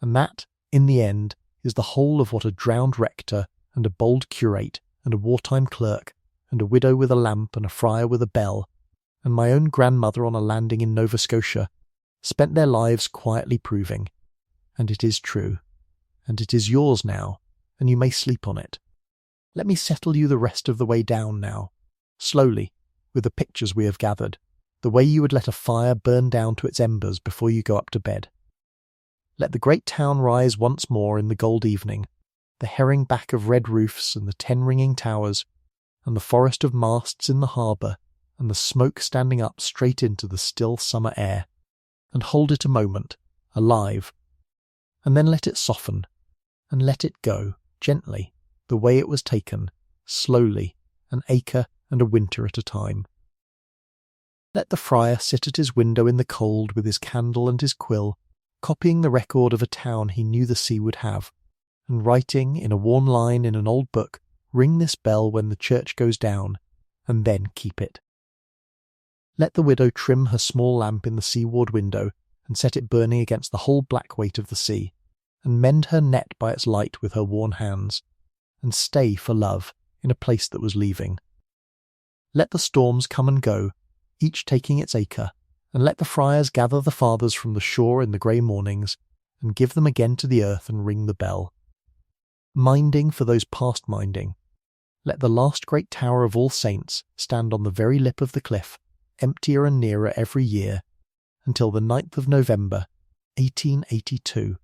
and that, in the end, is the whole of what a drowned rector and a bold curate and a wartime clerk and a widow with a lamp and a friar with a bell and my own grandmother on a landing in Nova Scotia spent their lives quietly proving. And it is true, and it is yours now, and you may sleep on it. Let me settle you the rest of the way down now, slowly, with the pictures we have gathered, the way you would let a fire burn down to its embers before you go up to bed. Let the great town rise once more in the gold evening, the herring back of red roofs and the 10 ringing towers, and the forest of masts in the harbour, and the smoke standing up straight into the still summer air, and hold it a moment, alive, and then let it soften, and let it go, gently, the way it was taken, slowly, an acre and a winter at a time. Let the friar sit at his window in the cold with his candle and his quill, copying the record of a town he knew the sea would have, and writing in a worn line in an old book, "Ring this bell when the church goes down," and then keep it. Let the widow trim her small lamp in the seaward window and set it burning against the whole black weight of the sea, and mend her net by its light with her worn hands, and stay for love in a place that was leaving. Let the storms come and go, each taking its acre, and let the friars gather the fathers from the shore in the grey mornings, and give them again to the earth and ring the bell. Minding for those past minding, let the last great tower of All Saints stand on the very lip of the cliff, emptier and nearer every year, until the 9th of November, 1882,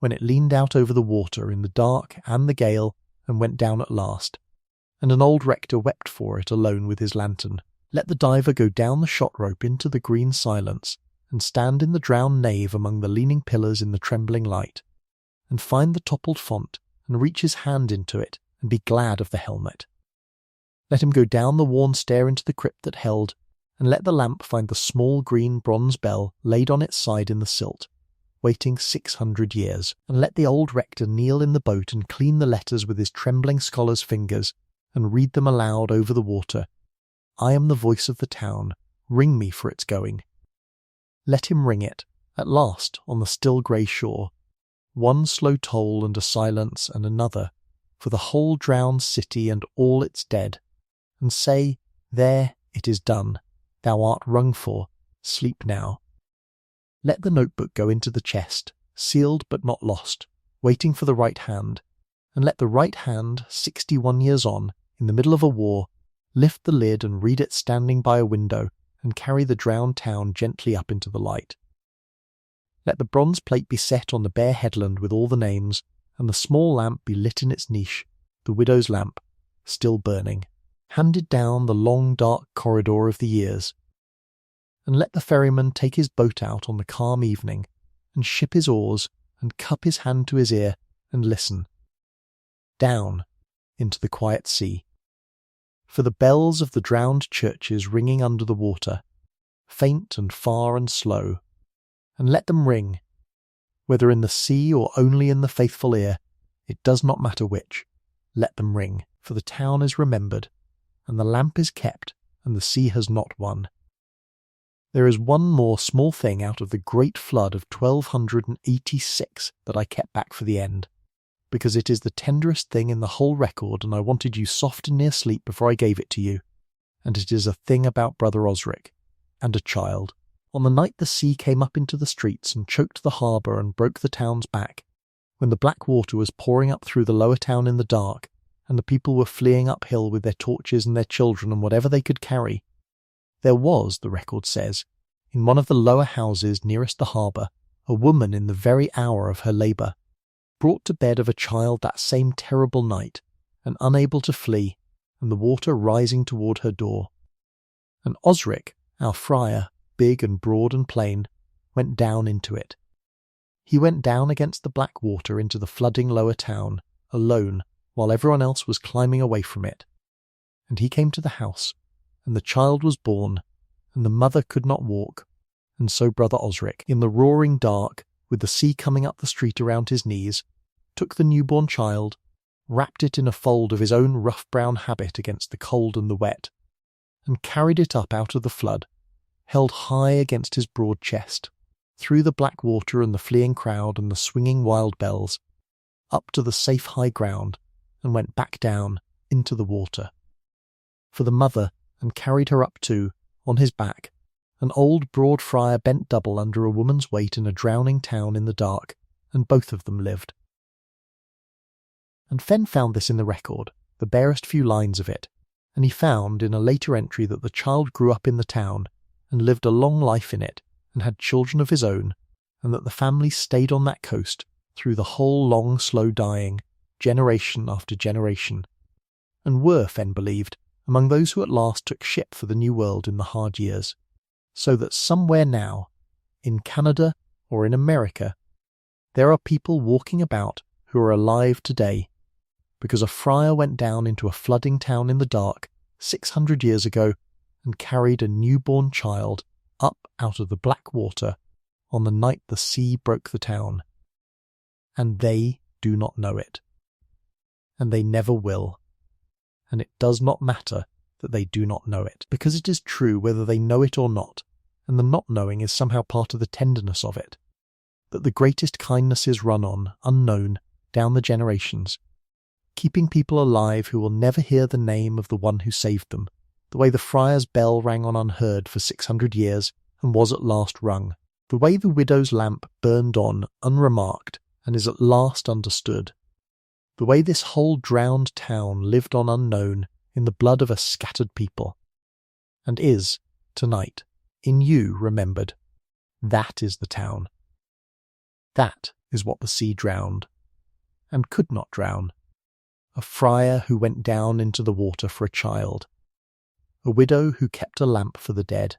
when it leaned out over the water in the dark and the gale and went down at last, and an old rector wept for it alone with his lantern. Let the diver go down the shot rope into the green silence, and stand in the drowned nave among the leaning pillars in the trembling light, and find the toppled font, and reach his hand into it, and be glad of the helmet. Let him go down the worn stair into the crypt that held, and let the lamp find the small green bronze bell laid on its side in the silt, waiting 600 years, and let the old rector kneel in the boat and clean the letters with his trembling scholar's fingers, and read them aloud over the water. I am the voice of the town, ring me for its going. Let him ring it, at last, on the still grey shore, one slow toll and a silence and another, for the whole drowned city and all its dead, and say, there, it is done, thou art rung for, sleep now. Let the notebook go into the chest, sealed but not lost, waiting for the right hand, and let the right hand, 61 years on, in the middle of a war, lift the lid and read it standing by a window, and carry the drowned town gently up into the light. Let the bronze plate be set on the bare headland with all the names, and the small lamp be lit in its niche, the widow's lamp, still burning, handed down the long dark corridor of the years. And let the ferryman take his boat out on the calm evening, and ship his oars, and cup his hand to his ear, and listen. Down into the quiet sea. For the bells of the drowned churches ringing under the water, faint and far and slow, and let them ring, whether in the sea or only in the faithful ear, it does not matter which, let them ring, for the town is remembered, and the lamp is kept, and the sea has not won. There is one more small thing out of the great flood of 1286 that I kept back for the end, because it is the tenderest thing in the whole record, and I wanted you soft and near sleep before I gave it to you, and it is a thing about Brother Osric, and a child. On the night the sea came up into the streets and choked the harbour and broke the town's back, when the black water was pouring up through the lower town in the dark, and the people were fleeing uphill with their torches and their children and whatever they could carry, there was, the record says, in one of the lower houses nearest the harbour, a woman in the very hour of her labour, brought to bed of a child that same terrible night, and unable to flee, and the water rising toward her door. And Osric, our friar, big and broad and plain, went down into it. He went down against the black water into the flooding lower town, alone, while everyone else was climbing away from it. And he came to the house, and the child was born, and the mother could not walk, and so Brother Osric, in the roaring dark, with the sea coming up the street around his knees, took the newborn child, wrapped it in a fold of his own rough brown habit against the cold and the wet, and carried it up out of the flood, held high against his broad chest, through the black water and the fleeing crowd and the swinging wild bells, up to the safe high ground, and went back down into the water. For the mother, and carried her up too, on his back, an old broad friar bent double under a woman's weight in a drowning town in the dark, and both of them lived. And Fenn found this in the record, the barest few lines of it, and he found in a later entry that the child grew up in the town, and lived a long life in it, and had children of his own, and that the family stayed on that coast through the whole long slow dying, generation after generation, and were, Fenn believed, among those who at last took ship for the New World in the hard years, so that somewhere now, in Canada or in America, there are people walking about who are alive today, because a friar went down into a flooding town in the dark 600 years ago and carried a newborn child up out of the black water on the night the sea broke the town. And they do not know it. And they never will. And it does not matter that they do not know it, because it is true whether they know it or not, and the not knowing is somehow part of the tenderness of it, that the greatest kindnesses run on, unknown, down the generations, keeping people alive who will never hear the name of the one who saved them, the way the friar's bell rang on unheard for 600 years and was at last rung, the way the widow's lamp burned on unremarked and is at last understood, the way this whole drowned town lived on unknown in the blood of a scattered people, and is, tonight, in you remembered. That is the town. That is what the sea drowned, and could not drown. A friar who went down into the water for a child, a widow who kept a lamp for the dead,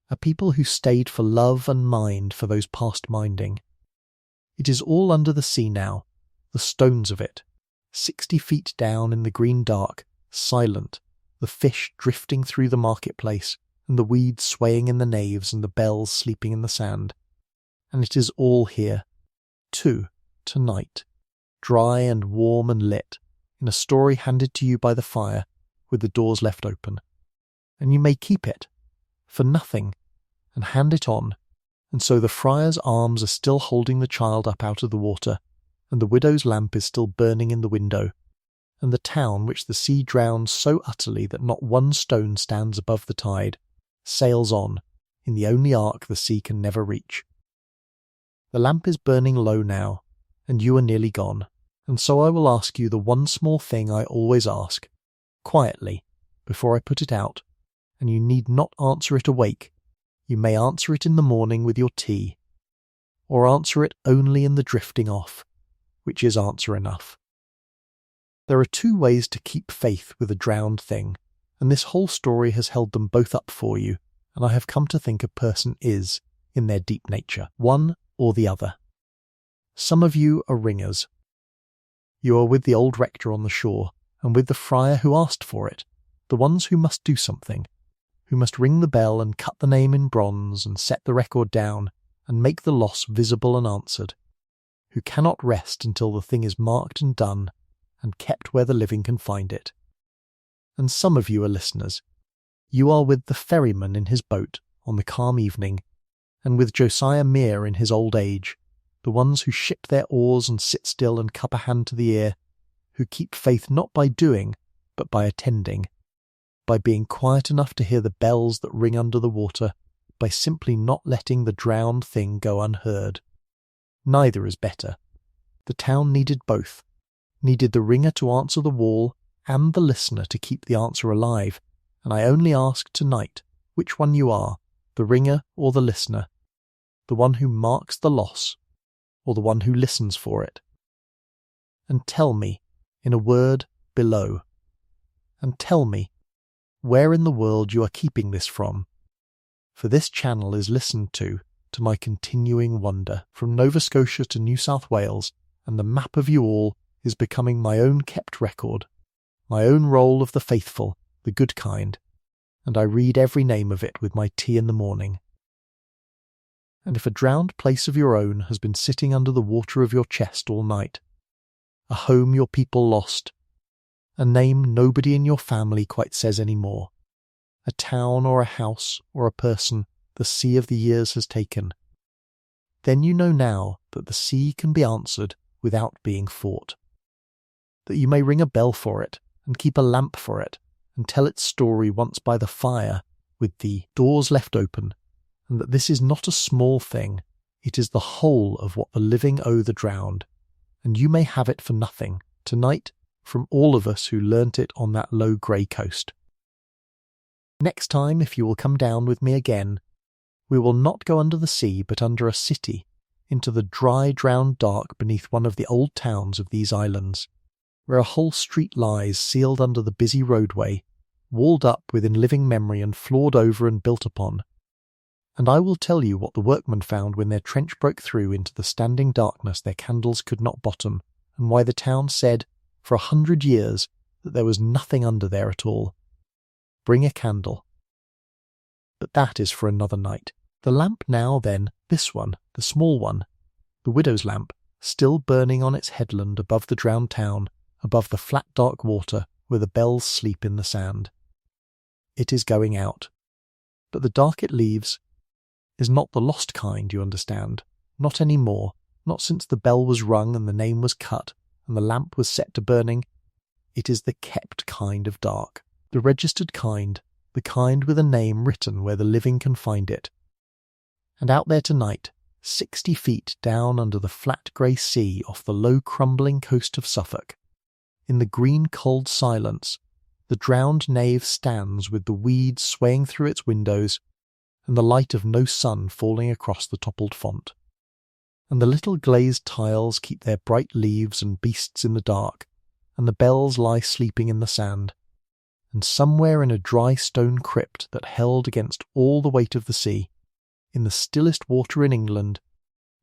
a people who stayed for love and mind for those past minding. It is all under the sea now, the stones of it, 60 feet down in the green dark, silent, the fish drifting through the marketplace, and the weeds swaying in the naves and the bells sleeping in the sand. And it is all here, too, tonight, dry and warm and lit, in a story handed to you by the fire, with the doors left open. And you may keep it, for nothing, and hand it on, and so the friar's arms are still holding the child up out of the water, and the widow's lamp is still burning in the window, and the town which the sea drowns so utterly that not one stone stands above the tide, sails on, in the only ark the sea can never reach. The lamp is burning low now, and you are nearly gone, and so I will ask you the one small thing I always ask, quietly, before I put it out, and you need not answer it awake. You may answer it in the morning with your tea, or answer it only in the drifting off, which is answer enough. There are two ways to keep faith with a drowned thing, and this whole story has held them both up for you, and I have come to think a person is, in their deep nature, one or the other. Some of you are ringers. You are with the old rector on the shore, and with the friar who asked for it, the ones who must do something, who must ring the bell and cut the name in bronze and set the record down and make the loss visible and answered, who cannot rest until the thing is marked and done and kept where the living can find it. And some of you are listeners. You are with the ferryman in his boat on the calm evening, and with Josiah Mere in his old age, the ones who ship their oars and sit still and cup a hand to the ear, who keep faith not by doing, but by attending, by being quiet enough to hear the bells that ring under the water, by simply not letting the drowned thing go unheard. Neither is better. The town needed both, needed the ringer to answer the wall and the listener to keep the answer alive, and I only ask tonight which one you are, the ringer or the listener, the one who marks the loss or the one who listens for it. And tell me, in a word, below, and tell me where in the world you are keeping this from, for this channel is listened to my continuing wonder, from Nova Scotia to New South Wales, and the map of you all is becoming my own kept record, my own roll of the faithful, the good kind, and I read every name of it with my tea in the morning. And if a drowned place of your own has been sitting under the water of your chest all night, a home your people lost, a name nobody in your family quite says any more, a town or a house or a person the sea of the years has taken, then you know now that the sea can be answered without being fought, that you may ring a bell for it and keep a lamp for it and tell its story once by the fire with the doors left open, and that this is not a small thing, it is the whole of what the living owe the drowned, and you may have it for nothing, tonight, from all of us who learnt it on that low grey coast. Next time, if you will come down with me again, we will not go under the sea but under a city, into the dry drowned dark beneath one of the old towns of these islands, where a whole street lies sealed under the busy roadway, walled up within living memory and floored over and built upon. And I will tell you what the workmen found when their trench broke through into the standing darkness their candles could not bottom, and why the town said, for 100 years, that there was nothing under there at all. Bring a candle. But that is for another night. The lamp now, then, this one, the small one, the widow's lamp, still burning on its headland above the drowned town, above the flat dark water where the bells sleep in the sand. It is going out. But the dark it leaves is not the lost kind, you understand, not any more, not since the bell was rung and the name was cut and the lamp was set to burning. It is the kept kind of dark, the registered kind, the kind with a name written where the living can find it. And out there tonight, 60 feet down under the flat grey sea off the low crumbling coast of Suffolk, in the green cold silence, the drowned nave stands with the weeds swaying through its windows and the light of no sun falling across the toppled font. And the little glazed tiles keep their bright leaves and beasts in the dark, and the bells lie sleeping in the sand. And somewhere in a dry stone crypt that held against all the weight of the sea, in the stillest water in England,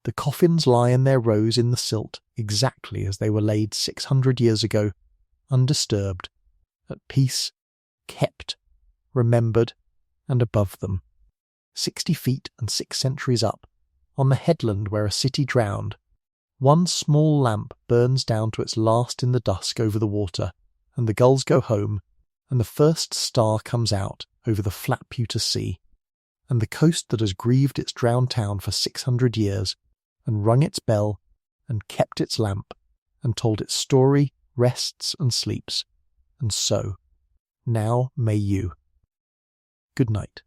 the coffins lie in their rows in the silt exactly as they were laid 600 years ago, undisturbed, at peace, kept, remembered, and above them, 60 feet and 6 centuries up, on the headland where a city drowned, one small lamp burns down to its last in the dusk over the water, and the gulls go home, and the first star comes out over the flat pewter sea, and the coast that has grieved its drowned town for 600 years, and rung its bell, and kept its lamp, and told its story, rests and sleeps, and so, now may you. Good night.